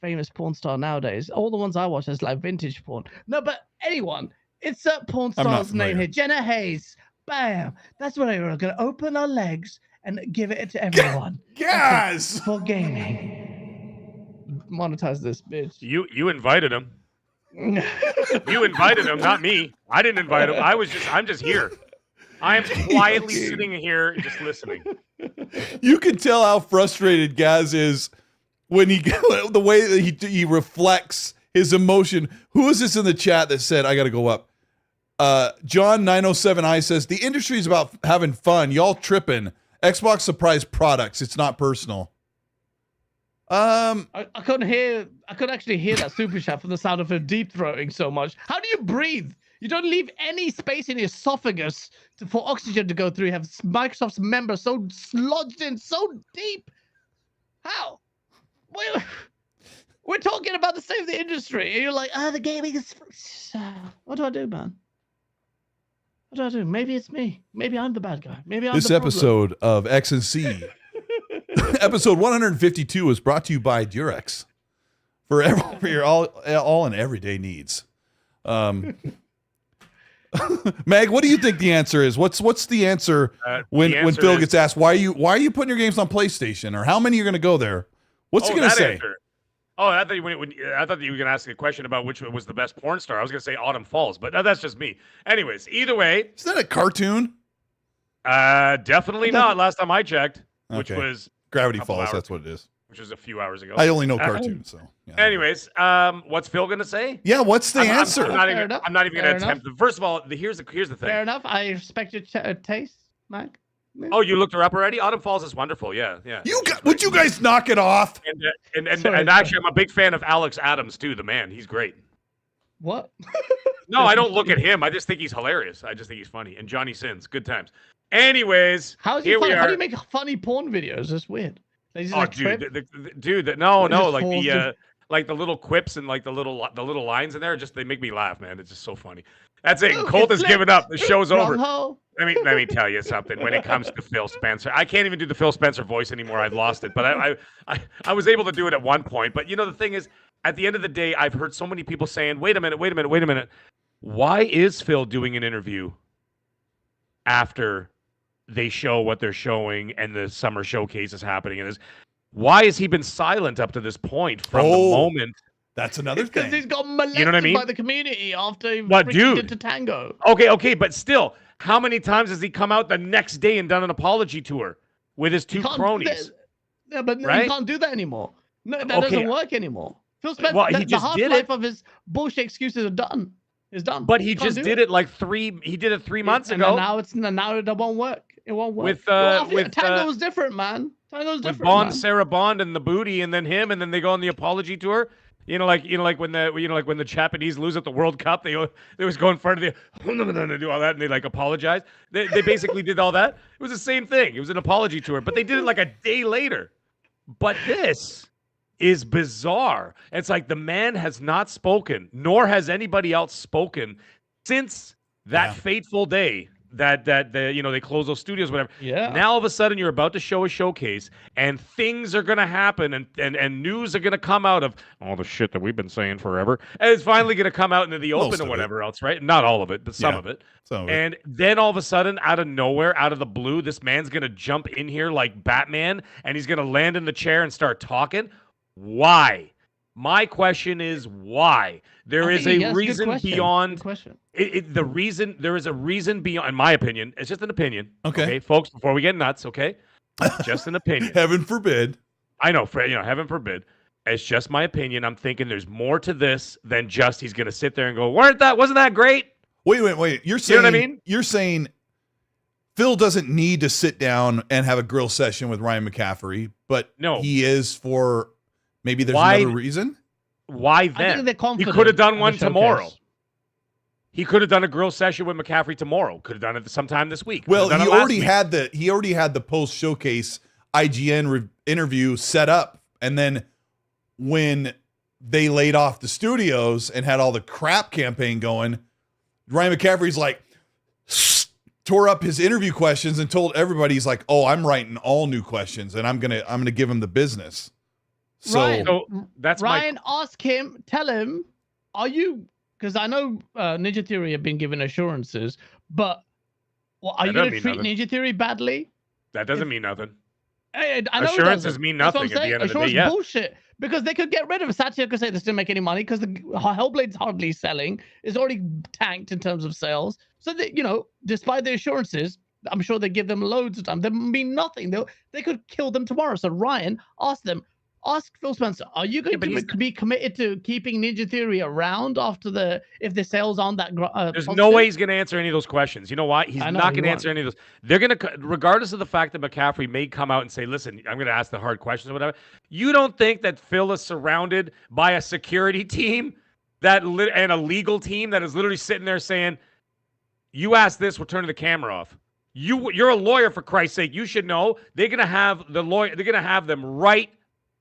famous porn star nowadays. All the ones I watch is like vintage porn. No, but anyone, insert porn I'm not star's name familiar. here. Jenna Hayes. Bam. That's what we're going to open our legs and give it to everyone. Yes. For gaming. Monetize this bitch. You invited him. You invited him, not me. I didn't invite him. I'm just here. I am quietly sitting here just listening. You can tell how frustrated Gaz is when the way that he reflects his emotion. Who is this in the chat that said, I got to go up? John 907i says, the industry is about having fun. Y'all tripping. Xbox surprise products. It's not personal. I couldn't actually hear that super chat from the sound of her deep throating so much. How do you breathe? You don't leave any space in your esophagus for oxygen to go through. You have Microsoft's members so lodged in so deep. How? We're talking about the state of the industry, and you're like, the gaming is. What do I do, man? What do I do? Maybe it's me. Maybe I'm the bad guy. Maybe I'm This the problem. episode of X and C, episode 152, is brought to you by Durex for your all and everyday needs. Mag, what do you think the answer is? What's the answer when Phil gets asked why are you putting your games on PlayStation, or how many are going to go there? What's he going to say? Answer. Oh, I thought that you were going to ask a question about which was the best porn star. I was going to say Autumn Falls, but that's just me. Anyways, either way, Is that a cartoon? definitely not. Last time I checked, which Okay. was Gravity couple Falls. hours. That's what it is. which was a few hours ago. I only know cartoons, so. Yeah. Anyways, what's Phil going to say? Yeah, what's the answer? I'm not Fair even enough. going to Fair attempt. First of all, here's the thing. Fair enough. I respect your taste, Mike. Oh, you looked her up already? Autumn Falls is wonderful. Yeah. Would you guys knock it off? And actually, I'm a big fan of Alex Adams too. The man, he's great. What? No, I don't look at him. I just think he's hilarious. I just think he's funny. And Johnny Sins, good times. Anyways, How is he here funny? we are. How do you make funny porn videos? That's weird. They just Oh, like dude, trip? no, It just like falls like the little quips and like the little lines in there. Just they make me laugh, man. It's just so funny. That's it. Ooh, Colt it's has given up. The show's over. Wrong-ho. Let me tell you something. When it comes to Phil Spencer, I can't even do the Phil Spencer voice anymore. I've lost it. But I was able to do it at one point. But you know the thing is, at the end of the day, I've heard so many people saying, "Wait a minute. Why is Phil doing an interview after they show what they're showing and the summer showcase is happening?" And why has he been silent up to this point from the moment? That's another Because thing. he's got molested You know what I mean? by the community after he What, freaking dude? did to tango. Okay, but still, how many times has he come out the next day and done an apology tour with his two You can't- cronies? Yeah, but Right? you can't do that anymore. No, that Okay. doesn't work anymore. Phil Spencer, Well, he the just did half-life it. of his bullshit excuses are done. It's done. But he You can't just do did it like he did it 3 months And ago now it won't work. It won't work. With, Well, I think with, Tango's different, man. Tango's with different. Bond, man. Sarah Bond, and the booty, and then him, and then they go on the apology tour. Like when the Japanese lose at the World Cup, they always go in front of the do all that, and they like apologize. They basically did all that. It was the same thing. It was an apology tour, but they did it like a day later. But this is bizarre. It's like the man has not spoken, nor has anybody else spoken since that fateful day that they close those studios, whatever. Yeah. Now all of a sudden you're about to show a showcase, and things are gonna happen, and news are gonna come out of all the shit that we've been saying forever, and it's finally gonna come out into the Most open of or whatever else, right? Not all of it, but some Yeah. of it. Some of it. And then all of a sudden, out of nowhere, out of the blue, this man's gonna jump in here like Batman, and he's gonna land in the chair and start talking. Why? My question is why? There is a reason beyond. Good question. There is a reason beyond, in my opinion. It's just an opinion. Okay. Folks, before we get nuts, okay? Just an opinion. Heaven forbid. I know, heaven forbid. It's just my opinion. I'm thinking there's more to this than just he's going to sit there and go, wasn't that great? Wait. You're saying, You know what I mean? You're saying Phil doesn't need to sit down and have a grill session with Ryan McCaffrey, but No. he is for maybe there's Why- another reason? Why I then? think they're He confident. could have done of one the showcase. tomorrow. He could have done a grill session with McCaffrey tomorrow. Could have done it sometime this week. Well, Could have he done it last already had the post showcase IGN interview set up, and then when they laid off the studios and had all the crap campaign going, Ryan McCaffrey's like tore up his interview questions and told everybody, he's like, "Oh, I'm writing all new questions, and I'm gonna give him the business." So Ryan, So that's Ryan, ask him, tell him, are you, because I know Ninja Theory have been given assurances, but are That you doesn't going to mean treat nothing. Ninja Theory badly? That doesn't mean nothing. I know it Assurances doesn't. mean That's what I'm nothing at the saying. end of the day, Assurance yeah. bullshit. Because they could get rid of it. Satya could say this didn't make any money because the Hellblade's hardly selling. It's already tanked in terms of sales. So that, despite the assurances, I'm sure they give them loads of time. They mean nothing. They could kill them tomorrow. So Ryan, ask Phil Spencer, are you going to be committed to keeping Ninja Theory around after if the sales aren't that There's positive? no way he's going to answer any of those questions. You know why? He's not going to answer any of those. They're going to, regardless of the fact that McCaffrey may come out and say, listen, I'm going to ask the hard questions or whatever. You don't think that Phil is surrounded by a security team and a legal team that is literally sitting there saying, you ask this, we're turning the camera off. You're a lawyer, for Christ's sake. You should know. They're going to have the lawyer. They're going to have them right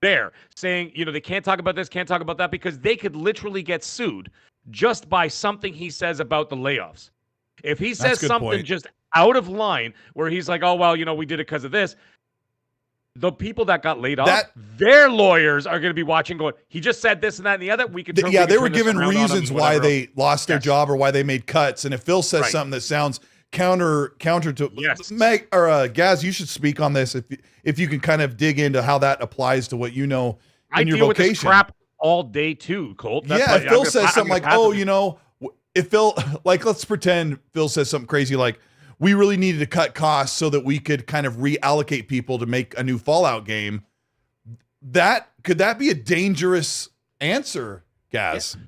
there saying, they can't talk about this, can't talk about that, because they could literally get sued just by something he says about the layoffs. If he says something just out of line where he's like, oh, well, we did it because of this, the people that got laid off, their lawyers are going to be watching going, he just said this and that and the other. They were given reasons why they lost their job or why they made cuts. And if Phil says something that sounds counter to Meg or Gaz, you should speak on this if you can kind of dig into how that applies to what in your vocation. With this crap all day too, Colt. If Phil says something like, if Phil, like, let's pretend Phil says something crazy like, we really needed to cut costs so that we could kind of reallocate people to make a new Fallout game. Could that be a dangerous answer, Gaz? Yeah.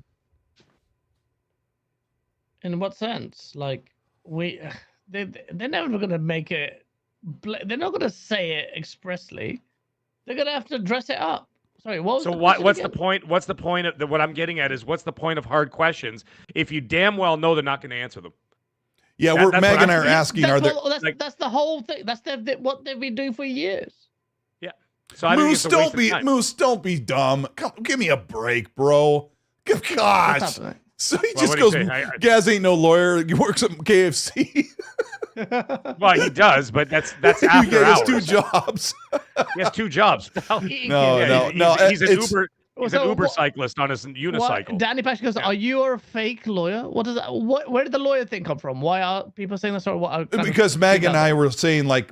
In what sense? Like, they're never going to make it. They're not going to say it expressly. They're going to have to dress it up. Sorry, what's the point? What's the point of what I'm getting at is what's the point of hard questions if you damn well know they're not going to answer them? Yeah, Meg and I are asking, that's the whole thing. That's what they've been doing for years. Yeah. So I Moose, don't be dumb. Come, give me a break, bro. Gosh. So he just goes, Gaz ain't no lawyer. He works at KFC. Well, he does, but that's after hours. He has 2 jobs. He has 2 jobs. No. He's an Uber. He's an Uber cyclist on his unicycle. Danny Pash goes, "Are you a fake lawyer? What does that? Where did the lawyer thing come from? Why are people saying this? Or because Meg and I were saying, like,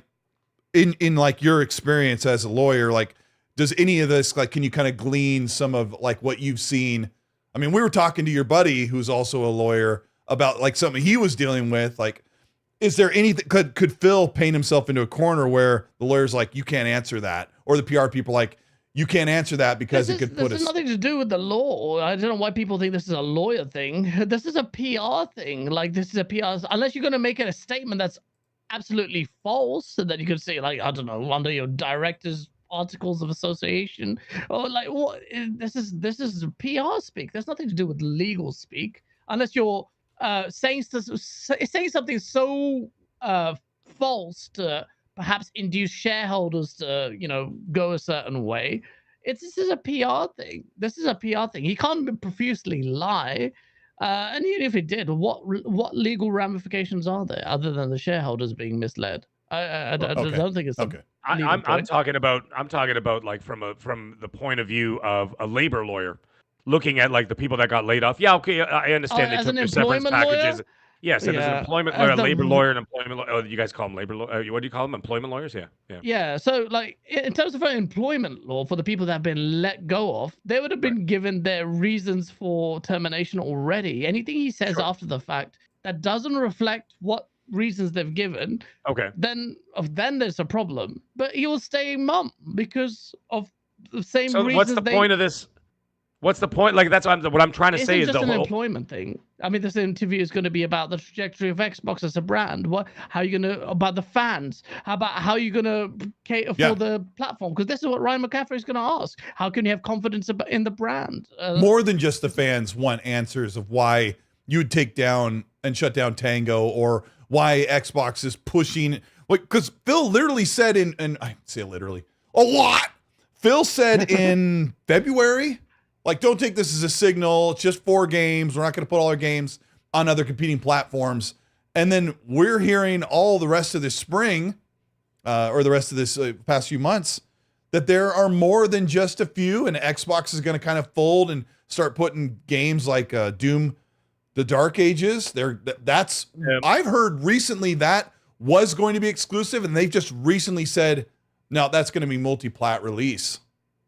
in like your experience as a lawyer, like, does any of this, like, can you kind of glean some of like what you've seen? I mean, we were talking to your buddy who's also a lawyer about like something he was dealing with. Like, is there anything? Could Phil paint himself into a corner where the lawyer's like, you can't answer that, or the PR people like, you can't answer that because it could put us. This has nothing to do with the law. I don't know why people think this is a lawyer thing. This is a PR thing. Like, this is a PR. Unless you're going to make it a statement that's absolutely false, so that you could say, like, I don't know, under your director's articles of association, or like, what? This is PR speak. There's nothing to do with legal speak. Unless you're saying something so false to perhaps induce shareholders to, go a certain way. This is a PR thing. This is a PR thing. He can't profusely lie. And even if he did, what legal ramifications are there other than the shareholders being misled? I don't think it's okay. I'm talking about like from the point of view of a labor lawyer looking at like the people that got laid off. Yeah, okay, I understand they took their severance packages. Lawyer? Yes, and there's an employment lawyer, a labor lawyer, and employment lawyer. Oh, you guys call them labor lawyer? What do you call them? Employment lawyers? Yeah. Yeah. So, like, in terms of employment law, for the people that have been let go of, they would have been given their reasons for termination already. Anything he says after the fact that doesn't reflect what reasons they've given, then there's a problem. But he will stay mum because of the same reasons. So, what's the point of this? What's the point? Like, that's what I'm trying to say is just an employment thing. I mean, this interview is going to be about the trajectory of Xbox as a brand. How are you going to, about the fans? How are you going to cater for the platform? Because this is what Ryan McCaffrey is going to ask. How can you have confidence in the brand? More than just the fans want answers of why you would take down and shut down Tango, or why Xbox is pushing. Like, because Phil literally said and I say literally a lot. Phil said in February, like, don't take this as a signal. It's just 4 games. We're not going to put all our games on other competing platforms. And then we're hearing all the rest of this spring, or the rest of this past few months, that there are more than just a few, and Xbox is going to kind of fold and start putting games like Doom, the Dark Ages. I've heard recently that was going to be exclusive, and they've just recently said, no, that's going to be multi-plat release.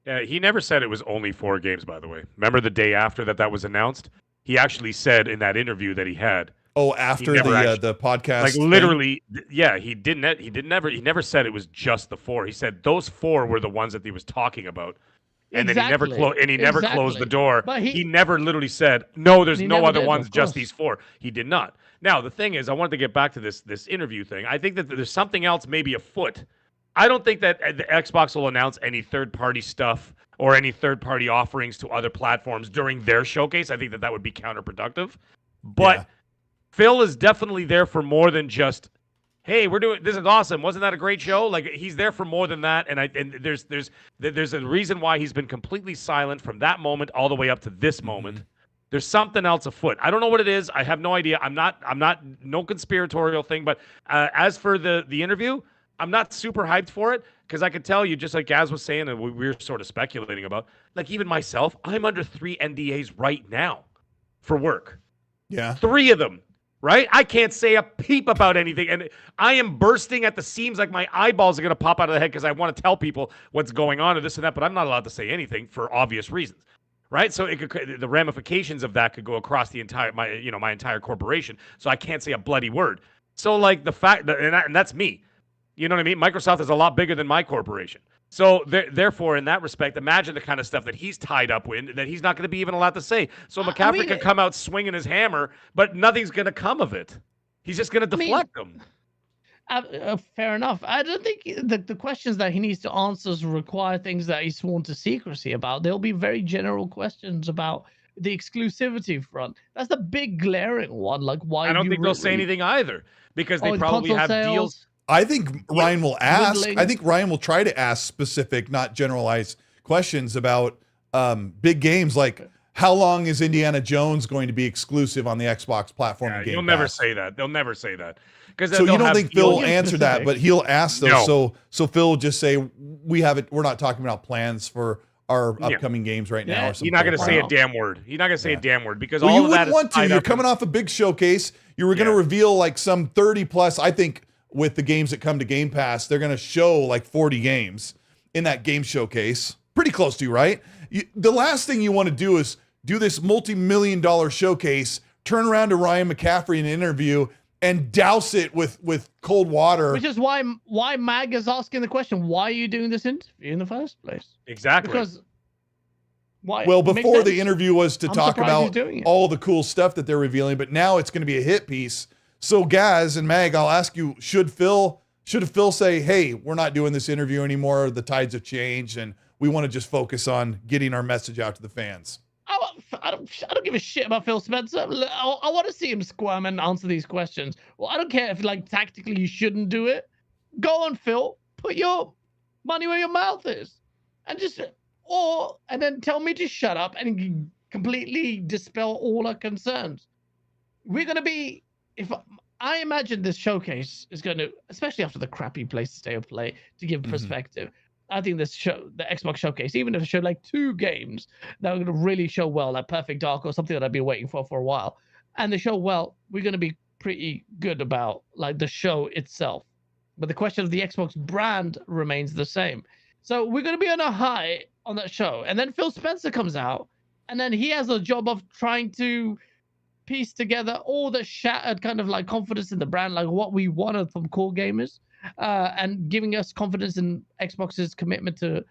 Yeah, he never said it was only 4 games, by the way. Remember the day after that was announced? He actually said in that interview that he had. Oh, after the podcast, like literally, yeah, he never said it was just the 4. He said those 4 were the ones that he was talking about, and then he never closed the door. But he never literally said no. There's no other ones, just these 4. He did not. Now the thing is, I wanted to get back to this interview thing. I think that there's something else maybe afoot. I don't think that the Xbox will announce any third-party stuff or any third-party offerings to other platforms during their showcase. I think that would be counterproductive. But Phil is definitely there for more than just, hey, this is awesome. Wasn't that a great show? Like, he's there for more than that. And there's a reason why he's been completely silent from that moment all the way up to this moment. There's something else afoot. I don't know what it is. I have no idea. I'm not no conspiratorial thing. But as for the interview, I'm not super hyped for it because I could tell you, just like Gaz was saying, and we were sort of speculating about, like even myself, I'm under 3 NDAs right now for work. Yeah. 3 of them, right? I can't say a peep about anything. And I am bursting at the seams, like my eyeballs are going to pop out of the head because I want to tell people what's going on or this and that, but I'm not allowed to say anything for obvious reasons. Right, so the ramifications of that could go across the entire my entire corporation. So I can't say a bloody word. So like the fact that, and that's me. You know what I mean? Microsoft is a lot bigger than my corporation. So therefore, in that respect, imagine the kind of stuff that he's tied up with that he's not going to be even allowed to say. So McCaffrey can come out swinging his hammer, but nothing's going to come of it. He's just going to deflect them. Fair enough. I don't think the questions that he needs to answer require things that he's sworn to secrecy about. There'll be very general questions about the exclusivity front. That's the big glaring one. Like, why? I don't think they'll say anything either because they probably have deals. I think Ryan will ask. I think Ryan will try to ask specific, not generalized questions about big games like how long is Indiana Jones going to be exclusive on the Xbox platform? Yeah, you'll never say that. They'll never say that. So you don't think Phil will answer that, but he'll ask those. No. So Phil will just say we're not talking about plans for our upcoming games right now. Or something. You're not going to say a damn word. You're not going to say a damn word because all you of that want to. You're coming off a big showcase. You were going to reveal like some 30 plus. I think with the games that come to Game Pass, they're going to show like 40 games in that game showcase. Pretty close to, right? The last thing you want to do is do this multi-million-dollar showcase, turn around to Ryan McCaffrey in an interview, and douse it with cold water. Which is why MAGG is asking the question, why are you doing this interview in the first place? Exactly. Because why? Well, before the interview was to talk about all the cool stuff that they're revealing, but now it's going to be a hit piece. So Gaz and MAGG, I'll ask you, should Phil say, hey, we're not doing this interview anymore, the tides have changed, and we want to just focus on getting our message out to the fans? I don't give a shit about Phil Spencer. I want to see him squirm and answer these questions. Well, I don't care if like tactically you shouldn't do it. Go on, Phil. Put your money where your mouth is, and then tell me to shut up and completely dispel all our concerns. We're gonna be. If I imagine this showcase is going to, especially after the crappy place to stay or play, to give perspective. I think this show, the Xbox showcase, even if it showed like 2 games that are going to really show well, like Perfect Dark or something that I've been waiting for a while, and they show well, we're going to be pretty good about like the show itself. But the question of the Xbox brand remains the same. So we're going to be on a high on that show, and then Phil Spencer comes out, and then he has a job of trying to piece together all the shattered kind of like confidence in the brand, like what we wanted from core gamers, and giving us confidence in Xbox's commitment to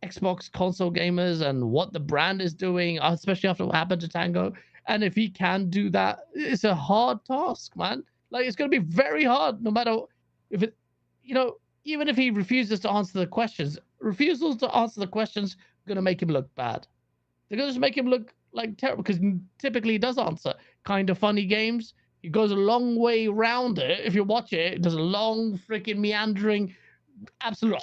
Xbox console gamers and what the brand is doing, especially after what happened to Tango. And if he can do that, it's a hard task, man. Like, it's going to be very hard, no matter if it, even if he refuses to answer the questions. Refusals to answer the questions going to make him look bad. They're going to make him look like terrible, because typically he does answer kind of funny games. He goes a long way around it. If you watch it, it does a long freaking meandering, absolute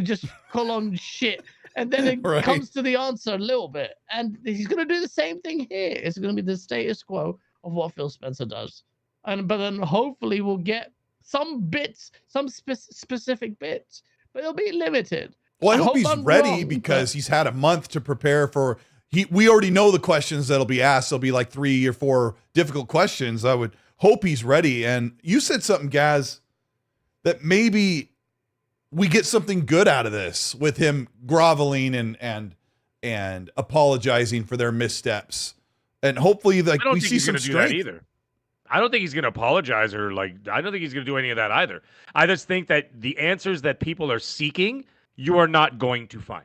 just colon shit, and then it comes to the answer a little bit. And he's going to do the same thing here. It's going to be the status quo of what Phil Spencer does, but then hopefully we'll get some bits, some specific bits, but it'll be limited. Well, I hope hope he's I'm ready wrong, because but- he's had a month to prepare for. We already know the questions that'll be asked. There'll be like 3 or 4 difficult questions. I would hope he's ready. And you said something, Gaz, that maybe we get something good out of this with him groveling and apologizing for their missteps. And hopefully, like, I don't we think see he's some going to do that strength. either. I don't think he's going to apologize or I don't think he's going to do any of that either. I just think that the answers that people are seeking, you are not going to find.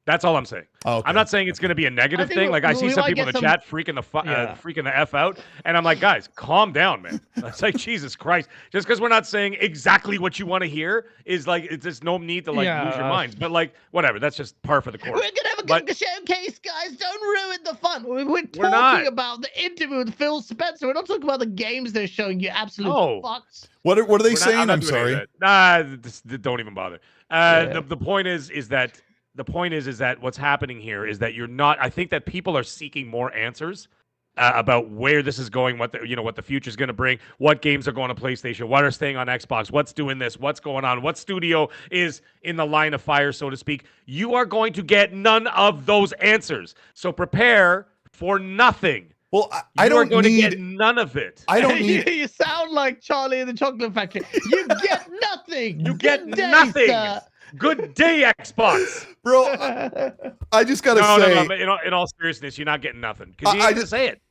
That's all I'm saying. Okay. I'm not saying it's going to be a negative think thing. Like I see we some might people in get the some- chat freaking Yeah. the F out. And I'm like, guys, calm down, man. It's like, Jesus Christ. Just because we're not saying exactly what you want to hear is like, it's just no need to lose your minds. But like, whatever. That's just par for the course. We're gonna have a But- good showcase, guys. Don't ruin the fun. We're not. talking about the interview with Phil Spencer. We're not talking about the games they're showing you. Absolute No. fucks. What are they We're not- saying? not I'm doing any sorry. of that. Nah, don't even bother. Yeah. The point is that what's happening here is that you're not. I think that people are seeking more answers about where this is going, what the future is going to bring, what games are going to PlayStation, what are staying on Xbox, what's doing this, what's going on, what studio is in the line of fire, so to speak. You are going to get none of those answers. So prepare for nothing. Well, I You are don't going to need. get none of it. I don't you, need. you sound like Charlie in the Chocolate Factory. You get nothing. You get Good day, nothing. sir. Good day, Xbox. Bro, I just gotta say. No. But in all seriousness, you're not getting nothing because you I ain't gonna just- say it.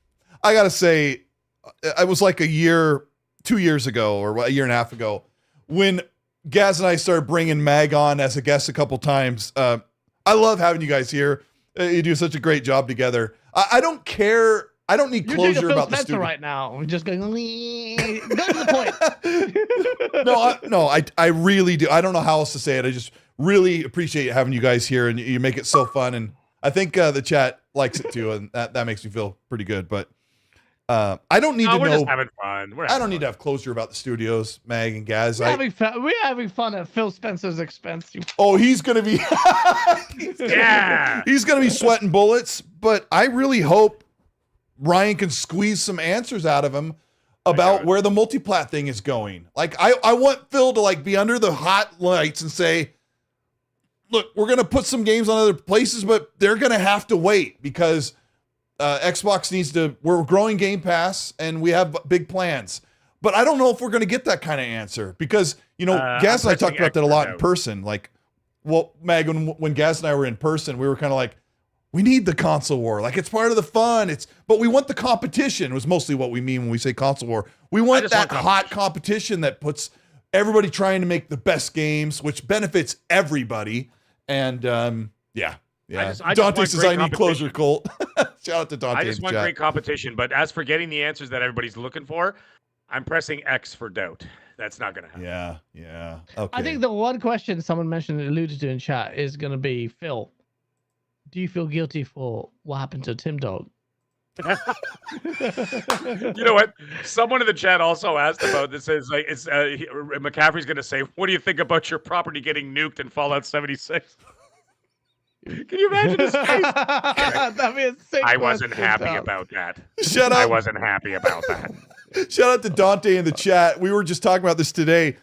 I gotta say, I was like 2 years ago, or a year and a half ago, when Gaz and I started bringing MAGG on as a guest a couple times. I love having you guys here. You do such a great job together. I don't care. I don't need You're doing a closure Phil about the Spencer studio. right now. We're just going. Go to the point. I really do. I don't know how else to say it. I just really appreciate having you guys here, and you make it so fun. And I think the chat likes it too, and that makes me feel pretty good. But I don't need to We're know. just having fun. I don't need to have closure about the studios, MAGG and Gaz. We're having fun at Phil Spencer's expense. He's gonna be. Yeah. He's gonna be sweating bullets. But I really hope Ryan can squeeze some answers out of him about where the multiplat thing is going. Like I want Phil to like be under the hot lights and say, look, we're going to put some games on other places, but they're going to have to wait because Xbox needs to, we're growing Game Pass and we have big plans. But I don't know if we're going to get that kind of answer because, Gaz and I talked about that a lot in person. Like, well, MAGG, when Gaz and I were in person, we were kind of like, we need the console war. Like, it's part of the fun. But we want the competition was mostly what we mean when we say console war. We want that hot competition that puts everybody trying to make the best games, which benefits everybody. And yeah. I just Dante want says, great I need closure, Colt. Shout out to Dante. I just want great competition. But as for getting the answers that everybody's looking for, I'm pressing X for doubt. That's not going to happen. Yeah. Okay. I think the one question someone mentioned, alluded to in chat, is going to be, Phil, do you feel guilty for what happened to Tim Dog? You know what? Someone in the chat also asked about this. Is like, McCaffrey's going to say, "What do you think about your property getting nuked in Fallout 76?" Can you imagine his face? That'd be a sick I wasn't question, happy Dog. about that. Shut I up. wasn't happy about that. Shout out to Dante in the chat. We were just talking about this today.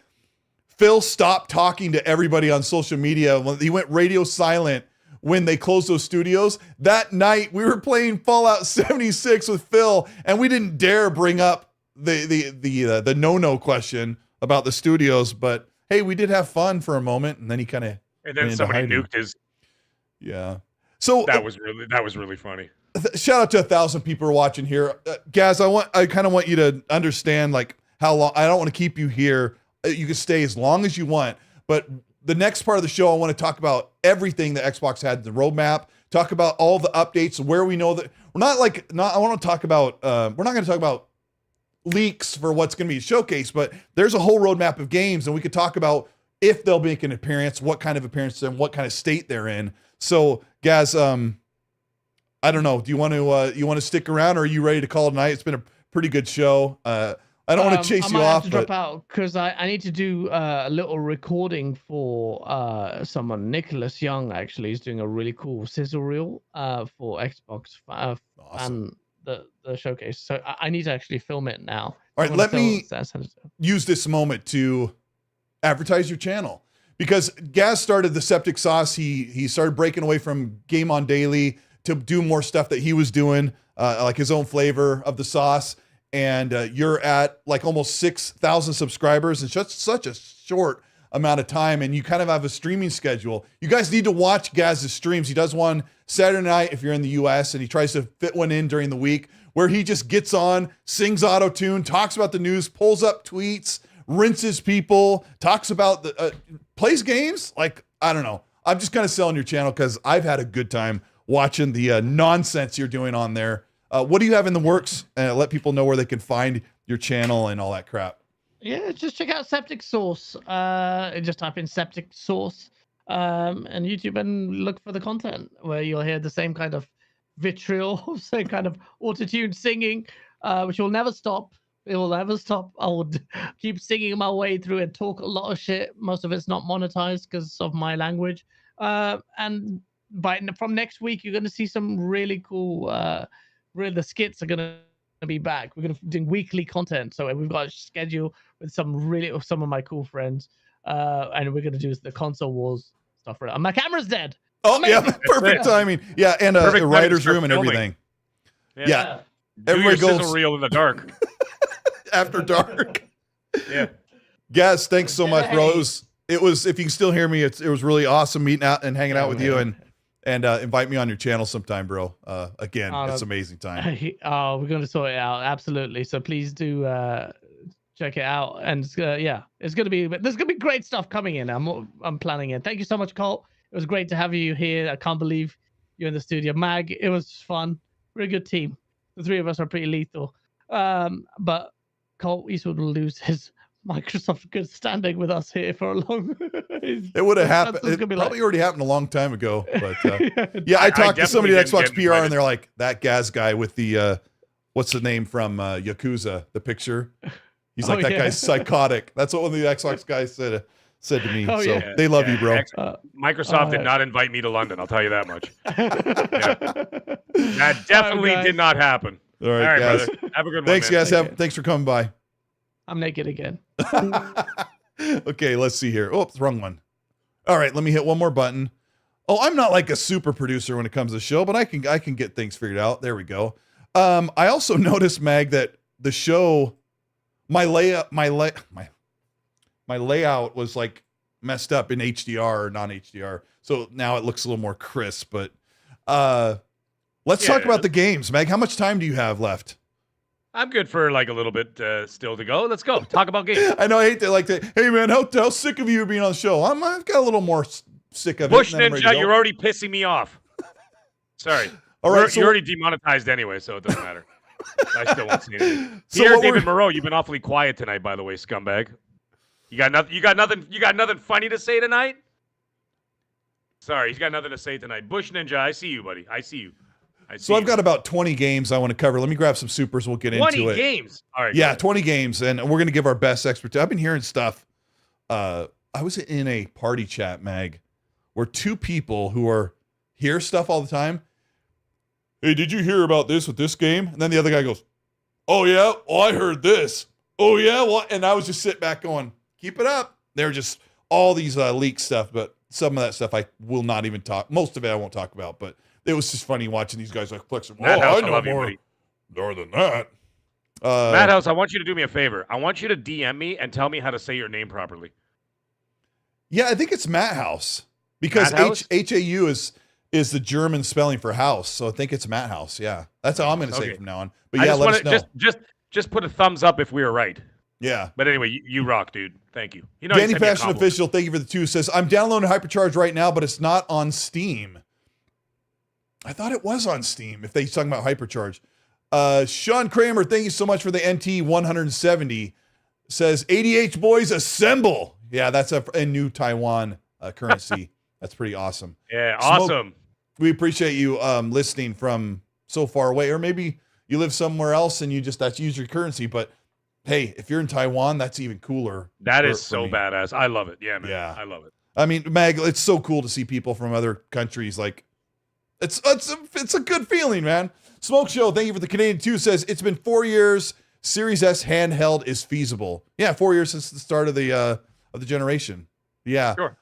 Phil stopped talking to everybody on social media. He went radio silent when they closed those studios. That night, we were playing Fallout 76 with Phil, and we didn't dare bring up the no-no question about the studios. But hey, we did have fun for a moment, and then he kind of And then somebody nuked his. Yeah. So that was really funny. Shout out to 1,000 people watching here. Gaz, I kind of want you to understand like how long. I don't want to keep you here. You can stay as long as you want, but the next part of the show, I want to talk about everything that Xbox had in the roadmap. Talk about all the updates, where we know that we're not. I want to talk about. We're not going to talk about leaks for what's going to be a showcase, but there's a whole roadmap of games, and we could talk about if they'll make an appearance, what kind of appearance, and what kind of state they're in. So, Gaz, I don't know. Do you want to stick around, or are you ready to call it tonight? It's been a pretty good show. I don't want to chase you off, I might have to drop out because I need to do a little recording for someone. Nicholas Young actually is doing a really cool sizzle reel for Xbox Awesome. and the showcase. So I need to actually film it now. All right, let me use this moment to advertise your channel, because Gaz started the Septic Sauce. He started breaking away from Game On Daily to do more stuff that he was doing, like his own flavor of the sauce. And you're at like almost 6,000 subscribers in such a short amount of time, and you kind of have a streaming schedule. You guys need to watch Gaz's streams. He does one Saturday night if you're in the US, and he tries to fit one in during the week where he just gets on, sings auto-tune, talks about the news, pulls up tweets, rinses people, talks about the plays games. Like, I don't know. I'm just kind of selling your channel because I've had a good time watching the nonsense you're doing on there. What do you have in the works? Let people know where they can find your channel and all that crap. Yeah, just check out Septic Sauce. Just type in Septic Sauce and YouTube and look for the content where you'll hear the same kind of vitriol, same kind of auto-tuned singing, which will never stop. It will never stop. I will keep singing my way through and talk a lot of shit. Most of it's not monetized because of my language. And from next week, you're going to see some really cool, the skits are going to be back. We're going to do weekly content. So we've got a schedule with some of my cool friends. And we're going to do the console wars stuff. And my camera's dead. Oh, yeah. Perfect timing. Yeah. And a writer's room and filming. everything. Yeah. Everybody Do your goes sizzle reel in the dark. after dark. Yeah. Gaz, thanks so much, bro. It was, if you can still hear me, it was really awesome meeting out and hanging out with you, and invite me on your channel sometime, bro. Again, it's amazing time. We're going to sort it out. Absolutely. So please do check it out. And it's going to be, there's going to be great stuff coming in. I'm planning it. Thank you so much, Colt. It was great to have you here. I can't believe you're in the studio. Mag, it was fun. We're a good team. The three of us are pretty lethal. But Colt Eastwood will lose his Microsoft good standing with us here for a long. It would have happened. It probably already happened a long time ago. But I talked to somebody at Xbox PR, and they're like, that Gaz guy with the what's the name from Yakuza? The picture. He's like, that guy's psychotic. That's what one of the Xbox guys said to me. They love you, bro. Microsoft did not invite me to London. I'll tell you that much. That definitely did not happen. All right, guys. Brother. Have a good one. Thanks, man. guys. Thanks for coming by. I'm naked again. Okay, let's see here. Oh, wrong one. All right, let me hit one more button. Oh, I'm not like a super producer when it comes to the show, but I can get things figured out. There we go. I also noticed, Mag, that the show, my layout was like messed up in HDR or non-HDR. So now it looks a little more crisp, but let's talk about the games. Mag, how much time do you have left? I'm good for like a little bit still to go. Let's go. Talk about games. I know I hate that. Hey, man, how sick of you being on the show? I've got a little more sick of Bush it. Ninja, you're already pissing me off. Sorry. All right, you're already demonetized anyway, so it doesn't matter. I still won't say anything. David Moreau, you've been awfully quiet tonight, by the way, scumbag. You got nothing funny to say tonight? Sorry, he's got nothing to say tonight. Bush Ninja, I see you, buddy. I see you. So I've got about 20 games I want to cover. Let me grab some supers. We'll get into it. 20 games? All right. Yeah, 20 games, and we're going to give our best expertise. I've been hearing stuff. I was in a party chat, Mag, where two people who hear stuff all the time. Hey, did you hear about this with this game? And then the other guy goes, oh, yeah? Oh, I heard this. Oh, yeah? What? And I was just sitting back going, keep it up. They're just all these leak stuff, but some of that stuff I will not even talk. Most of it I won't talk about, but it was just funny watching these guys like flexing. Oh, I know more than that. Madhouse, I want you to do me a favor. I want you to DM me and tell me how to say your name properly. Yeah, I think it's Madhouse because HAU is the German spelling for house, so I think it's Madhouse. Yeah, that's how I'm going to say it from now on. But yeah, let us know. Just put a thumbs up if we were right. Yeah. But anyway, you rock, dude. Thank you. Danny Fashion Official, thank you for the 2. Says, I'm downloading Hypercharge right now, but it's not on Steam. I thought it was on Steam if they're talking about Hypercharge. Sean Kramer, thank you so much for the NT 170. Says, ADH boys assemble. Yeah, that's a new Taiwan currency. That's pretty awesome. Yeah, awesome. We appreciate you listening from so far away, or maybe you live somewhere else and that's use your currency. But hey, if you're in Taiwan, that's even cooler. That is so badass. I love it. Yeah, man. Yeah. I love it. I mean, Mag, it's so cool to see people from other countries. Like, it's a good feeling, man. Smoke Show, thank you for the Canadian 2. Says it's been 4 years. Series S handheld is feasible. Yeah, 4 years since the start of the generation. Yeah, sure.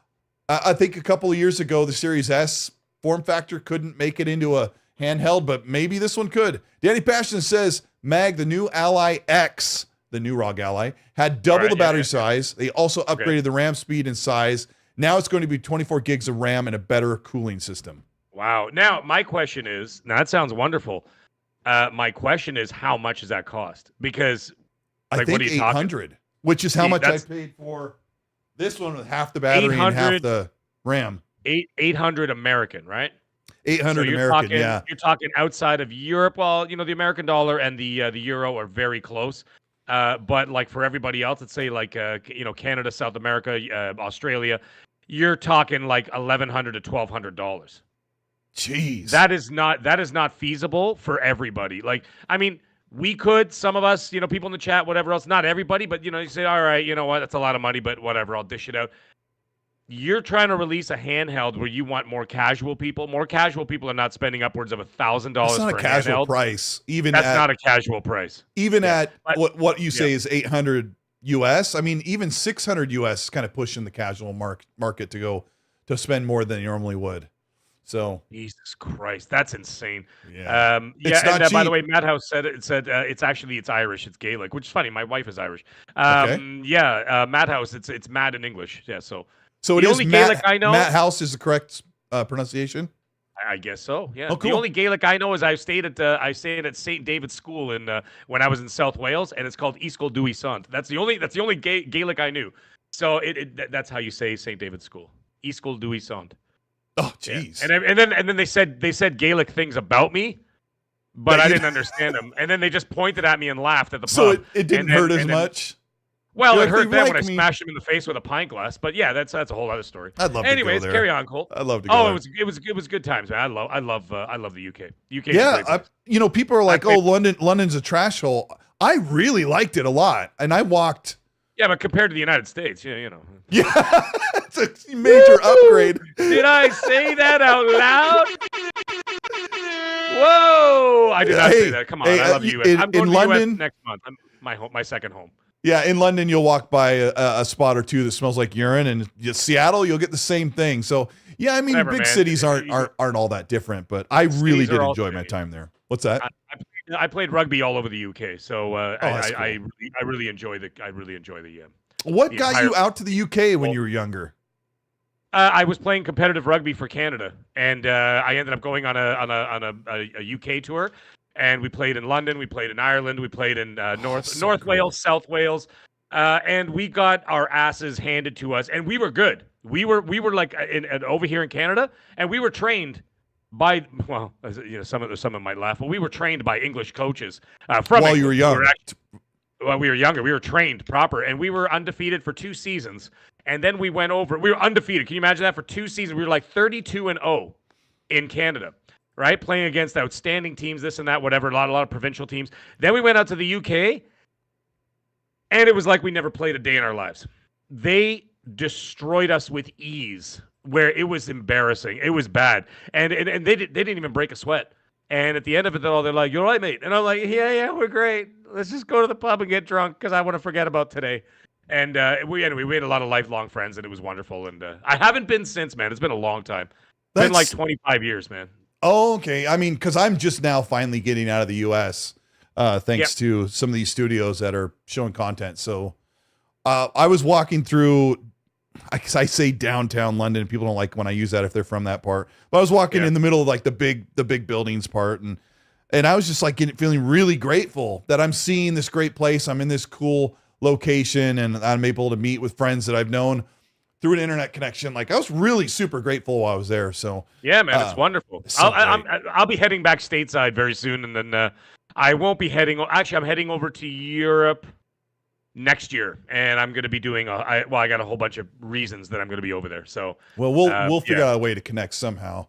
I think a couple of years ago, the Series S form factor couldn't make it into a handheld, but maybe this one could. Danny Passion says, MAGG, the new Ally X, the new ROG Ally, had double the battery size. They also upgraded the RAM speed and size. Now it's going to be 24 gigs of RAM and a better cooling system. Wow. Now, my question is, now that sounds wonderful. My question is, how much does that cost? Because I think what are you 800, talking? which is how much I paid for this one with half the battery and half the RAM. 800 American, right? 800 so American, yeah. You're talking outside of Europe. Well, the American dollar and the euro are very close. But like for everybody else, let's say like Canada, South America, Australia, you're talking like $1,100 to $1,200. Jeez, that is not feasible for everybody. Like, I mean, we could, some of us, people in the chat, whatever else, not everybody, but you say, all right, you know what, that's a lot of money, but whatever, I'll dish it out. You're trying to release a handheld where you want more casual people. More casual people are not spending upwards of $1,000 That's not for a casual handheld. Price. That's not a casual price. Even at what you say is 800 US. I mean, even 600 US is kind of pushing the casual market to spend more than you normally would. So Jesus Christ, that's insane. Yeah, by the way, Madhouse said it's Irish, it's Gaelic, which is funny. My wife is Irish. Madhouse, it's Mad in English. Yeah, so it is Gaelic I know. Matt House is the correct pronunciation. I guess so. Yeah. Oh, cool. The only Gaelic I know is I stayed at St. David's School when I was in South Wales, and it's called Xcold. That's the only Gaelic I knew. So that's how you say St. David's School. Xcold. Oh, jeez. Yeah. And then they said Gaelic things about me, but I didn't understand them. And then they just pointed at me and laughed at the pub. So it didn't hurt as much. Well, it hurt then when I smashed him in the face with a pint glass. But yeah, that's a whole other story. I'd love Anyways, to go there. Carry on, Colt. I'd love to go. It was good times, man. I love the UK. Yeah, people are like, London's a trash hole. I really liked it a lot, and I walked. Yeah, but compared to the United States, Yeah, it's a major upgrade. Did I say that out loud? Whoa! I did not say that. Come on, I love the US. I'm going to London, US next month. My second home. Yeah, in London, you'll walk by a spot or two that smells like urine, and Seattle, you'll get the same thing. So, yeah, I mean, big cities aren't all that different, but I really did enjoy my time there. What's that? I played rugby all over the UK, so I really enjoy the What got you out to the UK when you were younger? I was playing competitive rugby for Canada, and I ended up going on a UK tour. And we played in London, we played in Ireland, we played in North Wales, South Wales, and we got our asses handed to us, and we were good. We were like over here in Canada, and we were trained by some might laugh, but we were trained by English coaches from while you were young. While we were younger, we were trained proper, and we were undefeated for 2 seasons. And then we went over. We were undefeated. Can you imagine that? For 2 seasons, we were like 32-0 in Canada. Right, playing against outstanding teams, this and that, whatever, a lot of provincial teams. Then we went out to the UK, and it was like we never played a day in our lives. They destroyed us with ease, where it was embarrassing. It was bad, and they didn't even break a sweat. And at the end of it, all they're like, "You're right, mate," and I'm like, "Yeah, we're great. Let's just go to the pub and get drunk because I want to forget about today." And we made a lot of lifelong friends, and it was wonderful. And I haven't been since, man. It's been a long time. It's been like 25 years, man. Oh, okay. I mean, because I'm just now finally getting out of the U.S. Thanks to some of these studios that are showing content. So I was walking through, I say downtown London. People don't like when I use that if they're from that part. But I was walking in the middle of like the big buildings part, and I was just like feeling really grateful that I'm seeing this great place. I'm in this cool location, and I'm able to meet with friends that I've known through an internet connection. Like, I was really super grateful while I was there. So yeah, man, it's wonderful. I'll be heading back stateside very soon, and then I won't be heading. Actually, I'm heading over to Europe next year, and I'm going to be doing. I got a whole bunch of reasons that I'm going to be over there. So we'll figure out a way to connect somehow.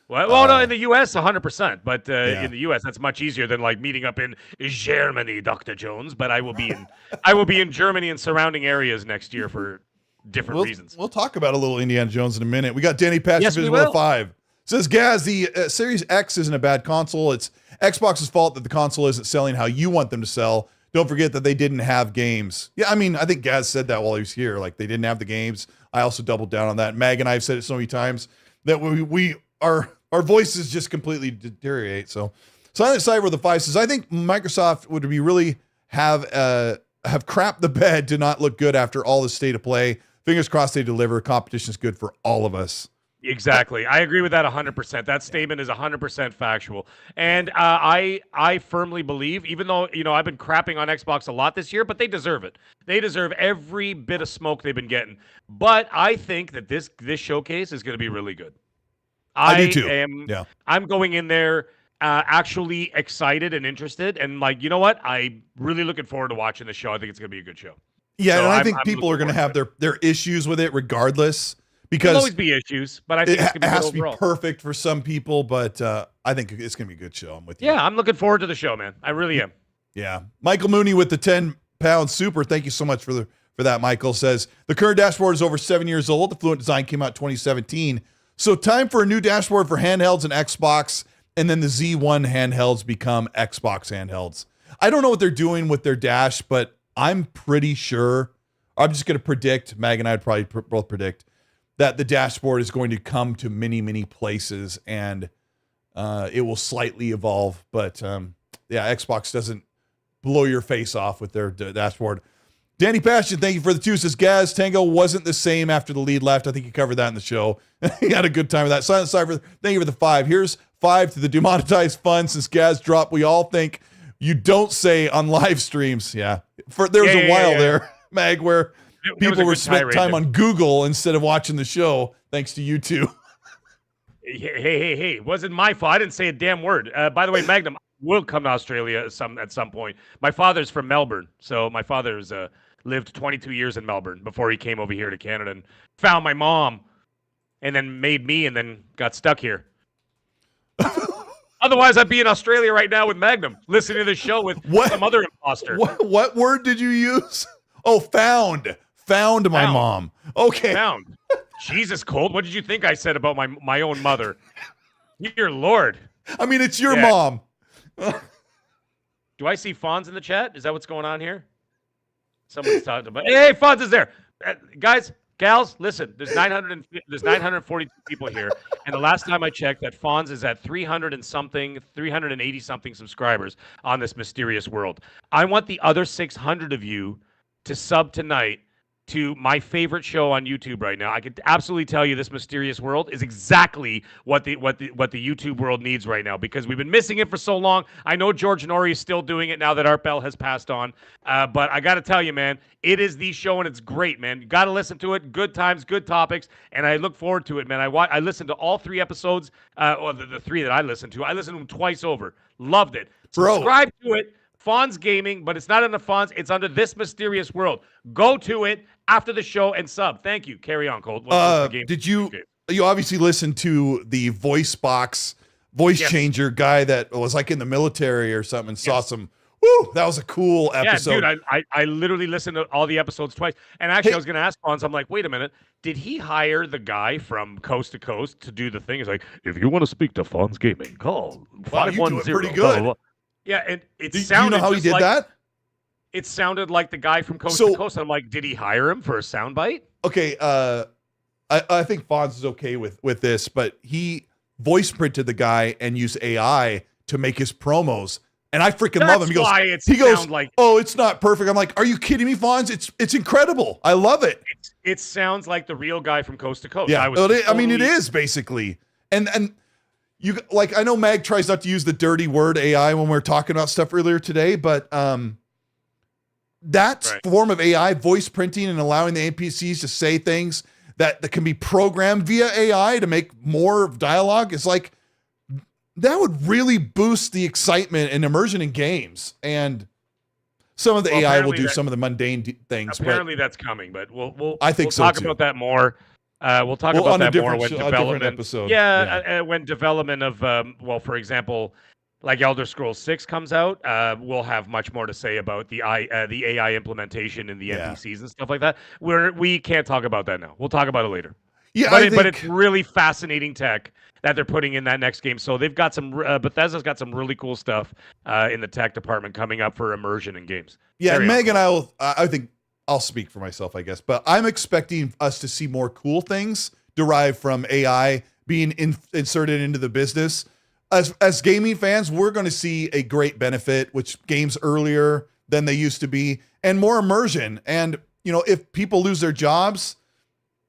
Well, no, in the U.S., 100%, but in the U.S., that's much easier than like meeting up in Germany, Dr. Jones. But I will be in Germany and surrounding areas next year for different reasons. We'll talk about a little Indiana Jones in a minute. We got Danny Patch of Visible 5. Says, Gaz, the Series X isn't a bad console. It's Xbox's fault that the console isn't selling how you want them to sell. don't forget that they didn't have games. Yeah, I mean, I think Gaz said that while he was here. Like, they didn't have the games. I also doubled down on that. Mag and I have said it so many times that our voices just completely deteriorate. So Silent Cyber with the 5 says, I think Microsoft would be really have crapped the bed to not look good after all the state of play. Fingers crossed they deliver. Competition is good for all of us. Exactly. I agree with that 100%. That statement is 100% factual. And I firmly believe, even though, I've been crapping on Xbox a lot this year, but they deserve it. They deserve every bit of smoke they've been getting. But I think that this showcase is going to be really good. I do too. I'm going in there actually excited and interested. And like, you know what? I'm really looking forward to watching the show. I think it's going to be a good show. Yeah, so and I think people are going to have their issues with it regardless. Because there'll always be issues, but I think it's going to be has to be perfect for some people, but I think it's going to be a good show. I'm with you. Yeah, I'm looking forward to the show, man. I really am. Yeah. Michael Mooney with the 10-pound super. Thank you so much for that, Michael. Says, the current dashboard is over 7 years old. The Fluent design came out 2017. So time for a new dashboard for handhelds and Xbox, and then the Z1 handhelds become Xbox handhelds. I don't know what they're doing with their dash, but I'm pretty sure, I'm just going to predict, Mag and I would probably both predict, that the dashboard is going to come to many, many places, and it will slightly evolve. But yeah, Xbox doesn't blow your face off with their dashboard. Danny Passion, thank you for the 2. Says, Gaz, Tango wasn't the same after the lead left. I think you covered that in the show. He had a good time with that. Silent Cyber, thank you for the 5. Here's 5 to the demonetized fun since Gaz dropped. We all think you don't say on live streams. Yeah. There was a while there, Mag, where people were spending time on Google instead of watching the show, thanks to you two. Hey. It wasn't my fault. I didn't say a damn word. By the way, Magnum will come to Australia at some point. My father's from Melbourne, so my father's lived 22 years in Melbourne before he came over here to Canada and found my mom and then made me and then got stuck here. Otherwise, I'd be in Australia right now with Magnum, listening to the show with some other imposter. What word did you use? Oh, found my mom. Okay. Found. Jesus, Colt. What did you think I said about my own mother? Dear Lord. I mean, it's your mom. Do I see Fonz in the chat? Is that what's going on here? Someone's talking about. Hey, Fonz is there. Guys, gals, listen. There's 942 people here, and the last time I checked, that Fonz is at 380 something subscribers on this mysterious world. I want the other 600 of you to sub tonight to my favorite show on YouTube right now. I could absolutely tell you this mysterious world is exactly what the YouTube world needs right now, because we've been missing it for so long. I know George Norrie is still doing it now that Art Bell has passed on, but I got to tell you, man, it is the show and it's great, man. You got to listen to it. Good times, good topics, and I look forward to it, man. I listened to all 3 episodes, or the 3 that I listened to. I listened to them twice over. Loved it. Subscribe to it. Fonz Gaming, but it's not under Fonz. It's under This Mysterious World. Go to it after the show and sub. Thank you. Carry on, Colt. Did you obviously listened to the voice changer guy that was like in the military or something and saw some, that was a cool episode. Yeah, dude, I literally listened to all the episodes twice. And actually, I was going to ask Fonz, I'm like, wait a minute. Did he hire the guy from Coast to Coast to do the thing? He's like, if you want to speak to Fonz Gaming, call 510. You do it pretty good. Blah, blah, blah. Yeah, and it sounded. Do you know how he did that? It sounded like the guy from Coast to Coast. I'm like, did he hire him for a soundbite? Okay, I think Fonz is okay with this, but he voice printed the guy and used AI to make his promos, and I freaking love him. He goes, "Oh, it's not perfect." I'm like, "Are you kidding me, Fonz? It's incredible. I love it." It sounds like the real guy from Coast to Coast. Yeah, I mean, it is basically, and. You like, I know Mag tries not to use the dirty word AI when we're talking about stuff earlier today, but that form of AI, voice printing and allowing the NPCs to say things that can be programmed via AI to make more dialogue is like, that would really boost the excitement and immersion in games. And some of the AI will do some of the mundane things. Apparently that's coming, but we'll talk about that more. We'll talk about that more when development. Episode. When development of, for example, like Elder Scrolls 6 comes out, we'll have much more to say about the AI implementation in the NPCs and stuff like that. We can't talk about that now. We'll talk about it later. Yeah, but it's really fascinating tech that they're putting in that next game. So they've got some Bethesda's got some really cool stuff in the tech department coming up for immersion in games. Yeah, Carry on. Meg and I think I'll speak for myself, I guess, but I'm expecting us to see more cool things derived from AI being inserted into the business. As gaming fans, we're going to see a great benefit, which games earlier than they used to be, and more immersion. And, you know, if people lose their jobs,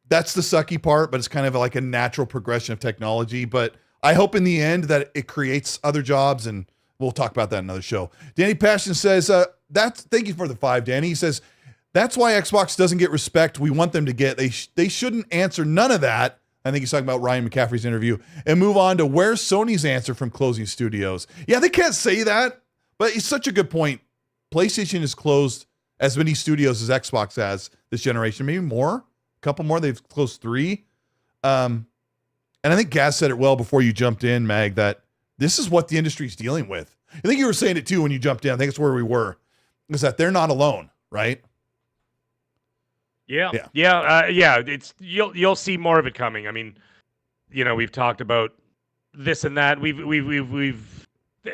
that's the sucky part, but it's kind of like a natural progression of technology. But I hope in the end that it creates other jobs, and we'll talk about that in another show. Danny Passion says, thank you for the 5, Danny. He says, that's why Xbox doesn't get respect we want them to get. They shouldn't answer none of that. I think he's talking about Ryan McCaffrey's interview, and move on to where's Sony's answer from closing studios. Yeah, they can't say that, but it's such a good point. PlayStation has closed as many studios as Xbox has this generation, maybe more, a couple more. They've closed 3. And I think Gaz said it well before you jumped in, Mag, that this is what the industry's dealing with. I think you were saying it too when you jumped in. I think it's where we were, is that they're not alone, right? Yeah. It's you'll see more of it coming. I mean, you know, we've talked about this and that. We've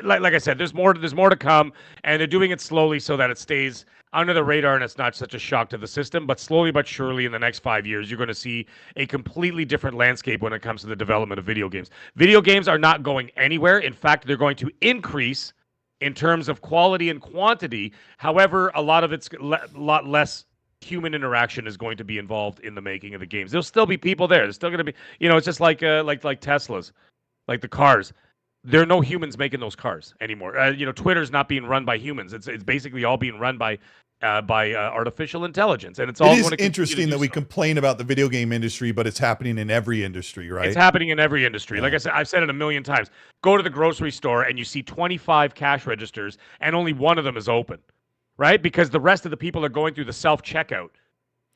like I said, there's more to come, and they're doing it slowly so that it stays under the radar and it's not such a shock to the system. But slowly but surely, in the next 5 years, you're going to see a completely different landscape when it comes to the development of video games. Video games are not going anywhere. In fact, they're going to increase in terms of quality and quantity. However, a lot of it's lot less human interaction is going to be involved in the making of the games. There'll still be people there. There's still going to be, you know, it's just like Teslas, like the cars. There are no humans making those cars anymore. You know, Twitter's not being run by humans. It's basically all being run by artificial intelligence, and it's all. It is interesting that we complain about the video game industry, but it's happening in every industry, right? It's happening in every industry. Yeah. Like I said, I've said it a million times. Go to the grocery store and you see 25 cash registers, and only one of them is open. Right? Because the rest of the people are going through the self-checkout,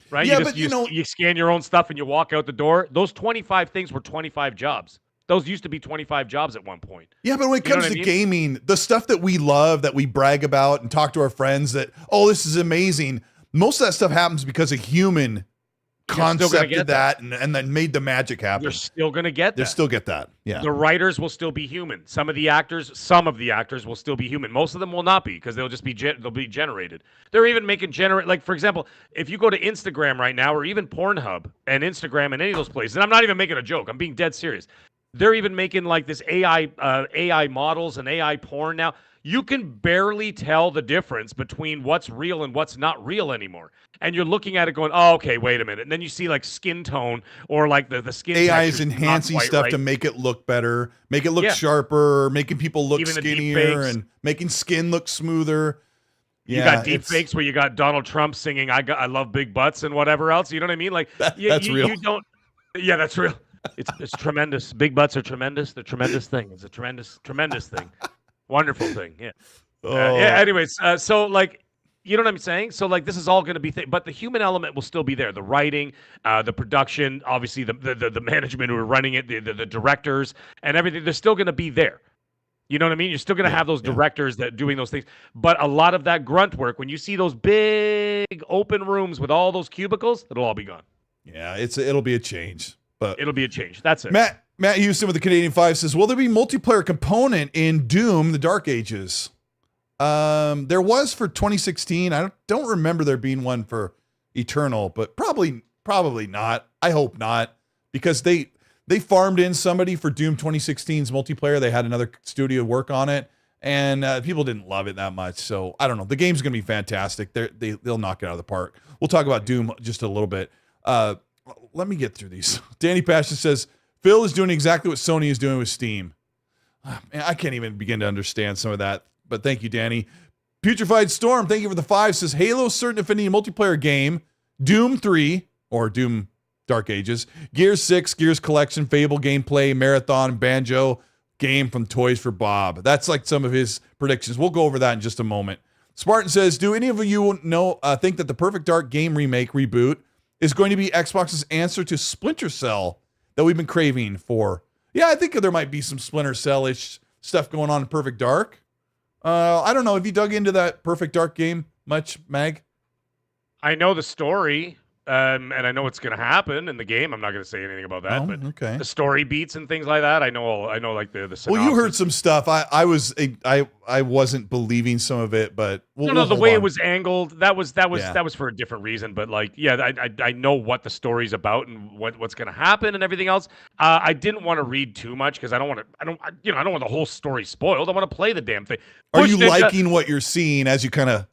right? Yeah, you scan your own stuff and you walk out the door. Those 25 things were 25 jobs. Those used to be 25 jobs at one point. Yeah, but when it comes to gaming, the stuff that we love, that we brag about and talk to our friends that, oh, this is amazing, most of that stuff happens because a human concepted that and then made the magic happen. You're still going to get that. You'll still get that. Yeah. The writers will still be human. Some of the actors will still be human. Most of them will not be, because they'll just be they'll be generated. They're even making like, for example, if you go to Instagram right now, or even Pornhub and Instagram and any of those places, and I'm not even making a joke, I'm being dead serious. They're even making like this AI models and AI porn now. You can barely tell the difference between what's real and what's not real anymore. And you're looking at it going, oh, okay, wait a minute. And then you see like skin tone, or like the skin AI is enhancing stuff to make it look better, make it look sharper, making people look even skinnier, and making skin look smoother. Yeah, you got deep fakes where you got Donald Trump singing I love big butts and whatever else. You know what I mean? Like that's real. You don't. Yeah, that's real. It's tremendous. Big butts are tremendous. They're a tremendous thing. It's a tremendous thing. Wonderful thing. Yeah. Anyways, so like, you know what I'm saying? So like, this is all going to be but the human element will still be there. The writing, the production, obviously the management who are running it, the directors and everything, they're still going to be there. You know what I mean? You're still going to have those directors that doing those things. But a lot of that grunt work, when you see those big open rooms with all those cubicles, it'll all be gone. Yeah, it'll be a change. But it'll be a change. That's it. Matt Houston with the Canadian 5 says, will there be multiplayer component in Doom, the Dark Ages? There was for 2016. I don't remember there being one for Eternal, but probably not. I hope not, because they farmed in somebody for Doom 2016's multiplayer. They had another studio work on it, and people didn't love it that much. So I don't know. The game's going to be fantastic. They'll knock it out of the park. We'll talk about Doom just a little bit. Let me get through these. Danny Passion says, Phil is doing exactly what Sony is doing with Steam. Man, I can't even begin to understand some of that, but thank you, Danny. Putrefied Storm, thank you for the 5, says, Halo certain if any multiplayer game, Doom 3, or Doom Dark Ages, Gears 6, Gears Collection, Fable gameplay, Marathon, Banjo, game from Toys for Bob. That's like some of his predictions. We'll go over that in just a moment. Spartan says, do any of you think that the Perfect Dark game reboot is going to be Xbox's answer to Splinter Cell that we've been craving for? Yeah, I think there might be some Splinter Cell-ish stuff going on in Perfect Dark. I don't know. Have you dug into that Perfect Dark game much, Mag? I know the story. And I know what's going to happen in the game. I'm not going to say anything about that, Oh, but okay. the story beats and things like that. I know like the synopsis. Well, you heard some stuff. I wasn't believing some of it, but No, the hold way on. it was angled, that was Yeah. that was for a different reason. But like, yeah, I know what the story's about and what's going to happen and everything else. I didn't want to read too much because I don't want the whole story spoiled. I want to play the damn thing. Are Push you Ninja- liking what you're seeing as you kind of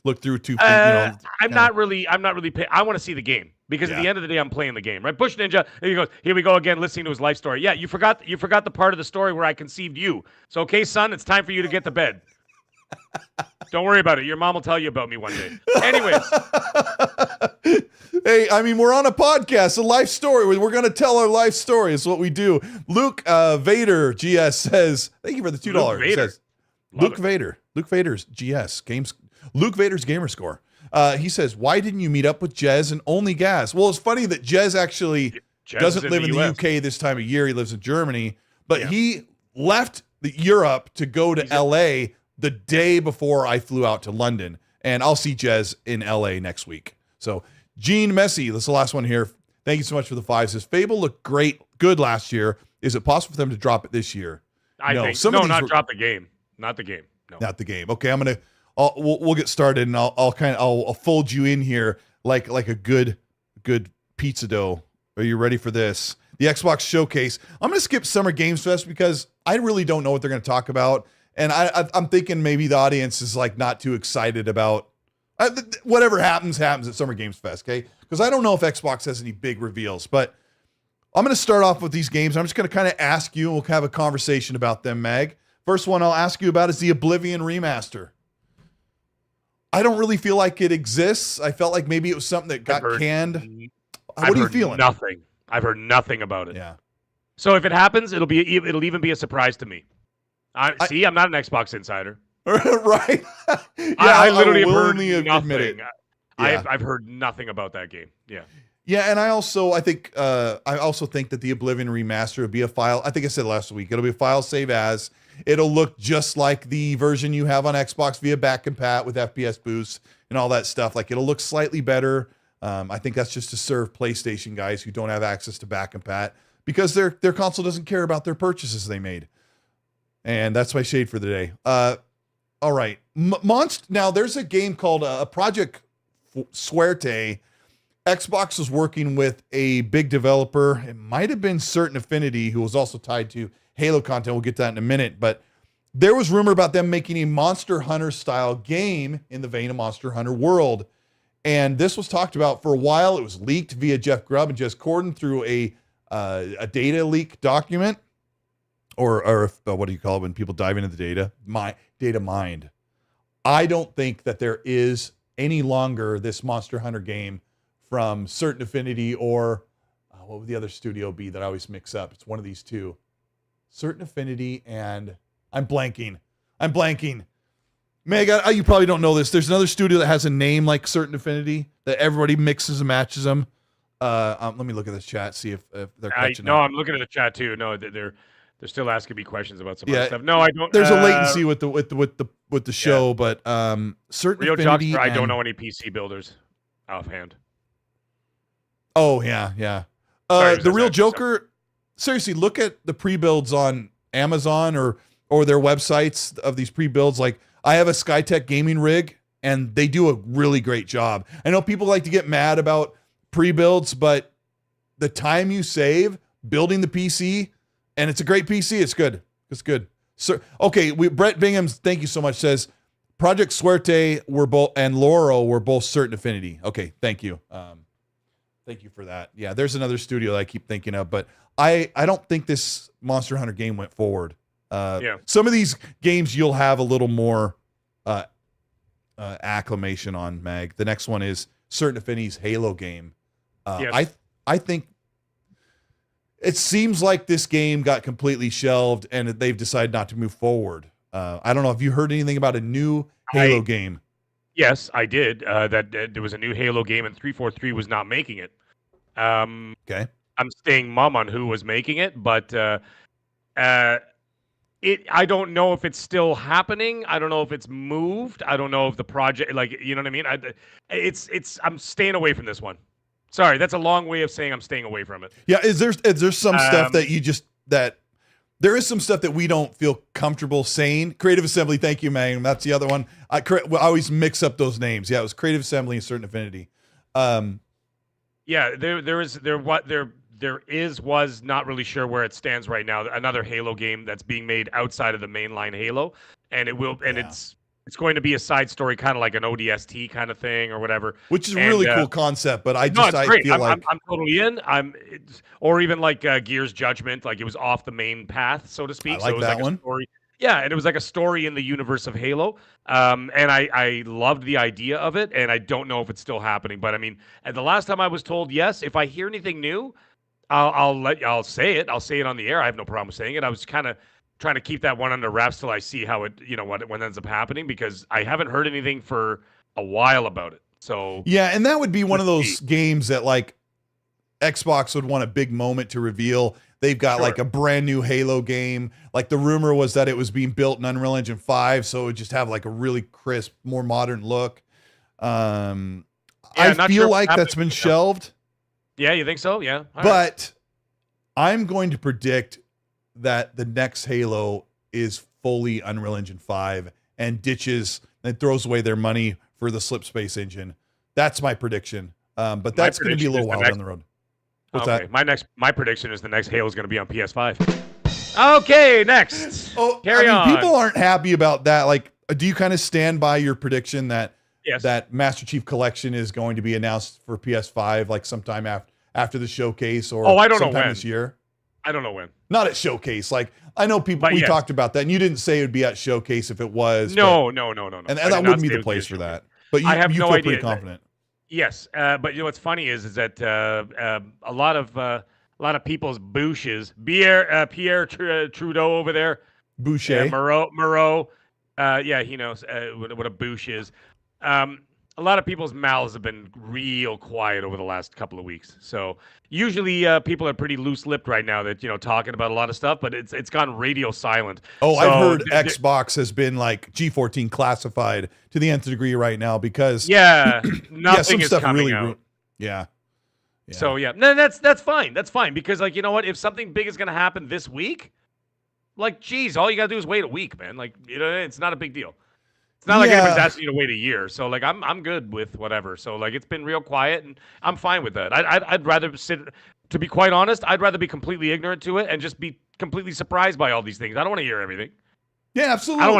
look through two? I'm not really. I want to see the game because at Yeah. the end of the day, I'm playing the game, right? Bush Ninja. There he goes. Here we go again, listening to his life story. Yeah, you forgot the part of the story where I conceived you. So okay, son, it's time for you to get to bed. Don't worry about it. Your mom will tell you about me one day. Anyways, Hey, I mean, we're on a podcast, a life story. We're going to tell our life story. It's what we do. Luke Vader GS says, thank you for the $2. Luke Vader. Says, Love Luke it. Vader. Luke Vader's GS. Luke Vader's gamer score. He says, why didn't you meet up with Jez and only Gaz? Well, it's funny that Jez actually Jez doesn't is live in the US. UK this time of year. He lives in Germany. But Yeah. he left Europe to go to LA the day before I flew out to London. And I'll see Jez in LA next week. So Gene Messi, that's the last one here. Thank you so much for the 5. Says Fable looked good last year. Is it possible for them to drop it this year? I No, think some of these not were- drop the game, not the game. No. Not the game. Okay, we'll get started, and I'll fold you in here like a good pizza dough. Are you ready for this? The Xbox Showcase. I'm gonna skip Summer Games Fest because I really don't know what they're gonna talk about, and I'm thinking maybe the audience is like not too excited about whatever happens at Summer Games Fest. Okay, because I don't know if Xbox has any big reveals, but I'm gonna start off with these games. I'm just gonna kind of ask you, and we'll have a conversation about them, Mag. First one I'll ask you about is the Oblivion remaster. I don't really feel like it exists. I felt like maybe it was something that got canned. What are you feeling? Nothing. I've heard nothing about it. Yeah. So if it happens, it'll even be a surprise to me. I'm not an Xbox insider. Right. Yeah, I literally have heard willingly nothing. admit it. Yeah. I've heard nothing about that game. Yeah. Yeah, and I also think that the Oblivion remaster will be a file. I think I said last week it'll be a file save as. It'll look just like the version you have on Xbox via back compat with FPS boost and all that stuff. Like it'll look slightly better. I think that's just to serve PlayStation guys who don't have access to back compat because their console doesn't care about their purchases they made. And that's my shade for the day. All right, Now there's a game called Project Suerte. Xbox was working with a big developer. It might have been Certain Affinity, who was also tied to Halo content. We'll get to that in a minute. But there was rumor about them making a Monster Hunter style game in the vein of Monster Hunter World. And this was talked about for a while. It was leaked via Jeff Grubb and Jez Corden through a data leak document. Or what do you call it when people dive into the data? Data mined. I don't think that there is any longer this Monster Hunter game from Certain Affinity or what would the other studio be that I always mix up? It's one of these two. Certain Affinity and I'm blanking. Meg, you probably don't know this. There's another studio that has a name like Certain Affinity that everybody mixes and matches them. Let me look at this chat, see if they're catching No, up. I'm looking at the chat too. No, they're still asking me questions about some other stuff. No, I don't. There's a latency with the show, but Certain Real Affinity. Jockster, I don't know any PC builders offhand. Oh yeah. Sorry, The Real Joker. Seriously, look at the pre-builds on Amazon or their websites of these pre-builds. Like I have a Skytech gaming rig, and they do a really great job. I know people like to get mad about pre-builds, but the time you save building the PC, and it's a great PC. It's good. It's good. So okay, Brett Bingham's. Thank you so much. Says Project Suerte and Lauro were both Certain Affinity. Okay, thank you. Thank you for that. Yeah, there's another studio that I keep thinking of, but I don't think this Monster Hunter game went forward. Some of these games you'll have a little more acclamation on, Mag. The next one is Certain Affinity's Halo game. Yes. I think it seems like this game got completely shelved and they've decided not to move forward. I don't know. Have you heard anything about a new Halo game? Yes, I did. That there was a new Halo game, and 343 was not making it. Okay. I'm staying mum on who was making it, but I don't know if it's still happening. I don't know if it's moved. I don't know if the project, like, you know what I mean? I'm staying away from this one. Sorry, that's a long way of saying I'm staying away from it. Yeah, is there some stuff that you just that there is some stuff that we don't feel comfortable saying? Creative Assembly, thank you, man. That's the other one. I always mix up those names. Yeah, it was Creative Assembly and Certain Affinity. Yeah, was not really sure where it stands right now. Another Halo game that's being made outside of the mainline Halo, and it's going to be a side story, kind of like an ODST kind of thing or whatever. Which is a really cool concept, but I great. feel I'm totally in. Or even like Gears Judgment, like it was off the main path, so to speak. I like so it was that like one. A story. Yeah, and it was like a story in the universe of Halo. And I loved the idea of it, and I don't know if it's still happening. But I mean, and the last time I was told yes, if I hear anything new, I'll say it. I'll say it on the air. I have no problem saying it. I was kind of trying to keep that one under wraps till I see how it, what ends up happening, because I haven't heard anything for a while about it. So yeah, and that would be one of those games that like Xbox would want a big moment to reveal. They've got like a brand new Halo game. Like the rumor was that it was being built in Unreal Engine 5, so it would just have like a really crisp, more modern look. I feel like that's been shelved. Yeah, you think so? Yeah. But I'm going to predict that the next Halo is fully Unreal Engine 5 and ditches and throws away their money for the Slip Space engine. That's my prediction. But that's going to be a little while down the road. What's that? My prediction is the next Halo is going to be on PS5. Okay, next. Carry on. People aren't happy about that. Like, do you kind of stand by your prediction that that Master Chief Collection is going to be announced for PS5 like sometime after the showcase or I don't know sometime when. this year? I don't know when. Not at showcase. Like I know people. We talked about that, and you didn't say it would be at showcase if it was. No. And that wouldn't be the place for that. But you, I have you no feel idea. pretty confident. Yes, but you know what's funny is that a lot of people's bouches, Pierre Trudeau over there, Boucher, Moreau, yeah, he knows what a bouche is. A lot of people's mouths have been real quiet over the last couple of weeks. So usually people are pretty loose-lipped right now that, talking about a lot of stuff, but it's gone radio silent. Oh, so, I've heard Xbox has been like G14 classified to the nth degree right now because nothing is coming out. Yeah. So no, that's fine. That's fine because like, you know what? If something big is going to happen this week, like, geez, all you got to do is wait a week, man. Like, it's not a big deal. It's not like anybody's asking you to wait a year. So like I'm good with whatever. So like it's been real quiet and I'm fine with that. I'd rather to be quite honest, I'd rather be completely ignorant to it and just be completely surprised by all these things. I don't want to hear everything. Yeah, absolutely. I don't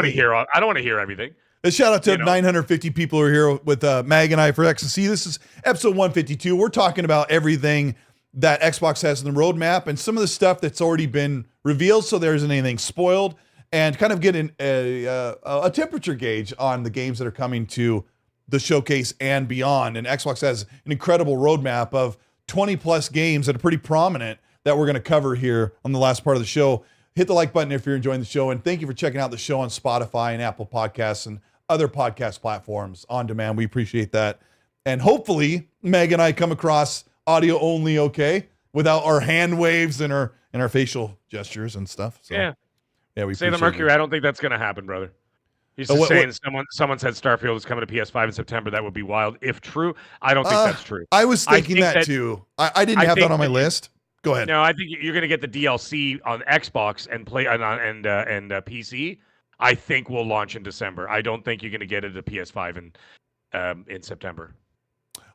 want to hear everything. A shout out to 950 people who are here with Mag and I for XC. This is episode 152. We're talking about everything that Xbox has in the roadmap and some of the stuff that's already been revealed, so there isn't anything spoiled, and kind of get a temperature gauge on the games that are coming to the showcase and beyond. And Xbox has an incredible roadmap of 20 plus games that are pretty prominent that we're going to cover here on the last part of the show. Hit the like button if you're enjoying the show. And thank you for checking out the show on Spotify and Apple Podcasts and other podcast platforms on demand. We appreciate that. And hopefully Meg and I come across audio only okay without our hand waves and our facial gestures and stuff. So yeah, we say the Mercury. I don't think that's going to happen, brother. He's just saying someone said Starfield is coming to PS5 in September. That would be wild. If true, I don't think that's true. I was thinking that too. I didn't have that on my list. Go ahead. No, I think you're going to get the DLC on Xbox and play and PC. I think will launch in December. I don't think you're going to get it at PS5 in September.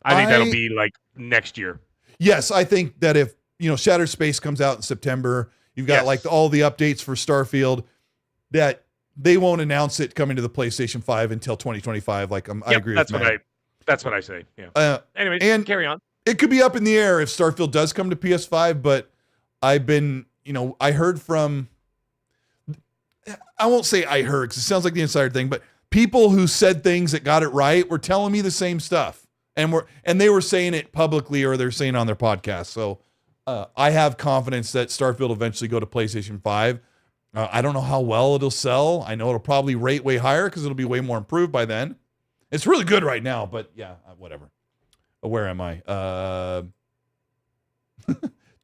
I think that'll be like next year. Yes, I think that if Shattered Space comes out in September, you've got like all the updates for Starfield, that they won't announce it coming to the PlayStation 5 until 2025. Like I agree with that. That's what I say. Yeah. Anyway, and carry on. It could be up in the air if Starfield does come to PS5, but I've been, I heard from, I won't say I heard because it sounds like the insider thing, but people who said things that got it right were telling me the same stuff, and they were saying it publicly or they're saying on their podcast. So I have confidence that Starfield will eventually go to PlayStation 5. I don't know how well it'll sell. I know it'll probably rate way higher because it'll be way more improved by then. It's really good right now, but yeah, whatever. Where am I?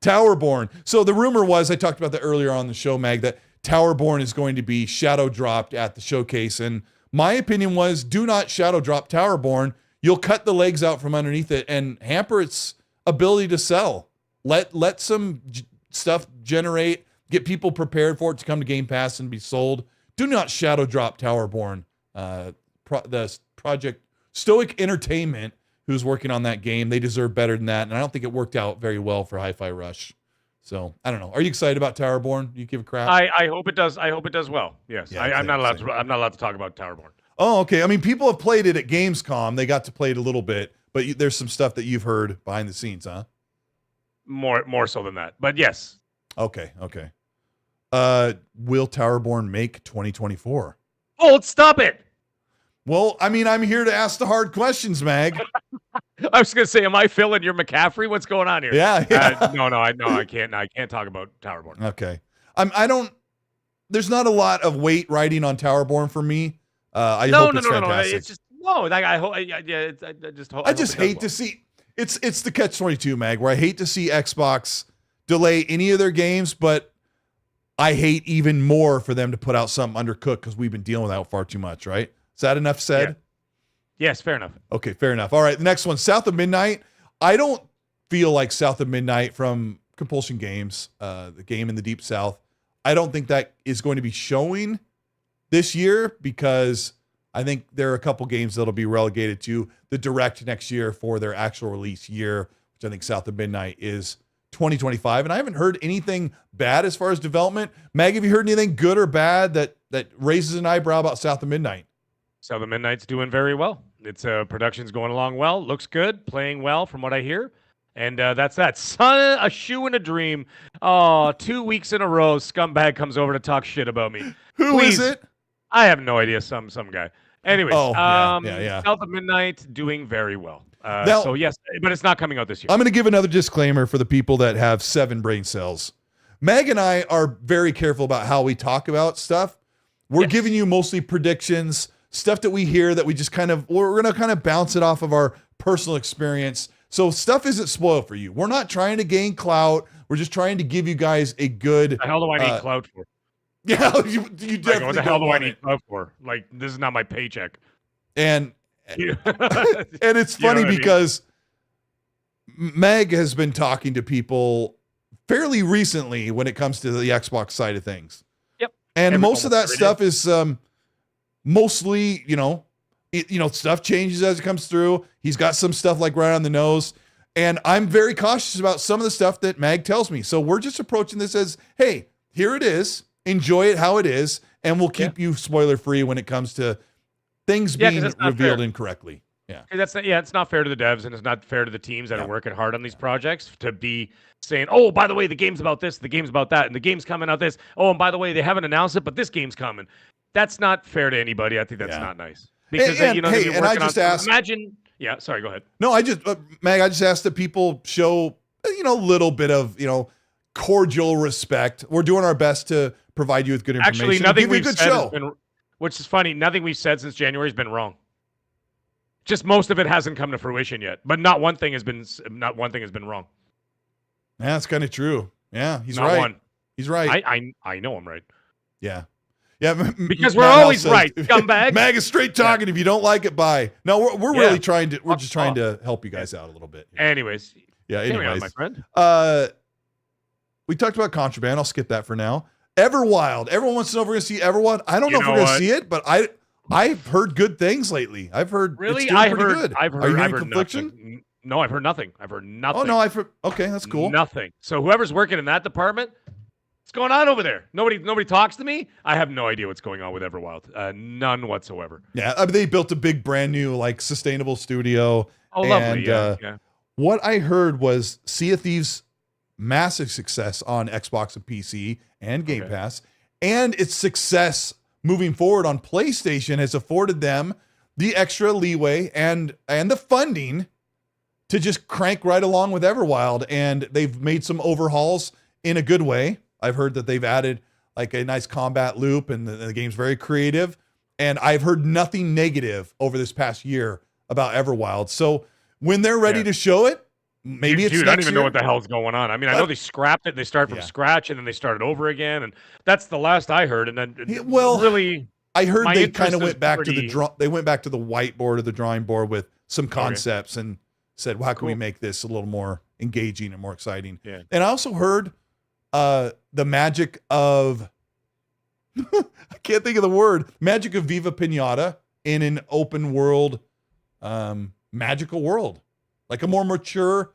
Towerborn. So the rumor was, I talked about that earlier on the show, Mag, that Towerborn is going to be shadow dropped at the showcase. And my opinion was, do not shadow drop Towerborn. You'll cut the legs out from underneath it and hamper its ability to sell. Let some stuff generate, get people prepared for it to come to Game Pass and be sold. Do not Shadowdrop Towerborn. The project Stoic Entertainment, who's working on that game, they deserve better than that, and I don't think it worked out very well for Hi-Fi Rush. So I don't know. Are you excited about Towerborn? You give a crap? I hope it does. I hope it does well. Yes, Yeah, I'm not allowed same. to. I'm not allowed to talk about Towerborn. Oh, okay. I mean, people have played it at Gamescom. They got to play it a little bit, but there's some stuff that you've heard behind the scenes, huh? More so than that, but yes. Okay. Will Towerborn make 2024? Oh, stop it! Well, I mean, I'm here to ask the hard questions, Mag. I was gonna say, am I filling your McCaffrey? What's going on here? Yeah. I can't. I can't talk about Towerborn. Okay. I don't. There's not a lot of weight riding on Towerborn for me. I hope it's fantastic. It's just no. Like I hope. I just hope. I just hate to see. It's the catch-22, Mag, where I hate to see Xbox delay any of their games, but I hate even more for them to put out something undercooked because we've been dealing with that far too much, right? Is that enough said? Yeah. Yes, fair enough. Okay, fair enough. All right, the next one, South of Midnight. I don't feel like South of Midnight from Compulsion Games, the game in the Deep South. I don't think that is going to be showing this year because I think there are a couple games that'll be relegated to the direct next year for their actual release year, which I think South of Midnight is 2025. And I haven't heard anything bad as far as development. Mag, have you heard anything good or bad that raises an eyebrow about South of Midnight? South of Midnight's doing very well. Its production's going along well. Looks good. Playing well from what I hear. And that's that. Son, a shoe and a dream. Oh, 2 weeks in a row, scumbag comes over to talk shit about me. Who is it? I have no idea. Some guy. Anyways, yeah. South of Midnight doing very well. Now- So yes, but it's not coming out this year. I'm going to give another disclaimer for the people that have 7 brain cells. Meg and I are very careful about how we talk about stuff. We're Yes. giving you mostly predictions, stuff that we hear that we just we're going to kind of bounce it off of our personal experience. So stuff isn't spoiled for you. We're not trying to gain clout. We're just trying to give you guys a good. What the hell do I need clout for? Yeah, you Like, definitely what the hell don't do I want need it. clout for? Like, this is not my paycheck. And You- and it's You know funny what I mean? because Meg has been talking to people fairly recently when it comes to the Xbox side of things. Yep. And most of that every stuff is mostly, stuff changes as it comes through. He's got some stuff like right on the nose. And I'm very cautious about some of the stuff that Mag tells me. So we're just approaching this as, hey, here it is. Enjoy it how it is. And we'll keep you spoiler free when it comes to things Yeah, 'cause being that's not revealed fair. incorrectly. Yeah. It's not fair to the devs and it's not fair to the teams that are working hard on these projects to be saying, oh, by the way, the game's about this, the game's about that, and the game's coming out this. Oh, and by the way, they haven't announced it, but this game's coming. That's not fair to anybody. I think that's not nice. Because And- they've hey, been and I working just on, asked- imagine, yeah, sorry, go ahead. No, Mag, I just asked that people show, a little bit of, cordial respect. We're doing our best to provide you with good information. Actually, and nothing give you a we've good said show. has been, which is funny, nothing we've said since January has been wrong. Just most of it hasn't come to fruition yet, but not one thing has been wrong. Yeah, that's kind of true. Yeah, he's Not right. one. He's right. I know I'm right. Yeah. Yeah, Because Matt we're House always says- right, scumbag. Mag is straight talking. If you don't like it, bye. No, we're Yeah. really trying to. We're Fuck just trying off. to help you guys out a little bit. Anyways, Yeah. carry on, Anyways, my friend. we talked about Contraband. I'll skip that for now. Everwild. Everyone wants to know if we're going to see Everwild. I don't know if we're going to see it, but I've heard good things lately. I've heard Really, it's doing pretty good. I've Are you heard hearing confliction? nothing. No, I've heard nothing. I've heard nothing. Oh no, I've heard. Okay, that's cool. Nothing. So whoever's working in that department, what's going on over there? Nobody talks to me. I have no idea what's going on with Everwild. None whatsoever. Yeah, I mean, they built a big, brand new, sustainable studio. Oh, lovely. And, Yeah. What I heard was Sea of Thieves' massive success on Xbox and PC and Game Okay. Pass, and its success moving forward on PlayStation has afforded them the extra leeway and the funding to just crank right along with Everwild. And they've made some overhauls in a good way. I've heard that they've added a nice combat loop, and the game's very creative. And I've heard nothing negative over this past year about Everwild. So when they're ready to show it, maybe it's Dude, I next don't even year. know what the hell's going on. I mean, I know they scrapped it. They started from Yeah. scratch, and then they started over again, and that's the last I heard. And then, Yeah, well, really, I heard my they interest kind of is went back to pretty- they went back to the whiteboard or the drawing board with some concepts and said, well, how can we Cool. make this a little more engaging and more exciting. Yeah. And I also heard the magic of I can't think of the word, magic of Viva Pinata in an open world magical world, like a more mature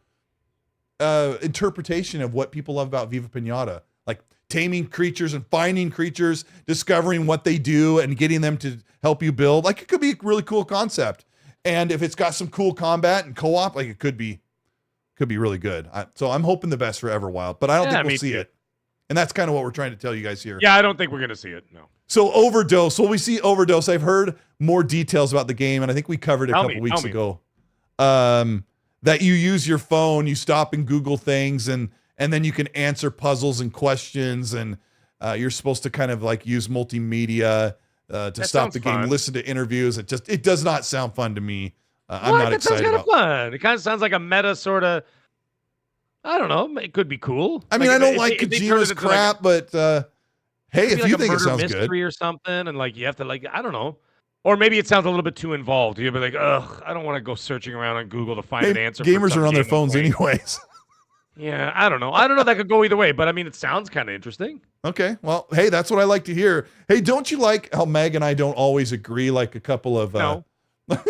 interpretation of what people love about Viva Pinata, like taming creatures and finding creatures, discovering what they do and getting them to help you build. Like, it could be a really cool concept. And if it's got some cool combat and co-op, like, it could be really good. So I'm hoping the best for Everwild, but I don't think we'll see it. And that's kind of what we're trying to tell you guys here. Yeah, I don't think we're going to see it, no. So Overdose. Will we see Overdose? I've heard more details about the game, and I think we covered it a couple weeks ago. That you use your phone, you stop and Google things, and then you can answer puzzles and questions, and you're supposed to kind of like use multimedia to stop the game, listen to interviews. It does not sound fun to me. I'm not excited about it. Fun. It kind of sounds like a meta sort of, I don't know, it could be cool. I mean, I don't like Kojima's crap, but hey, if you think it sounds good. Or something, and like you have to like, I don't know. Or maybe it sounds a little bit too involved. You'll be like, ugh, I don't want to go searching around on Google to find an answer. Gamers are on their phones anyways. Yeah, I don't know. That could go either way, but I mean, it sounds kind of interesting. Okay, well, hey, that's what I like to hear. Hey, don't you like how Meg and I don't always agree, like a couple of like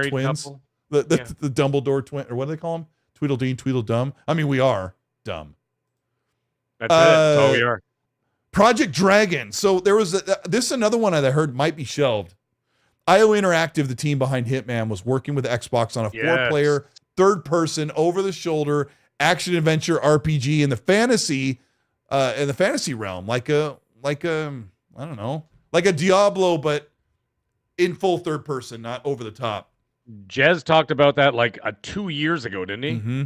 twins, couple. the Dumbledore twin, or what do they call them? Tweedledee, Tweedledum. I mean, we are dumb. That's it. That's all we are. Project Dragon. So there was this is another one I heard might be shelved. IO Interactive, the team behind Hitman, was working with Xbox on a 4-player, third-person, over-the-shoulder action adventure RPG in the fantasy realm, like a I don't know, like a Diablo, but in full third person, not over the top. Jez talked about that like 2 years ago, didn't he? Mm-hmm.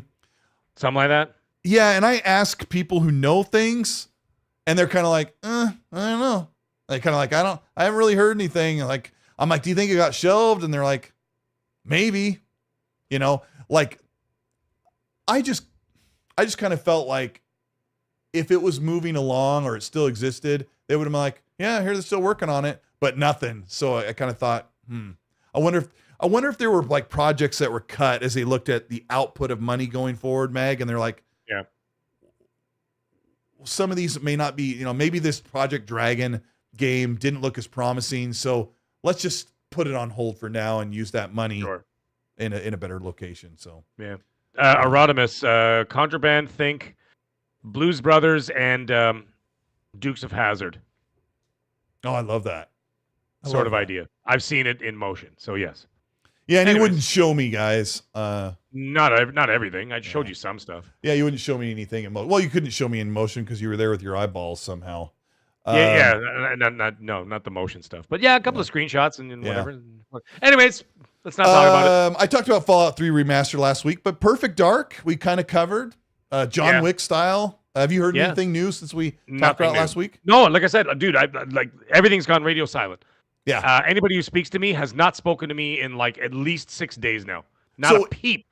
Something like that. Yeah, and I ask people who know things, and they're kind of like, I don't know. They kind of like, I haven't really heard anything. Like, I'm like, do you think it got shelved? And they're like, maybe, like, I just kind of felt like if it was moving along or it still existed, they would have been like, yeah, here they're still working on it, but nothing. So I kind of thought, I wonder if there were like projects that were cut as they looked at the output of money going forward, Mag, and they're like, yeah, some of these may not be, maybe this Project Dragon game didn't look as promising, so let's just put it on hold for now and use that money in a better location. So yeah, Erodimus, Contraband, Think, Blues Brothers, and Dukes of Hazzard. Oh, I love that. Sort of idea. I've seen it in motion, so yes. Yeah, and you wouldn't show me, guys. Not everything. I showed you some stuff. Yeah, you wouldn't show me anything in motion. Well, you couldn't show me in motion because you were there with your eyeballs somehow. Not the motion stuff. But yeah, a couple of screenshots and whatever. Anyways, let's not talk about it. I talked about Fallout 3 Remaster last week, but Perfect Dark, we kind of covered. John Wick style. Have you heard anything new since we talked about last week? No, like I said, dude, I like everything's gone radio silent. Yeah. Anybody who speaks to me has not spoken to me in like at least 6 days now. Not a peep.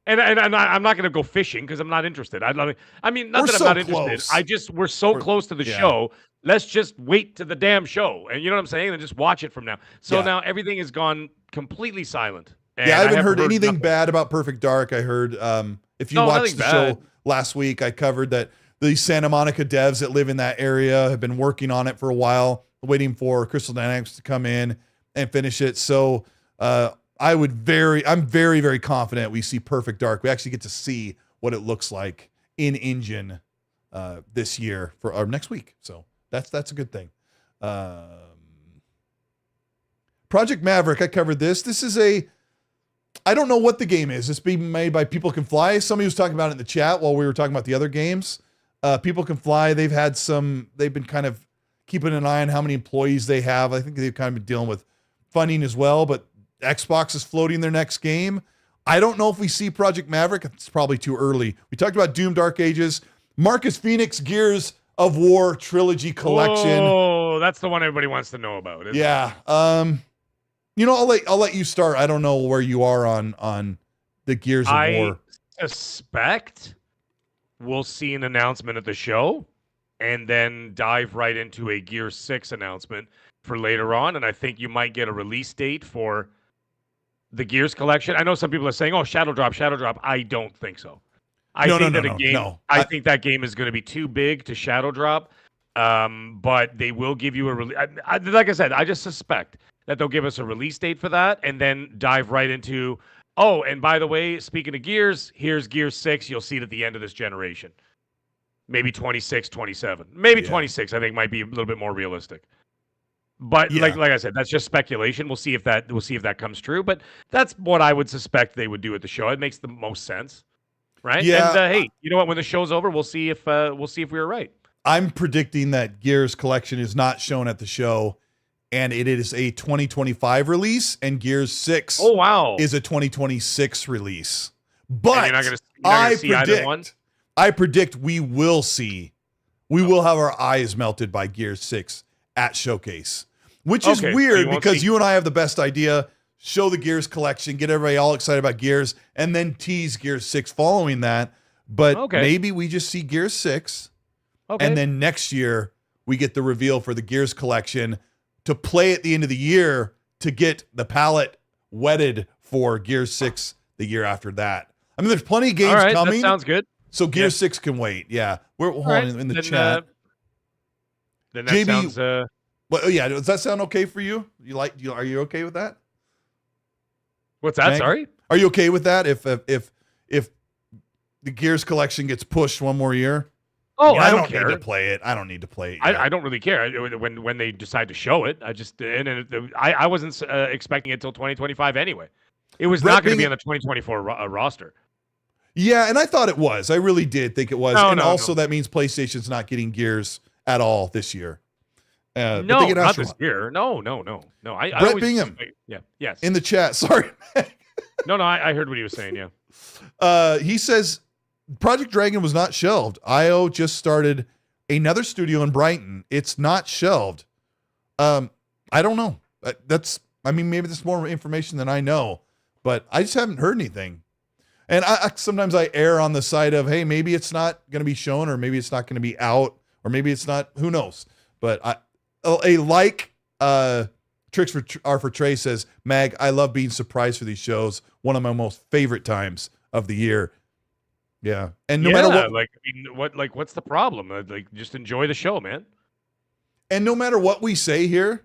And I'm not going to go fishing because I'm not interested. I'm not that I'm not interested. We're so close to the show. Let's just wait to the damn show. And you know what I'm saying? And just watch it from now. So now everything has gone completely silent. And I haven't heard anything bad about Perfect Dark. I heard if you watched the show last week, I covered that the Santa Monica devs that live in that area have been working on it for a while, waiting for Crystal Dynamics to come in and finish it. So I'm very, very confident we see Perfect Dark. We actually get to see what it looks like in engine this year for our next week. So that's a good thing. Project Maverick, I covered this. This is I don't know what the game is. It's being made by People Can Fly. Somebody was talking about it in the chat while we were talking about the other games. People Can Fly, they've been kind of keeping an eye on how many employees they have. I think they've kind of been dealing with funding as well, but Xbox is floating their next game. I don't know if we see Project Maverick. It's probably too early. We talked about Doom Dark Ages. Marcus Phoenix Gears of War Trilogy Collection. Oh, that's the one everybody wants to know about. Yeah. I'll let you start. I don't know where you are on the Gears of War. I suspect we'll see an announcement at the show and then dive right into a Gear 6 announcement for later on. And I think you might get a release date for the Gears collection. I know some people are saying, "Oh, Shadowdrop." I don't think so. I No, think no, that no, a game. no. I think that game is going to be too big to Shadowdrop. But they will give you a release. Like I said, I just suspect that they'll give us a release date for that, and then dive right into. Oh, and by the way, speaking of Gears, here's Gears 6. You'll see it at the end of this generation. Maybe 26, 27. Maybe 26, I think might be a little bit more realistic. But like I said, that's just speculation. We'll see if that comes true. But that's what I would suspect they would do at the show. It makes the most sense. Right? Yeah. And hey, you know what? When the show's over, we'll see if we were right. I'm predicting that Gears collection is not shown at the show, and it is a 2025 release, and Gears 6 is a 2026 release. But you're not gonna see either one? I predict we will have our eyes melted by Gears 6 at Showcase, which is weird because you and I have the best idea. Show the Gears collection, get everybody all excited about Gears, and then tease Gears 6 following that. But maybe we just see Gears 6. And then next year, we get the reveal for the Gears collection to play at the end of the year to get the palette wetted for Gears 6 the year after that. I mean, there's plenty of games coming. That sounds good. So Gears 6 can wait. Yeah. We're holding in the chat. Then that JB, sounds... Well, yeah, does that sound okay for you? Are you okay with that? What's that? Meg? Sorry? Are you okay with that if the Gears collection gets pushed one more year? Oh, I don't care. Need to play it. I don't need to play it. I don't really care when they decide to show it. I wasn't expecting it till 2025 anyway. It was not going to be on the 2024 roster. Yeah, and I thought it was. I really did think it was. That means PlayStation's not getting Gears at all this year. No, not this year. No. Brett Bingham. Yes. In the chat. Sorry. No, I heard what he was saying, yeah. He says Project Dragon was not shelved. IO just started another studio in Brighton. It's not shelved. I don't know. Maybe there's more information than I know, but I just haven't heard anything. And sometimes I err on the side of, hey, maybe it's not going to be shown, or maybe it's not going to be out, or maybe it's not, who knows? But Tricks for Trey says, Mag, I love being surprised for these shows. One of my most favorite times of the year. Yeah. And no matter what, what's the problem? Just enjoy the show, man. And no matter what we say here,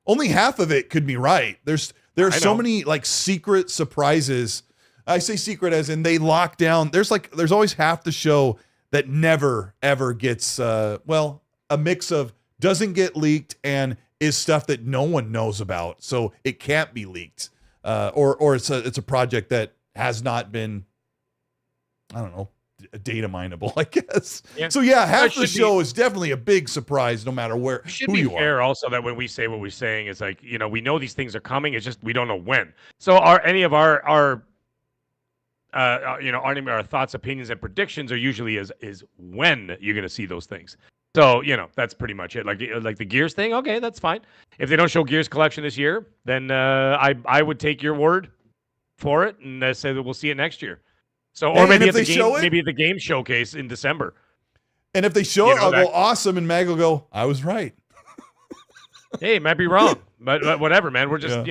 only half of it could be right. There are so many secret surprises. I say secret as in they lock down. There's always half the show that never ever gets a mix of doesn't get leaked and is stuff that no one knows about, so it can't be leaked, or it's a project that has not been, I don't know, data mineable, I guess. Yeah. So yeah, half the show is definitely a big surprise, no matter who you are. It should be fair also that when we say what we're saying, it's we know these things are coming. It's just we don't know when. So any of our thoughts, opinions, and predictions are usually is when you're going to see those things. So, that's pretty much it. Like the Gears thing, okay, that's fine. If they don't show Gears collection this year, then I would take your word for it and say that we'll see it next year. So, or maybe at the game showcase in December. And if they show it, I'll go awesome, and Mag will go, I was right. Hey, might be wrong, but whatever, man. We're just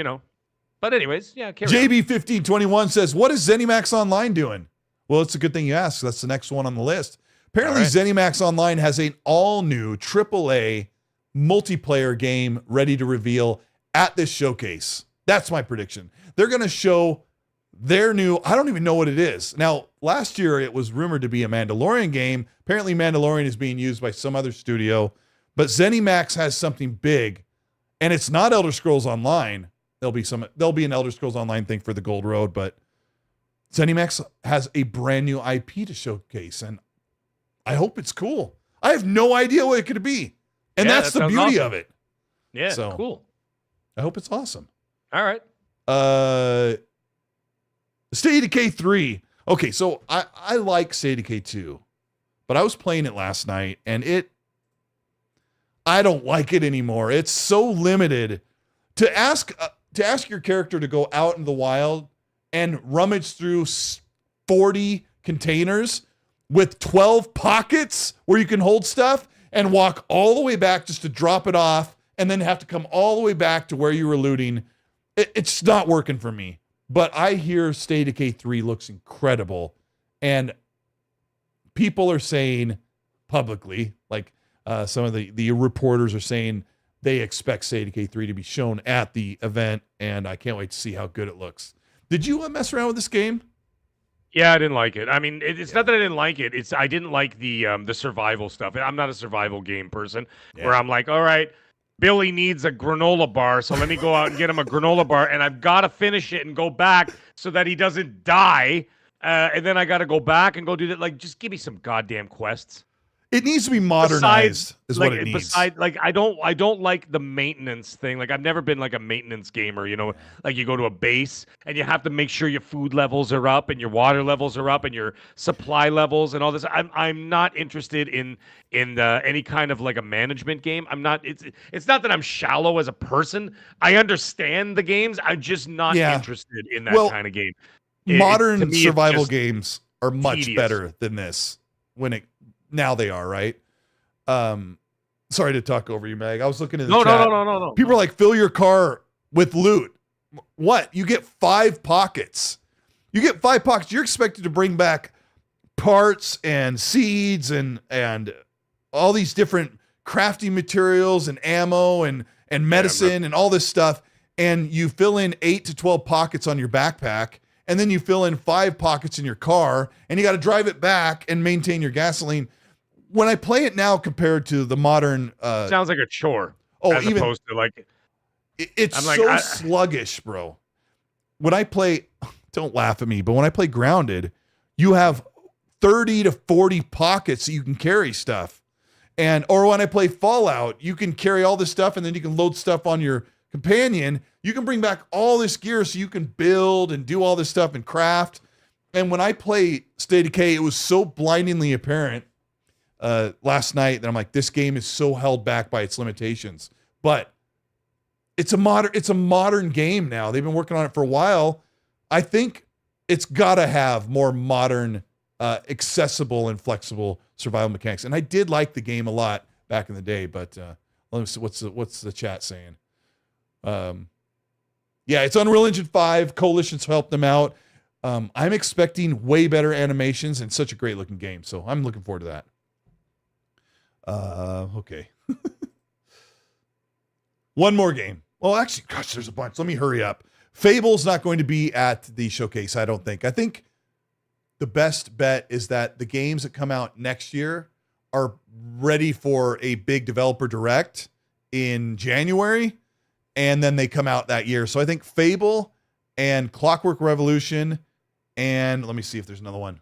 But anyways, yeah. JB1521 says, what is ZeniMax Online doing? Well, it's a good thing you asked. That's the next one on the list. Apparently, ZeniMax Online has an all-new AAA multiplayer game ready to reveal at this showcase. That's my prediction. They're going to show their new, I don't even know what it is. Now, last year, it was rumored to be a Mandalorian game. Apparently, Mandalorian is being used by some other studio. But ZeniMax has something big, and it's not Elder Scrolls Online. There'll be an Elder Scrolls Online thing for the Gold Road, but ZeniMax has a brand new IP to showcase, and I hope it's cool. I have no idea what it could be. And that's the beauty of it. Yeah, so cool. I hope it's awesome. All right. State of Decay 3. Okay, so I like State of Decay 2, but I was playing it last night, and I don't like it anymore. It's so limited. To ask your character to go out in the wild and rummage through 40 containers with 12 pockets where you can hold stuff and walk all the way back just to drop it off and then have to come all the way back to where you were looting. It's not working for me. But I hear State of Decay 3 looks incredible, and people are saying publicly, like some of the reporters are saying they expect State of Decay 3 to be shown at the event, and I can't wait to see how good it looks. Did you mess around with this game? Yeah, I didn't like it. I mean, it's not that I didn't like it. It's I didn't like the survival stuff. I'm not a survival game person where I'm like, all right, Billy needs a granola bar, so let me go out and get him a granola bar, and I've got to finish it and go back so that he doesn't die. And then I got to go back and go do that. Like, just give me some goddamn quests. It needs to be modernized, is what it needs. Besides, like, I don't like the maintenance thing. Like, I've never been like a maintenance gamer. You know, like you go to a base and you have to make sure your food levels are up and your water levels are up and your supply levels and all this. I'm not interested in any kind of like a management game. I'm not. It's not that I'm shallow as a person. I understand the games. I'm just not interested in that kind of game. Modern survival games are much tedious. better than this. Now they are, right? Sorry to talk over you, Meg. I was looking at the chat. No. People are like, fill your car with loot. What? You get 5 pockets. You're expected to bring back parts and seeds and all these different crafting materials and ammo and medicine and all this stuff. And you fill in 8 to 12 pockets on your backpack. And then you fill in 5 pockets in your car, and you got to drive it back and maintain your gasoline. When I play it now compared to the modern... sounds like a chore. As opposed to like... It's so sluggish, bro. When I play... Don't laugh at me, but when I play Grounded, you have 30 to 40 pockets so you can carry stuff. Or when I play Fallout, you can carry all this stuff, and then you can load stuff on your companion. You can bring back all this gear so you can build and do all this stuff and craft. And when I play State of Decay, it was so blindingly apparent last night that I'm like, this game is so held back by its limitations. But it's a modern game now. They've been working on it for a while. I think it's got to have more modern, accessible and flexible survival mechanics. And I did like the game a lot back in the day, but let me see what's the chat saying. Yeah, it's Unreal Engine 5. Coalition's helped them out. I'm expecting way better animations and such a great looking game. So I'm looking forward to that. Okay. One more game. Well, actually, gosh, there's a bunch. Let me hurry up. Fable's not going to be at the showcase, I don't think. I think the best bet is that the games that come out next year are ready for a big developer direct in January. And then they come out that year. So I think Fable and Clockwork Revolution and let me see if there's another one.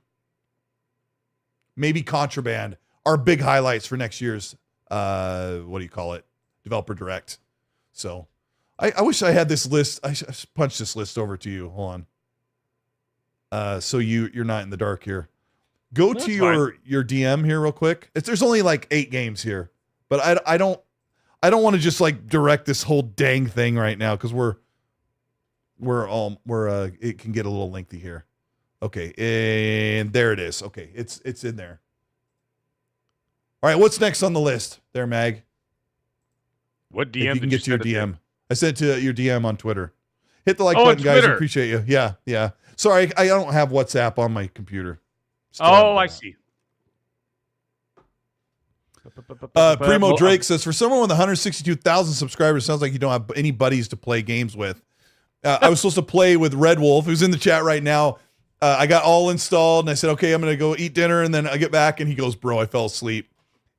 Maybe Contraband are big highlights for next year's, Developer Direct. So I wish I had this list. I punched this list over to you. Hold on. So you're not in the dark here. Go to your DM here real quick. There's only like 8 games here, but I don't want to just like direct this whole dang thing right now because it can get a little lengthy here. Okay, and there it is. Okay, it's in there. All right, what's next on the list there, Mag? What DM? If you can get to your DM. I said to your DM on Twitter. Hit the like button, guys. I appreciate you. Yeah. Sorry, I don't have WhatsApp on my computer. I see. Primo Drake says, for someone with 162,000 subscribers, sounds like you don't have any buddies to play games with. I was supposed to play with Red Wolf, who's in the chat right now. I got all installed, and I said, okay, I'm going to go eat dinner, and then I get back, and he goes, bro, I fell asleep.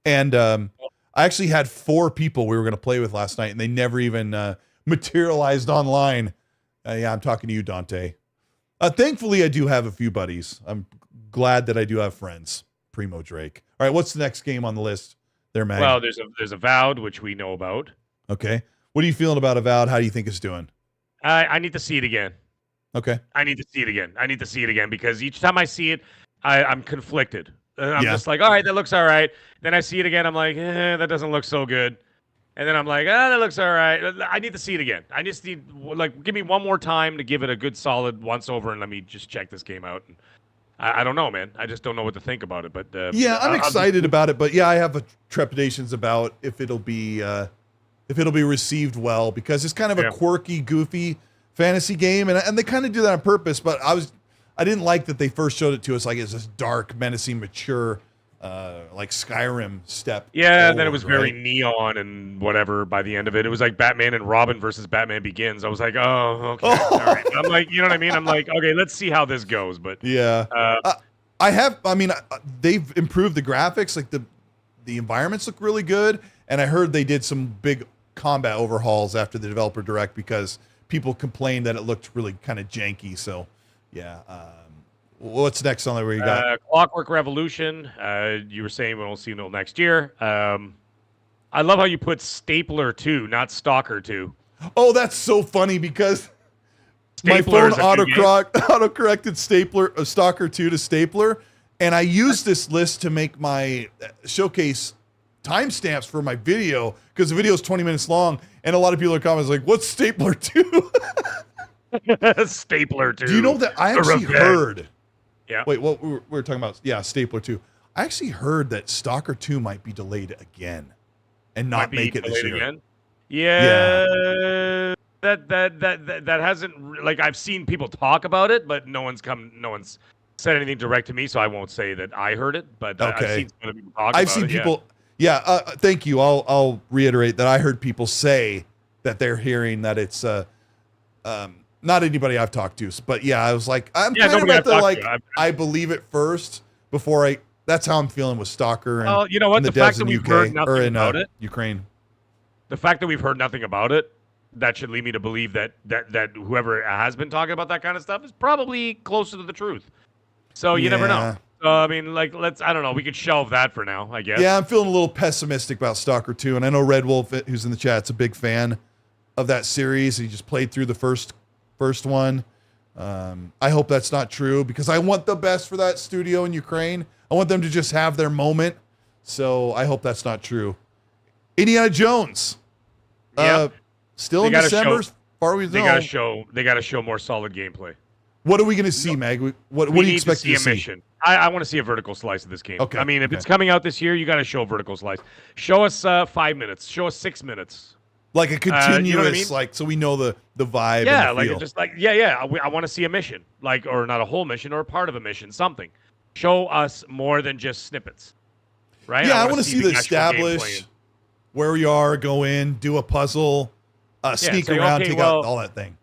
And I actually had 4 people we were going to play with last night, and they never even materialized online. Yeah, I'm talking to you, Dante. Thankfully, I do have a few buddies. I'm glad that I do have friends. Primo Drake. All right, what's the next game on the list there, Mag? Well, there's Avowed, which we know about. Okay. What are you feeling about Avowed? How do you think it's doing? I need to see it again. Okay. I need to see it again because each time I see it, I'm conflicted. I'm just like, all right, that looks all right. Then I see it again. I'm like, that doesn't look so good. And then I'm like, that looks all right. I need to see it again. I just need, give me one more time to give it a good solid once over and let me just check this game out. And I don't know, man. I just don't know what to think about it. But I'm excited about it. But yeah, I have trepidations about if it'll be received well because it's kind of a quirky, goofy fantasy game, and they kind of do that on purpose. But I didn't like that they first showed it to us like it's this dark, menacing, mature, like Skyrim step. Yeah, and then it forward, was very right? neon and whatever. By the end of it, it was like Batman and Robin versus Batman Begins. I was like, oh, okay, all right. I'm like, you know what I mean? I'm like, okay, let's see how this goes. But Yeah. They've improved the graphics. Like the environments look really good, and I heard they did some big combat overhauls after the developer direct because people complained that it looked really kind of janky. So, yeah. What's next on there? Where you got Clockwork Revolution? You were saying we won't see until next year. I love how you put Stapler 2, not Stalker 2. Oh, that's so funny because my Stapler phone is a good game. auto-corrected Stalker 2 to Stapler, and I used this list to make my showcase timestamps for my video because the video is 20 minutes long, and a lot of people are commenting like, "What's Stapler 2?" Stapler 2. Do you know that I The actually revenge. heard? Yeah. Wait, what we were talking about? Yeah, Stapler 2. I actually heard that Stalker 2 might be delayed again and not Might be make it this delayed year. again? Yeah. That hasn't like I've seen people talk about it, but no one's said anything direct to me, so I won't say that I heard it. But I've Okay. seen some other people talk I've about seen it, people. Yeah, thank you. I'll reiterate that I heard people say that they're hearing that it's not anybody I've talked to, but yeah, I was like, I'm kind of nobody at I've the talked like, to. I believe it first before I. That's how I'm feeling with Stalker and, Well, you know what? and the, The fact devs that in we've UK heard nothing or in about it. Ukraine. The fact that we've heard nothing about it, that should lead me to believe that whoever has been talking about that kind of stuff is probably closer to the truth. So you never know. Yeah. So, I mean, like, I don't know. We could shelve that for now, I guess. Yeah, I'm feeling a little pessimistic about Stalker 2, and I know Red Wolf, who's in the chat, is a big fan of that series. He just played through the first one. I hope that's not true because I want the best for that studio in Ukraine. I want them to just have their moment. So I hope that's not true. Indiana Jones. Yep. Still They in gotta December, show- as far as we They know. gotta show more solid gameplay. What are we going to see, Mag? What do you expect to see to see? a mission? I want to see a vertical slice of this game. Okay, I mean, if okay. it's coming out this year, you got to show a vertical slice. Show us 5 minutes. Show us 6 minutes. Like a continuous, you know what I mean? like, so we know the vibe Yeah, and the like feel. just like I want to see a mission, like or not a whole mission or a part of a mission, something. Show us more than just snippets, right? Yeah, I want to see the actual gameplay. establish where we are, go in, do a puzzle, sneak say, around, okay, take well, out all that thing.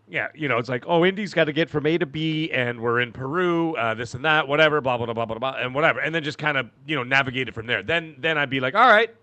Yeah, you know, it's like, oh, Indy's got to get from A to B, and we're in Peru, this and that, whatever, blah blah blah blah blah, and whatever, and then just kind of navigate it from there. Then I'd be like, all right,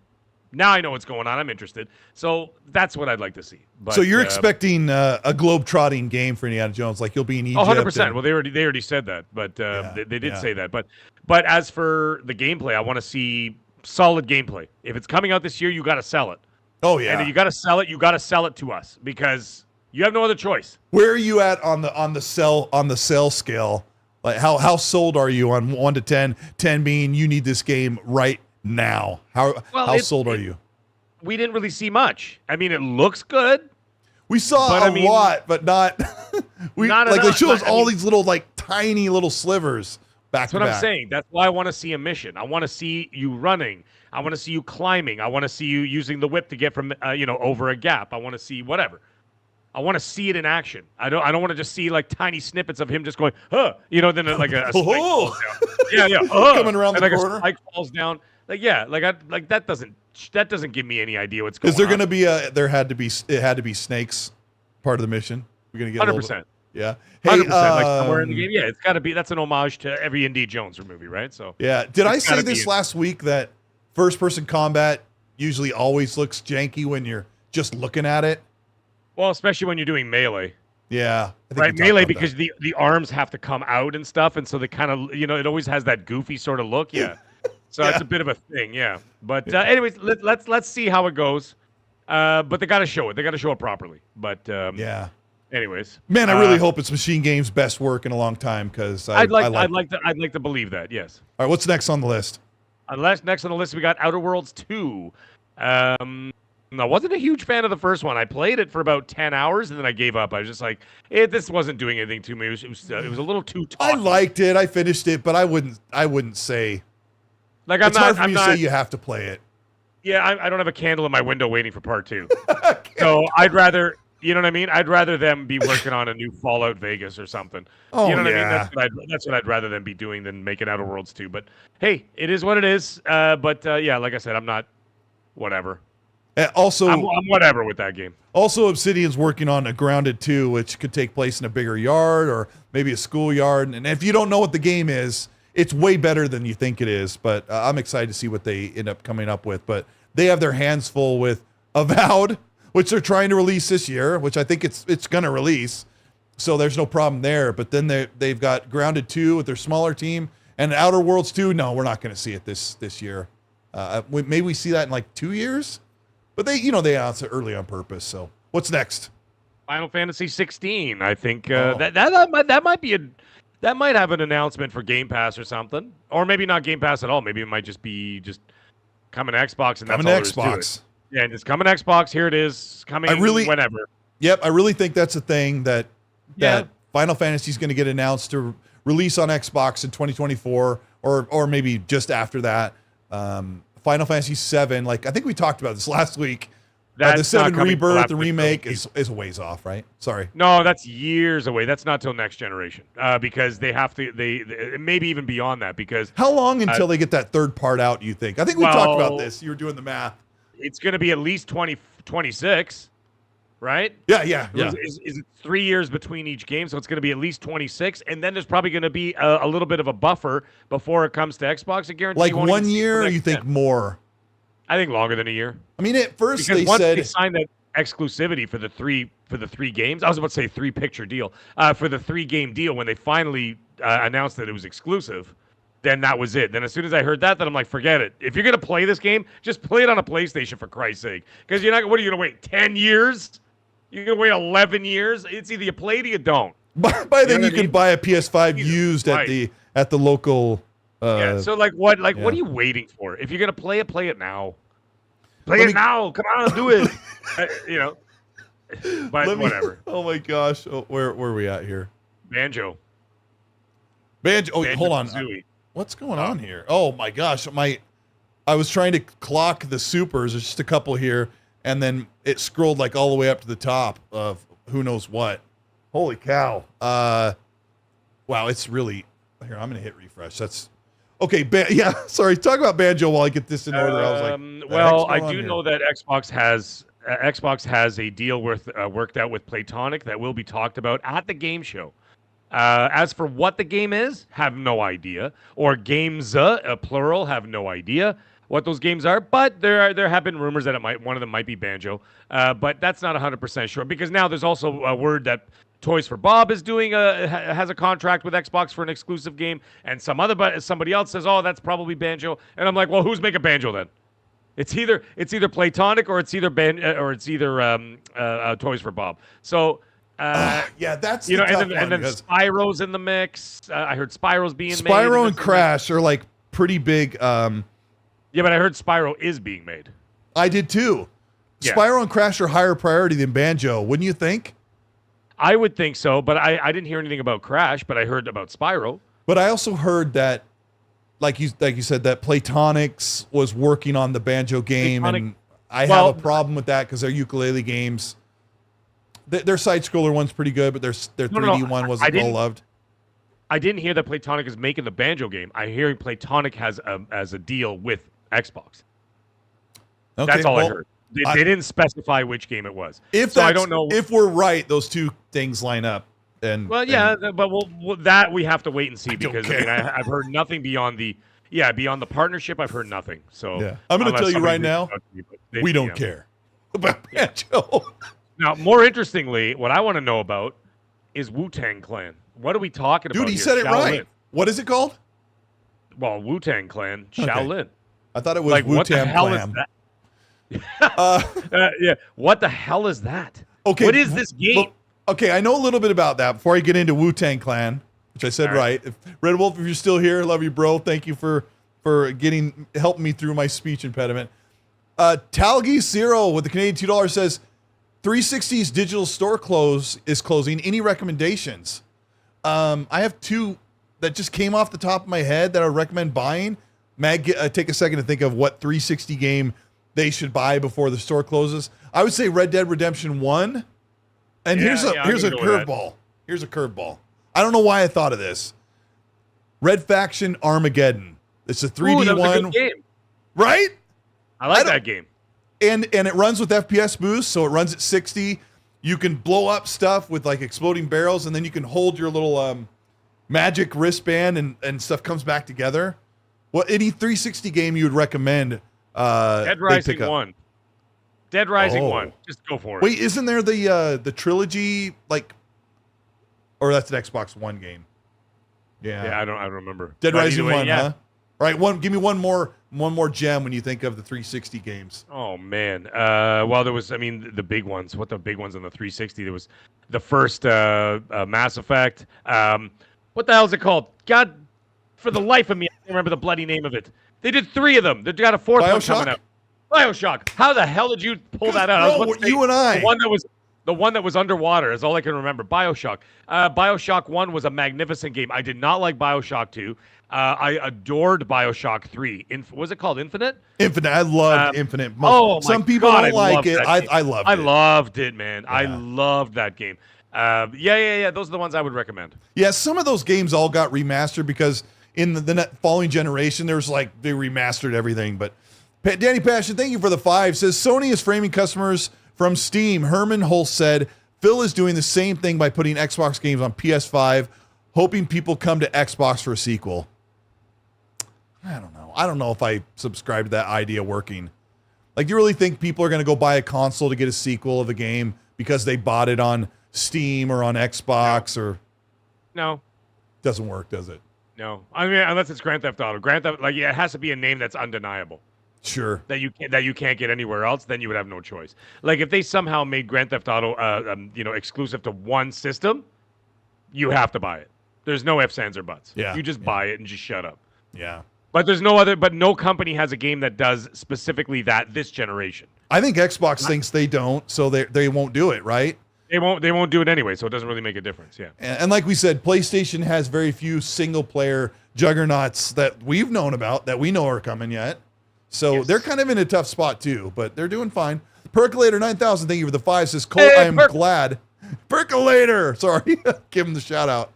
now I know what's going on. I'm interested. So that's what I'd like to see. But, So you're expecting a globe-trotting game for Indiana Jones, like you'll be in Egypt. 100%. and- Well, they already said that, but they did yeah. say that. But as for the gameplay, I want to see solid gameplay. If it's coming out this year, you got to sell it. Oh yeah. And if you got to sell it, you got to sell it to us because you have no other choice. Where are you at on the sell scale? Like how sold are you on 1 to 10? 10 being you need this game right now. How sold are you? We didn't really see much. I mean, it looks good. We saw But, a I mean, lot, but not. Not like they enough. showed us I all mean- these little like tiny little slivers back That's to what back. I'm saying. That's why I want to see a mission. I want to see you running. I want to see you climbing. I want to see you using the whip to get from over a gap. I want to see whatever. I want to see it in action. I don't want to just see like tiny snippets of him just going, huh, then like a spike falls down. Yeah. Coming around and the like corner. a spike falls down. Like that doesn't give me any idea what's going on. Is there going to be it had to be snakes part of the mission? We're going to get 100%. Yeah. 100%. Like somewhere in the game. Yeah, it's got to be. That's an homage to every Indy Jones movie, right? So Yeah. Did I It's say gotta this be- last week that first-person combat usually always looks janky when you're just looking at it? well, especially when you're doing melee. Yeah. I think Right, we talked melee about because the arms have to come out and stuff, and so they kind of it always has that goofy sort of look. Yeah, so it's a bit of a thing. Yeah, but anyways, let's see how it goes. But they got to show it. They got to show it properly. But Yeah. anyways, Man, I really hope it's Machine Game's best work in a long time because I'd like to believe that. Yes. All right, what's next on the list? Next on the list we got Outer Worlds 2. I wasn't a huge fan of the first one. I played it for about 10 hours and then I gave up. I was just like, this wasn't doing anything to me. It was a little too I talky. liked it. I finished it, but I wouldn't say. Like It's hard for me to say you have to play it. Yeah, I don't have a candle in my window waiting for part 2. So I'd rather You know what I mean? I'd rather them be working on a new Fallout Vegas or something. Oh, you know what yeah. I mean? That's what I'd rather them be doing than making Outer Worlds 2. But hey, it is what it is. But yeah, like I said, I'm not whatever. Also, I'm whatever with that game. Also, Obsidian's working on a Grounded 2, which could take place in a bigger yard or maybe a schoolyard. And if you don't know what the game is, it's way better than you think it is. But I'm excited to see what they end up coming up with. But they have their hands full with Avowed, which they're trying to release this year, which I think it's going to release. So there's no problem there. But then they've got Grounded 2 with their smaller team. And Outer Worlds 2, no, we're not going to see it this year. Maybe we see that in like 2 years. But they announced it early on purpose. So what's next? Final Fantasy 16. I think that might have an announcement for Game Pass or something, or maybe not Game Pass at all. Maybe it might just be coming to Xbox and that's all there is to it. Yeah, it's coming to Xbox. Here it is. Coming whenever. Yep, I really think that's a thing that Final Fantasy is going to get announced to release on Xbox in 2024, or maybe just after that. Final Fantasy 7, like I think we talked about this last week. The 7 Rebirth, the remake is a ways off, right? Sorry. No, that's years away. That's not till next generation. Because they have to, they maybe even beyond that. Because how long until they get that third part out? You think? I think we talked about this. You were doing the math. It's going to be at least 2026, right? Yeah. Is it 3 years between each game? So it's going to be at least 26, and then there's probably going to be a little bit of a buffer before it comes to Xbox. I guarantee. Like 1 year, or you think more? I think longer than a year. I mean, at first because they once said they signed that exclusivity for the three games. I was about to say 3-picture deal for the 3-game deal when they finally announced that it was exclusive. Then that was it. Then as soon as I heard that, then I'm like, forget it. If you're gonna play this game, just play it on a PlayStation for Christ's sake. Because you're not. What are you gonna wait? 10 years? You're gonna wait 11 years? It's either you play it or you don't. By then you can buy a PS5 used at the local. Yeah. So like what? Like what are you waiting for? If you're gonna play it now. Play it now. Come on, do it. But whatever. Oh my gosh. Oh, where are we at here? Banjo. Oh, hold on. What's going on here? Oh my gosh. I was trying to clock the supers. There's just a couple here, and then it scrolled like all the way up to the top of who knows what. Holy cow. Wow, it's really here. I'm gonna hit refresh. That's okay. Sorry. Talk about Banjo while I get this in order. I was like, well, I do know that Xbox has a deal worked out with Playtonic that will be talked about at the game show. As for what the game is, have no idea. Or games, plural, have no idea what those games are. But there have been rumors that one of them might be Banjo. But that's not 100% sure because now there's also a word that Toys for Bob is doing has a contract with Xbox for an exclusive game, and somebody else says, "Oh, that's probably Banjo." And I'm like, "Well, who's making Banjo then?" It's either Playtonic or it's either Toys for Bob. So. That's and then Spyro's in the mix. I heard Spyro's being made. Spyro and Crash are like pretty big. Yeah, but I heard Spyro is being made. I did too. Yeah. Spyro and Crash are higher priority than Banjo, wouldn't you think? I would think so, but I didn't hear anything about Crash, but I heard about Spyro. But I also heard that, like you said, that Playtonics was working on the Banjo game, and I have a problem with that because they're ukulele games. Their side-scroller one's pretty good, but their 3D one wasn't well loved. I didn't hear that Playtonic is making the Banjo game. I'm hearing Playtonic has a deal with Xbox. Okay, that's all I heard. They didn't specify which game it was. I don't know if we're right. Those two things line up. But that we have to wait and see because I've heard nothing beyond the partnership. I've heard nothing. So yeah. I'm going to tell you right now, we don't care about Banjo. Now, more interestingly, what I want to know about is Wu-Tang Clan. What are we talking about? Dude, he said it right. What is it called? Well, Wu-Tang Clan, Shaolin. I thought it was like, Wu-Tang Clan. What the hell is that? Okay, what is this game? Okay, I know a little bit about that before I get into Wu-Tang Clan, which I said right. Red Wolf, if you're still here, love you, bro. Thank you for helping me through my speech impediment. Talgi Zero with the Canadian $2 says 360's digital store is closing. Any recommendations? I have two that just came off the top of my head that I recommend buying. Mag, take a second to think of what 360 game they should buy before the store closes. I would say Red Dead Redemption 1 And Yeah, here's a yeah, I'm gonna go with that. curveball. Here's a curveball. I don't know why I thought of this. Red Faction Armageddon. It's a 3D Ooh, that was a one, good game. right? I like don't- that game. And it runs with FPS boost, so it runs at 60. You can blow up stuff with like exploding barrels, and then you can hold your little magic wristband, and stuff comes back together. What any 360 game you would recommend? Dead they Rising pick up? 1. Dead Rising Oh. 1. Just go for it. Wait, isn't there the trilogy like? Or that's an Xbox One game. Yeah, I don't remember. Dead But Rising either way, 1, yeah. huh? All right, give me one more gem when you think of the 360 games. Oh man. Well, there was. I mean, the big ones. What the big ones on the 360? There was the first Mass Effect. What the hell is it called? God, for the life of me, I can't remember the bloody name of it. They did 3 of them. They got a 4th one coming out. BioShock. How the hell did you pull that out? I was Bro, about to say, you and I. The one that was underwater is all I can remember. BioShock. BioShock 1 was a magnificent game. I did not like BioShock 2. I adored BioShock 3. Was it called Infinite? Infinite. I loved Infinite. Some my people God, don't like loved it. that game. I loved it. I loved it, man. I Yeah. loved that game. Yeah. Those are the ones I would recommend. Yeah, some of those games all got remastered because in the following generation, there's like they remastered everything. But Danny Passion, thank you for the 5. Says Sony is framing customers from Steam. Herman Hulse said Phil is doing the same thing by putting Xbox games on PS5, hoping people come to Xbox for a sequel. I don't know. I don't know if I subscribe to that idea working. Like, do you really think people are going to go buy a console to get a sequel of a game because they bought it on Steam or on Xbox? Or No. doesn't work, does it? No. I mean, unless it's Grand Theft Auto. Grand Theft, like, yeah, it has to be a name that's undeniable. Sure. That you can't get anywhere else, then you would have no choice. Like if they somehow made Grand Theft Auto, exclusive to one system, you have to buy it. There's no ifs, ands, or buts. Yeah, You just buy it and just shut up. Yeah. But no company has a game that does specifically that this generation. I think Xbox thinks they don't, so they won't do it, right? They won't do it anyway, so it doesn't really make a difference. Yeah. And like we said, PlayStation has very few single player juggernauts that we've known about that we know are coming yet. So Yes. they're kind of in a tough spot too, but they're doing fine. Percolator 9000, thank you for the 5. Says Cole, Hey, I am glad. Percolator, sorry, give him the shout out.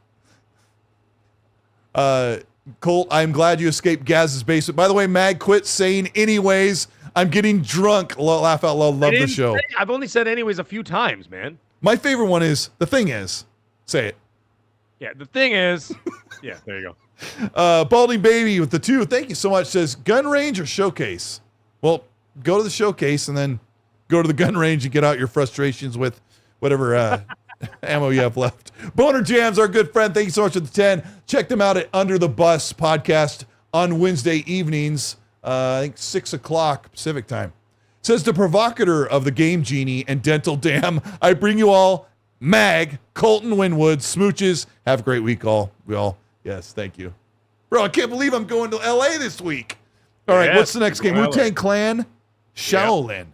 Colt, I'm glad you escaped Gaz's basement. By the way, Mag, quit saying anyways. I'm getting drunk. Laugh out loud. Love the show. I've only said anyways a few times, man. My favorite one is the thing is. Say it. Yeah, the thing is, yeah, there you go. Balding Baby with the 2. Thank you so much. Says gun range or showcase. Well, go to the showcase and then go to the gun range and get out your frustrations with whatever ammo you have left. Boner Jams, our good friend. Thank you so much for the 10. Check them out at Under the Bus podcast on Wednesday evenings. I think 6 o'clock Pacific time. Says the provocateur of the Game Genie and Dental Dam. I bring you all Mag, Colton Winwood, smooches. Have a great week, all. We all. Yes, thank you. Bro, I can't believe I'm going to LA this week. All right, Yes, what's the next game? LA. Wu-Tang Clan, Shaolin.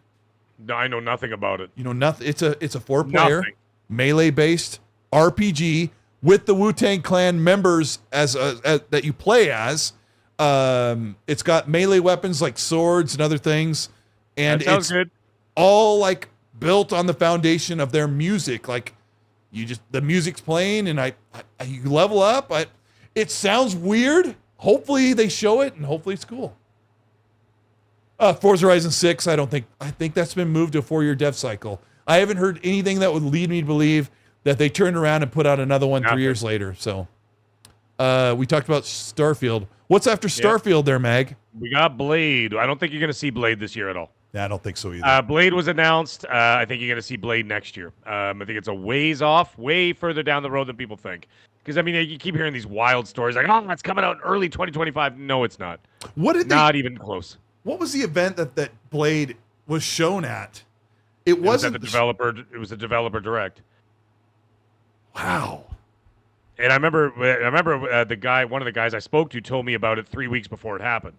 No, I know nothing about it. You know nothing. It's a 4-player Nothing. melee-based RPG with the Wu-Tang Clan members as that you play as. It's got melee weapons like swords and other things, and That sounds it's good. all like built on the foundation of their music. Like the music's playing, and you level up. It sounds weird. Hopefully they show it, and hopefully it's cool. Forza Horizon 6, I think that's been moved to a 4-year dev cycle. I haven't heard anything that would lead me to believe that they turned around and put out another one 3 years later. So we talked about Starfield. What's after Starfield there, Mag? We got Blade. I don't think you're going to see Blade this year at all. Yeah, I don't think so either. Blade was announced. I think you're going to see Blade next year. I think it's a ways off, way further down the road than people think. Because, I mean, you keep hearing these wild stories like, oh, it's coming out in early 2025. No, it's not. Not even close. What was the event that Blade was shown at? It It was wasn't at the developer. It was a developer direct. Wow. And I remember the guy, one of the guys I spoke to, told me about it 3 weeks before it happened,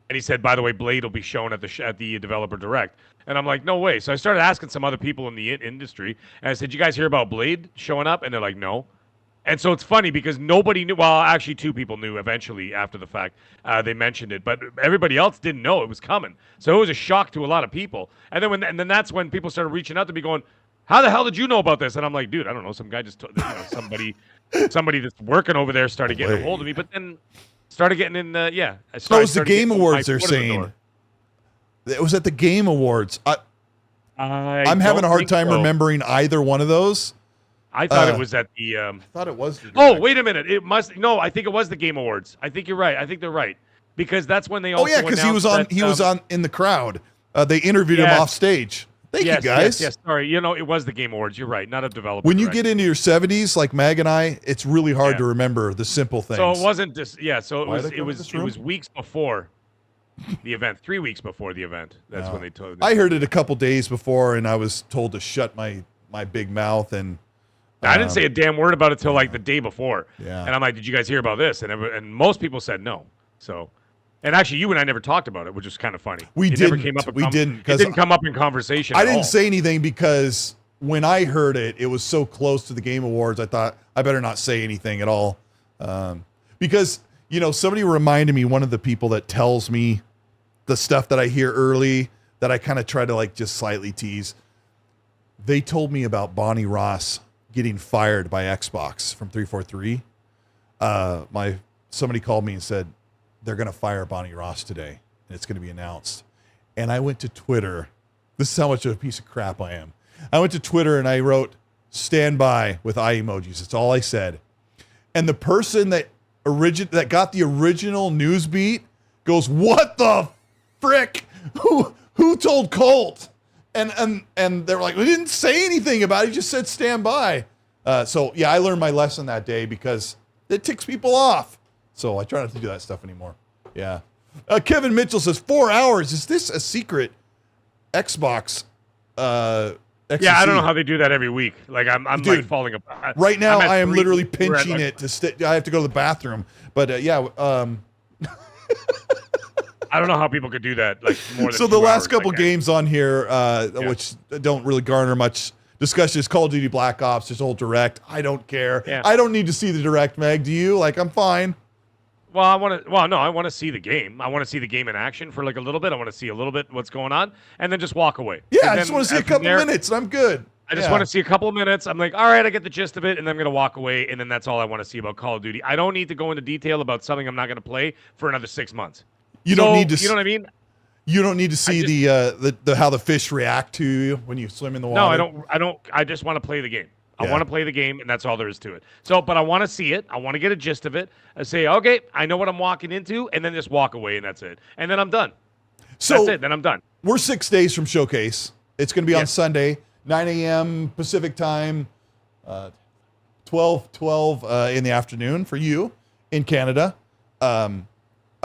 and he said, "By the way, Blade will be shown at the developer direct." And I'm like, "No way!" So I started asking some other people in the industry, and I said, "You guys hear about Blade showing up?" And they're like, "No." And so it's funny because nobody knew. Well, actually, 2 people knew eventually after the fact. They mentioned it, but everybody else didn't know it was coming. So it was a shock to a lot of people. And then that's when people started reaching out to me, going, how the hell did you know about this? And I'm like, dude, I don't know. Some guy just told, somebody that's working over there started getting a hold of me, but then started getting in. Yeah, it was the Game Awards. They're saying it was at the Game Awards. I'm having a hard time remembering either one of those. I thought it was at the. I thought it was. Oh, wait a minute! It must. No, I think it was the Game Awards. I think you're right. I think they're right because that's when they. Also because he was on. He was on in the crowd. They interviewed him off stage. Thank you, guys. Yes. Sorry, it was the Game Awards. You're right. Not a developer. When you get into your 70s, like Mag and I, it's really hard to remember the simple things. So it wasn't just. Yeah. So it was weeks before the event. 3 weeks before the event. That's when they told. I heard it a couple days before, and I was told to shut my big mouth and. I didn't say a damn word about it till like the day before. Yeah. And I'm like, did you guys hear about this? And most people said no. So, and actually, you and I never talked about it, which is kind of funny. It didn't come up in conversation. I didn't say anything because when I heard it, it was so close to the Game Awards. I thought I better not say anything at all, because somebody reminded me, one of the people that tells me the stuff that I hear early that I kind of try to like just slightly tease. They told me about Bonnie Ross getting fired by Xbox from 343. Somebody called me and said they're going to fire Bonnie Ross today and it's going to be announced. And I went to Twitter. This is how much of a piece of crap I am. I went to Twitter and I wrote "stand by" with eye emojis. That's all I said. And the person that got the original news beat goes, "What the frick? Who told Colt?" And they were like, "We didn't say anything about it. He just said stand by." So yeah, I learned my lesson that day because it ticks people off. So I try not to do that stuff anymore. Yeah. Kevin Mitchell says 4 hours. Is this a secret Xbox? Yeah, I don't know how they do that every week. Like I'm Dude, like falling apart. Right now, I am literally pinching it to I have to go to the bathroom. But I don't know how people could do that. Like more than so the 2 last hours, couple games on here, which don't really garner much discussion, is Call of Duty Black Ops. Just whole direct. I don't care. Yeah. I don't need to see the direct, Meg. Do you? Like, I'm fine. Well, I want to see the game. I want to see the game in action for like a little bit. I want to see a little bit what's going on, and then just walk away. Yeah, I just want to see a couple minutes, and I'm good. I just want to see a couple of minutes. I'm like, all right, I get the gist of it, and then I'm going to walk away, and then that's all I want to see about Call of Duty. I don't need to go into detail about something I'm not going to play for another 6 months. You don't need to. You know what I mean? You don't need to see the how the fish react to you when you swim in the water. No, I don't. I just want to play the game. I want to play the game, and that's all there is to it. So, but I want to see it. I want to get a gist of it. I say, okay, I know what I'm walking into, and then just walk away, and that's it. And then I'm done. So that's it. Then I'm done. We're 6 days from Showcase. It's going to be on Sunday, 9 a.m. Pacific time, 12 in the afternoon for you in Canada. A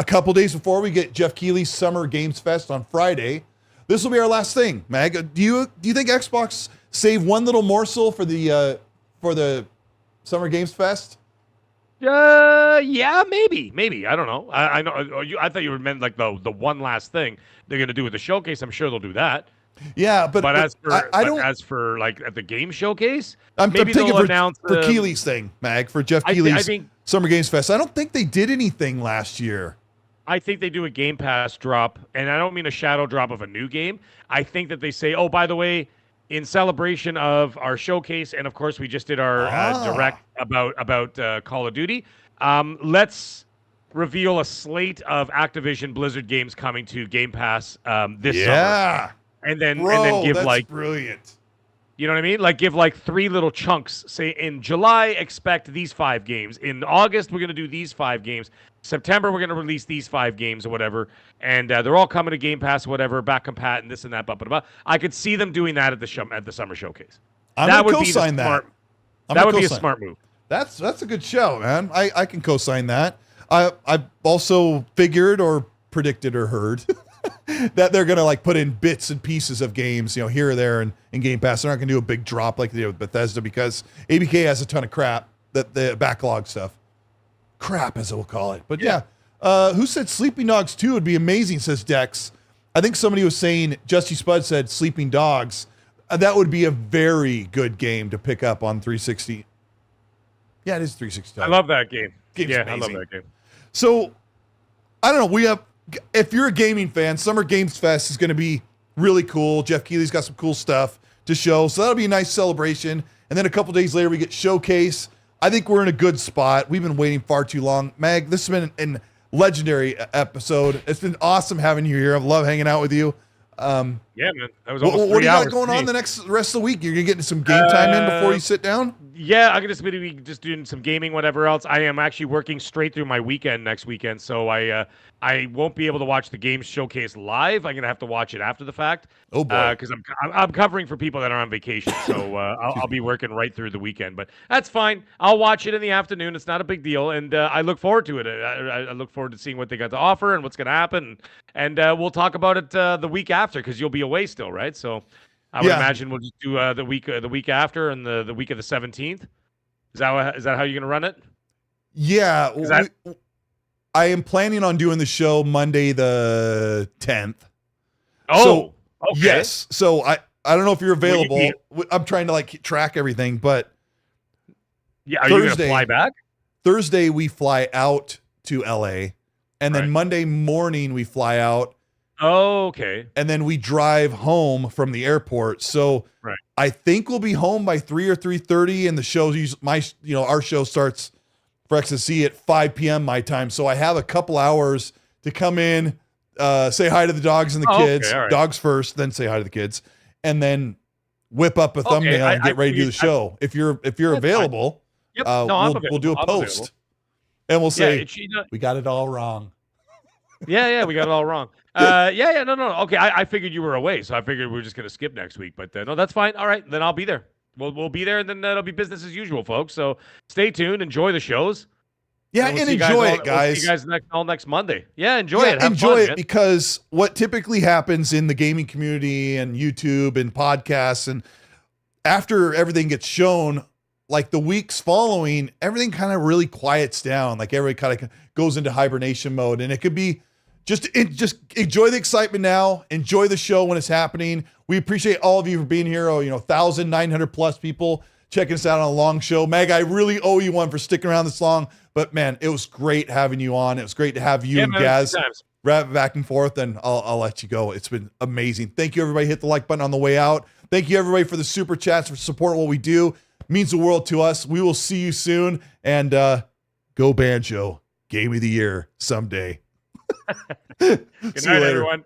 couple days before we get Jeff Keighley's Summer Games Fest on Friday. This will be our last thing, Mag. Do you think Xbox save one little morsel for the Summer Games Fest? Yeah, maybe. I don't know. I know. I thought you meant like the one last thing they're gonna do with the showcase. I'm sure they'll do that. Yeah, but as for like at the game showcase, I'm maybe thinking they'll announce for Keighley's thing, Mag, for Jeff Keighley's I think Summer Games Fest. I don't think they did anything last year. I think they do a Game Pass drop, and I don't mean a shadow drop of a new game. I think that they say, oh, by the way, in celebration of our showcase, and of course we just did our direct about Call of Duty, let's reveal a slate of Activision Blizzard games coming to Game Pass this summer. And then give that's like brilliant. You know what I mean? Like give like 3 little chunks. Say in July, expect these 5 games. In August, we're going to do these 5 games. September, we're going to release these 5 games or whatever. And they're all coming to Game Pass, whatever, back compat and this and that. Blah. I could see them doing that at the Summer Showcase. That would co-sign that. That would be a smart move. That's a good show, man. I can co-sign that. I also figured or predicted or heard that they're gonna like put in bits and pieces of games, here or there in Game Pass. They're not gonna do a big drop like they did with Bethesda because ABK has a ton of crap, that the backlog stuff. Crap, as we'll call it. But yeah. Who said Sleeping Dogs 2 would be amazing, says Dex. I think somebody was saying, Justy Spud said Sleeping Dogs. That would be a very good game to pick up on 360. Yeah, it is 360. I love that game. Game's amazing. I love that game. So, I don't know. If you're a gaming fan, Summer Games Fest is going to be really cool. Jeff Keighley's got some cool stuff to show. So that'll be a nice celebration. And then a couple days later, we get Showcase. I think we're in a good spot. We've been waiting far too long. Mag, this has been an legendary episode. It's been awesome having you here. I love hanging out with you. Yeah, man. That was almost what do 3 you hours got going for me. on the rest of the week? You're going to get some game time in before you sit down? Yeah, I'm gonna be just doing some gaming, whatever else. I am actually working straight through my weekend next weekend, so I won't be able to watch the Games Showcase live. I'm gonna have to watch it after the fact. Oh, boy. Because I'm covering for people that are on vacation, so I'll be working right through the weekend. But that's fine. I'll watch it in the afternoon. It's not a big deal, and I look forward to it. I look forward to seeing what they got to offer and what's gonna happen. And we'll talk about it the week after because you'll be away still, right? So. I would imagine we'll just do the week after and the week of the 17th. Is that how you're gonna run it? Yeah, I am planning on doing the show Monday the 10th. Oh, so, okay. Yes. So I don't know if you're available. Well, I'm trying to track everything, but yeah, are you gonna fly back? Thursday we fly out to LA, and then Right. Monday morning we fly out. Oh, okay. And then we drive home from the airport. So Right. I think we'll be home by 3 or 3:30, and the show's our show starts for XSC at 5 p.m. my time. So I have a couple hours to come in, say hi to the dogs and the kids. Okay, all right. Dogs first, then say hi to the kids, and then whip up a thumbnail and get ready to do the show. If you're available, Yep. No, I'm we'll do a available. I'm post, available. and we'll say Yeah, we got it all wrong. yeah, we got it all wrong. No. Okay, I figured you were away, so I figured we were just gonna skip next week. But no, that's fine. All right, then I'll be there. We'll be there, and then it'll be business as usual, folks. So stay tuned, enjoy the shows. Yeah, we'll and see you enjoy it, We'll guys. see you guys next Monday. Yeah, enjoy it. Have enjoy fun, it man. because what typically happens in the gaming community and YouTube and podcasts, and after everything gets shown, like the weeks following, everything kind of really quiets down. Like everybody kind of goes into hibernation mode, and it could be just enjoy the excitement now. Enjoy the show when it's happening. We appreciate all of you for being here. 1,900 plus people checking us out on a long show. Meg, I really owe you one for sticking around this long. But man, it was great having you on. It was great to have you and Gaz wrap back and forth. And I'll let you go. It's been amazing. Thank you, everybody. Hit the like button on the way out. Thank you, everybody, for the super chats, for supporting what we do. It means the world to us. We will see you soon. And go Banjo. Game of the year someday. Good night, everyone.